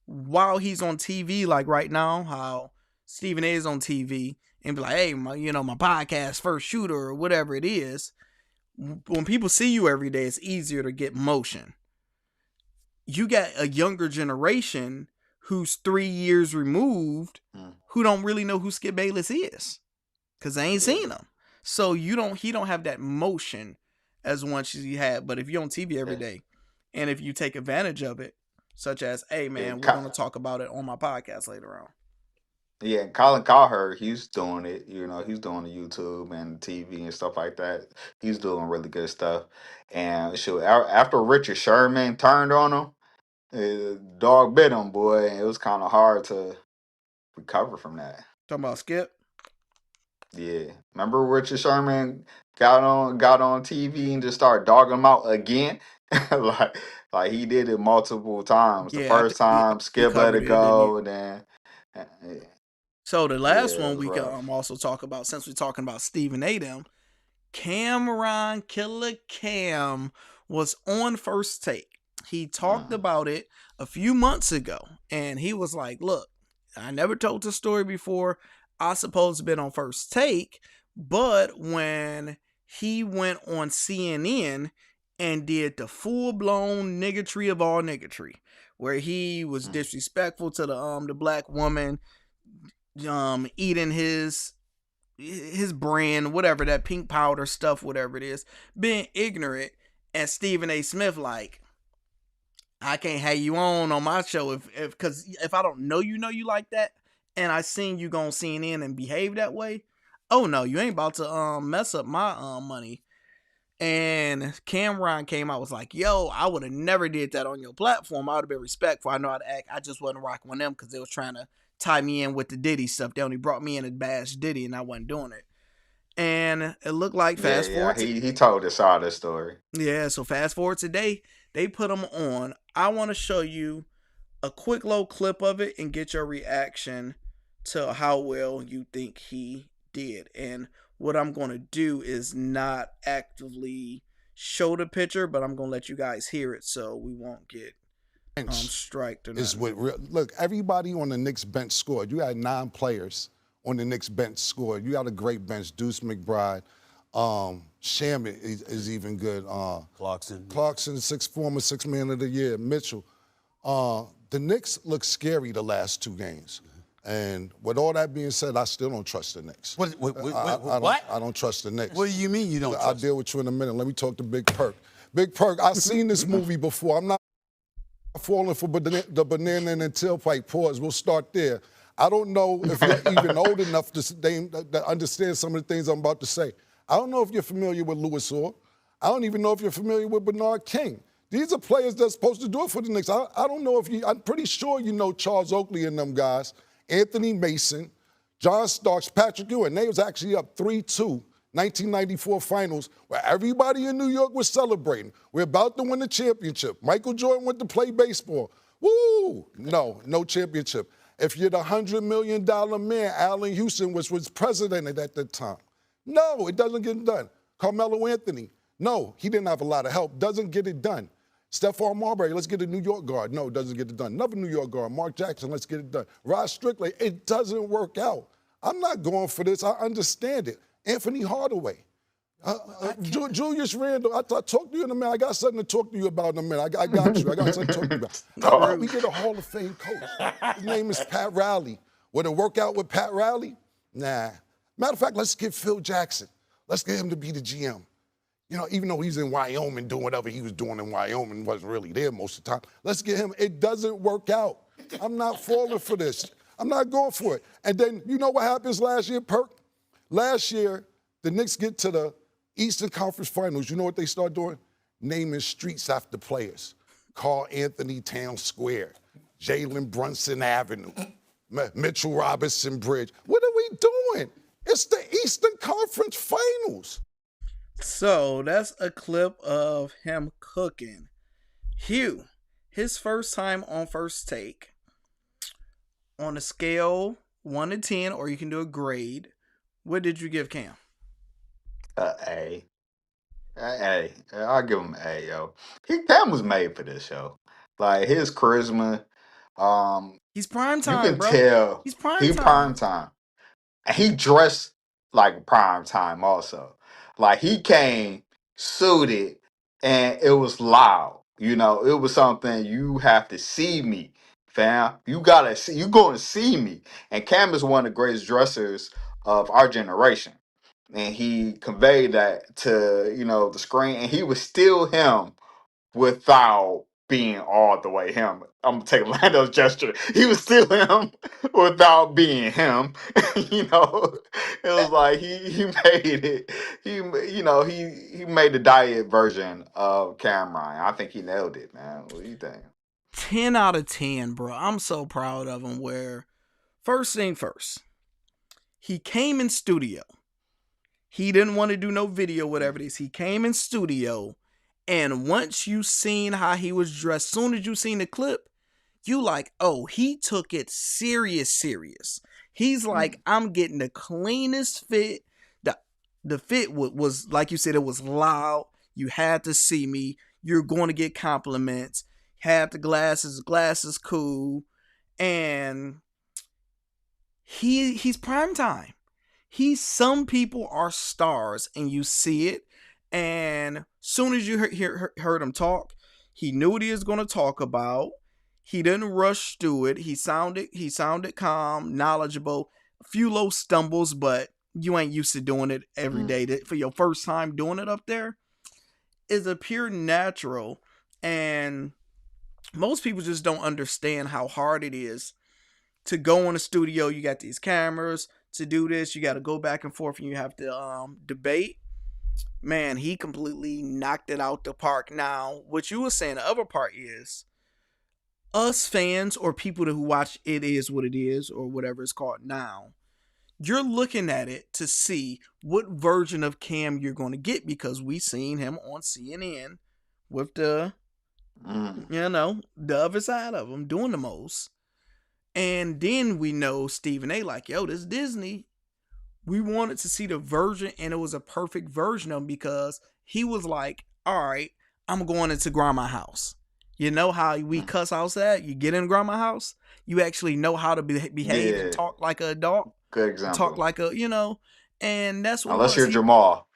C: while he's on TV, like right now, how Stephen A is on TV and be like, hey, my podcast First Shooter or whatever it is, when people see you every day, it's easier to get motion. You got a younger generation who's 3 years removed, who don't really know who Skip Bayless is, because they ain't seen him. So he don't have that motion as once you had. But if you're on TV every day, and if you take advantage of it, such as, hey man, we're gonna talk about it on my podcast later on.
D: Yeah, Colin Cowherd, he's doing it. He's doing the YouTube and TV and stuff like that. He's doing really good stuff. And after Richard Sherman turned on him, dog bit him, boy. And it was kind of hard to recover from that.
C: Talking about Skip?
D: Yeah. Remember Richard Sherman got on TV and just started dogging him out again? like he did it multiple times. The first time, Skip let it go, and then...
C: So the last one we can also talk about, since we're talking about Stephen A. them, Cameron Killer Cam was on First Take. He talked about it a few months ago, and he was like, look, I never told this story before. I supposed to been on First Take, but when he went on CNN and did the full-blown niggatry of all niggatry, where he was disrespectful to the black woman, eating his brand, whatever, that pink powder stuff, whatever it is, being ignorant, and Stephen A. Smith like, I can't have you on my show because if I don't know you like that, and I seen you go on CNN and behave that way, oh no, you ain't about to mess up my money. And Cameron came out, was like, yo, I would have never did that on your platform. I would have been respectful. I know how to act. I just wasn't rocking with them because they was trying to tie me in with the Diddy stuff. They only brought me in to bash Diddy, and I wasn't doing it. And it looked like fast forward.
D: He told us all this story.
C: Yeah, so fast forward today, they put him on. I want to show you a quick little clip of it and get your reaction to how well you think he did. And what I'm going to do is not actively show the picture, but I'm going to let you guys hear it so we won't get striked.
A: Look, everybody on the Knicks bench scored. You had 9 players on the Knicks bench scored. You got a great bench. Deuce McBride. Shamit is even good. Clarkson, former 6 man of the year. Mitchell. The Knicks look scary the last 2 games. And with all that being said, I still don't trust the Knicks.
V: What?
A: I don't trust the Knicks.
V: What do you mean you don't trust?
A: I'll deal with you in a minute. Let me talk to Big Perk. Big Perk, I've seen this movie before. I'm not falling for the banana and the tailpipe. Pause. We'll start there. I don't know if you're even old enough to understand some of the things I'm about to say. I don't know if you're familiar with Louis Orr. I don't even know if you're familiar with Bernard King. These are players that's supposed to do it for the Knicks. I don't know if you, I'm pretty sure you know Charles Oakley and them guys, Anthony Mason, John Starks, Patrick Ewing. They was actually up 3-2, 1994 finals, where everybody in New York was celebrating. We're about to win the championship. Michael Jordan went to play baseball. Woo! No championship. If you're the $100 million man, Allen Houston was president at that time. No, it doesn't get done. Carmelo Anthony, no, he didn't have a lot of help. Doesn't get it done. Stephon Marbury, let's get a New York guard. No, doesn't get it done. Another New York guard, Mark Jackson, let's get it done. Rod Strickland, it doesn't work out. I'm not going for this. I understand it. Anthony Hardaway. Julius Randle, I talked to you in a minute. I got something to talk to you about in a minute. I got you. I got something to talk to you about. How about we get a Hall of Fame coach? His name is Pat Riley. Would it work out with Pat Riley? Nah. Matter of fact, let's get Phil Jackson. Let's get him to be the GM. You know, even though he's in Wyoming doing whatever he was doing in Wyoming, wasn't really there most of the time. Let's get him. It doesn't work out. I'm not falling for this. I'm not going for it. And then, you know what happens last year, Perk? Last year, the Knicks get to the Eastern Conference Finals. You know what they start doing? Naming streets after players. Carl Anthony Town Square, Jalen Brunson Avenue, Mitchell Robinson Bridge. What are we doing? It's the Eastern Conference Finals.
C: So that's a clip of him cooking. Hugh, his first time on First Take, on a scale 1 to 10, or you can do a grade, what did you give Cam?
D: A. I'll give him A, yo. Cam was made for this show. Like, his charisma.
C: He's prime time,
D: you can
C: bro.
D: tell
C: He's prime
D: he
C: time.
D: prime time. And he dressed like prime time also. Like, he came suited and it was loud. You know, it was something you have to see me, fam. You going to see me. And Cam is one of the greatest dressers of our generation. And he conveyed that to, you know, the screen. And he was still him without being all the way him. I'm going to take Lando's gesture. He was still him without being him. You know, it was like he made it. He made the diet version of Cameron. I think he nailed it, man. What do you think?
C: 10 out of 10, bro. I'm so proud of him. Where, first thing first, he came in studio. He didn't want to do no video, whatever it is. He came in studio, and once you seen how he was dressed, soon as you seen the clip, you like, oh, he took it serious. He's like, I'm getting the cleanest fit. The fit was, like you said, it was loud. You had to see me. You're going to get compliments. Had the glasses cool. And he's prime time. Some people are stars, and you see it. And soon as you heard him talk, he knew what he was going to talk about. He didn't rush through it. He sounded calm, knowledgeable. A few low stumbles, but you ain't used to doing it every day. For your first time doing it up there is a pure natural. And most people just don't understand how hard it is to go in the studio. You got these cameras. To do this, you got to go back and forth, and you have to debate. Man, he completely knocked it out the park. Now, what you were saying, the other part is us fans or people who watch It Is What It Is or whatever it's called now, you're looking at it to see what version of Cam you're going to get, because we seen him on CNN with the other side of him doing the most. And then we know Stephen A. like, yo, this Disney. We wanted to see the version, and it was a perfect version of him, because he was like, all right, I'm going into grandma's house. You know how we cuss outside? You get in grandma's house, you actually know how to behave and talk like an adult.
D: Good example.
C: Talk like and that's what.
D: Unless you're Jamal.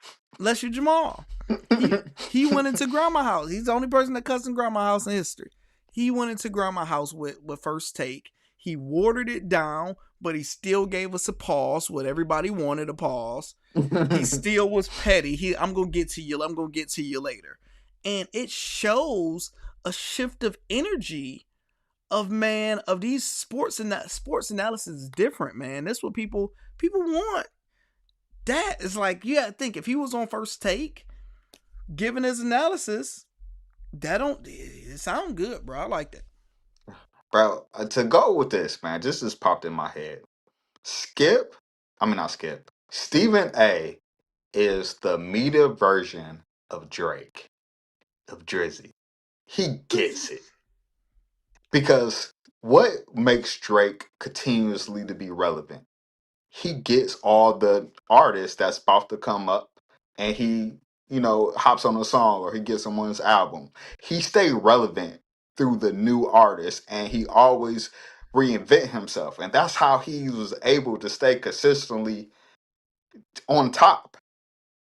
C: He went into grandma's house. He's the only person that cussed in grandma's house in history. He went into grandma's house with First Take. He watered it down, but he still gave us a pause. What everybody wanted, a pause. He still was petty. I'm going to get to you. I'm going to get to you later. And it shows a shift of energy of these sports analysis is different, man. That's what people want. That is like, you gotta think, if he was on First Take, giving his analysis, it sound good, bro. I like that.
D: Bro, to go with this, man, this just popped in my head. Stephen A is the media version of Drake, of Drizzy. He gets it. Because what makes Drake continuously to be relevant? He gets all the artists that's about to come up and he, hops on a song or he gets them on his album. He stay relevant through the new artists and he always reinvent himself. And that's how he was able to stay consistently on top.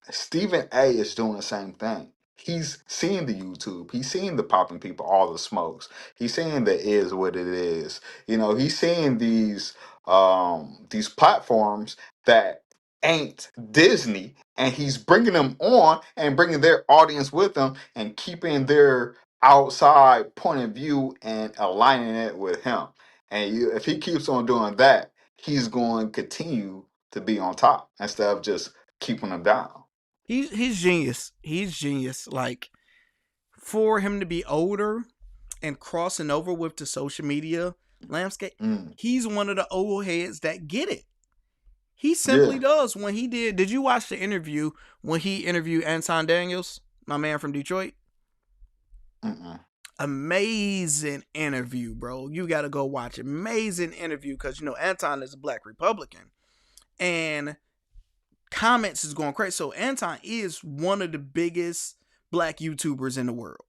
D: Stephen A is doing the same thing. He's seeing the YouTube. He's seeing the popping people, all the smokes. He's seeing the is what it is. He's seeing these platforms that ain't Disney, and he's bringing them on and bringing their audience with them and keeping their outside point of view and aligning it with him. And if he keeps on doing that, he's going to continue to be on top instead of just keeping them down.
C: He's genius. He's genius. Like, for him to be older and crossing over with the social media landscape, he's one of the old heads that get it. He simply does. When he did you watch the interview when he interviewed Anton Daniels, my man from Detroit? Amazing interview, bro. You got to go watch it. Amazing interview, because Anton is a Black Republican, and comments is going crazy. So Anton is one of the biggest Black YouTubers in the world,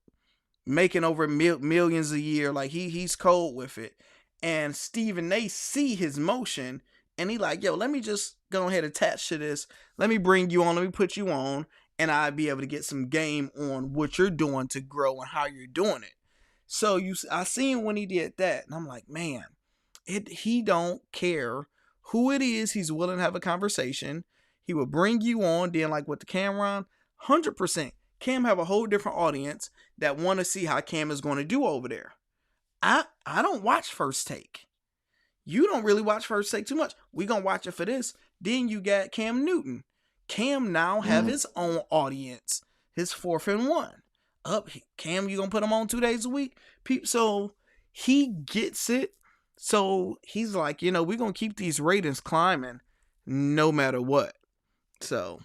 C: making over millions a year. Like, he's cold with it. And Stephen A see his motion, and he like, yo, let me just go ahead and attach to this. Let me bring you on. Let me put you on, and I'll be able to get some game on what you're doing to grow and how you're doing it. So I seen when he did that, and I'm like, man, he don't care who it is. He's willing to have a conversation. He will bring you on. Then, like with the Cameron, 100%. Cam have a whole different audience that want to see how Cam is going to do over there. I don't watch First Take. You don't really watch First Take too much. We gonna watch it for this. Then you got Cam Newton. Cam now have his own audience. His 4th and 1. Cam, you gonna put him on 2 days a week? So he gets it. So he's like, we're gonna keep these ratings climbing no matter what. So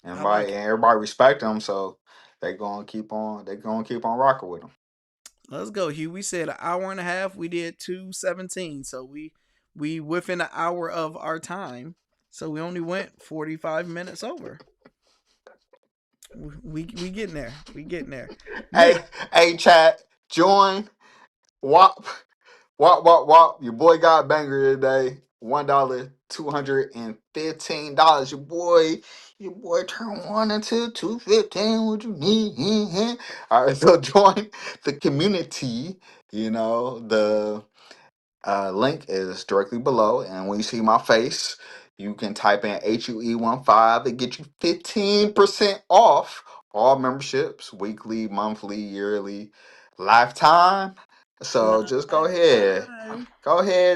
D: everybody respect him, so they're gonna keep on rocking with him.
C: Let's go, Hugh. We said an hour and a half. We did 2:17, so we within an hour of our time. So we only went 45 minutes over. We getting there. We getting there.
D: Hey, chat, join. Wop. Your boy got banger today. $1, $215. Your boy turn 1 into 215. What you need? All right, so join the community. The link is directly below, and when you see my face, you can type in HUE15 and get you 15% off all memberships, weekly, monthly, yearly, lifetime. So just go ahead,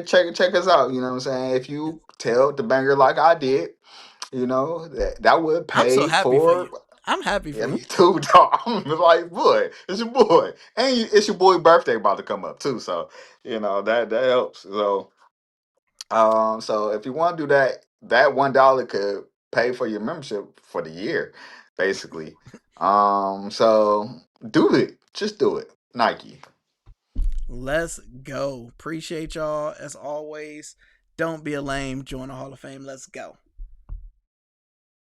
D: check us out. You know what I'm saying? If you tell the banger like I did, that would pay.
C: I'm so happy for you. I'm happy for you.
D: Me too, dog. I'm like, boy, it's your boy, and it's your boy's birthday about to come up too. So that helps. So so if you want to do that $1 could pay for your membership for the year, basically. So do it. Just do it. Nike.
C: Let's go. Appreciate y'all as always. Don't be a lame. Join the Hall of Fame. Let's go.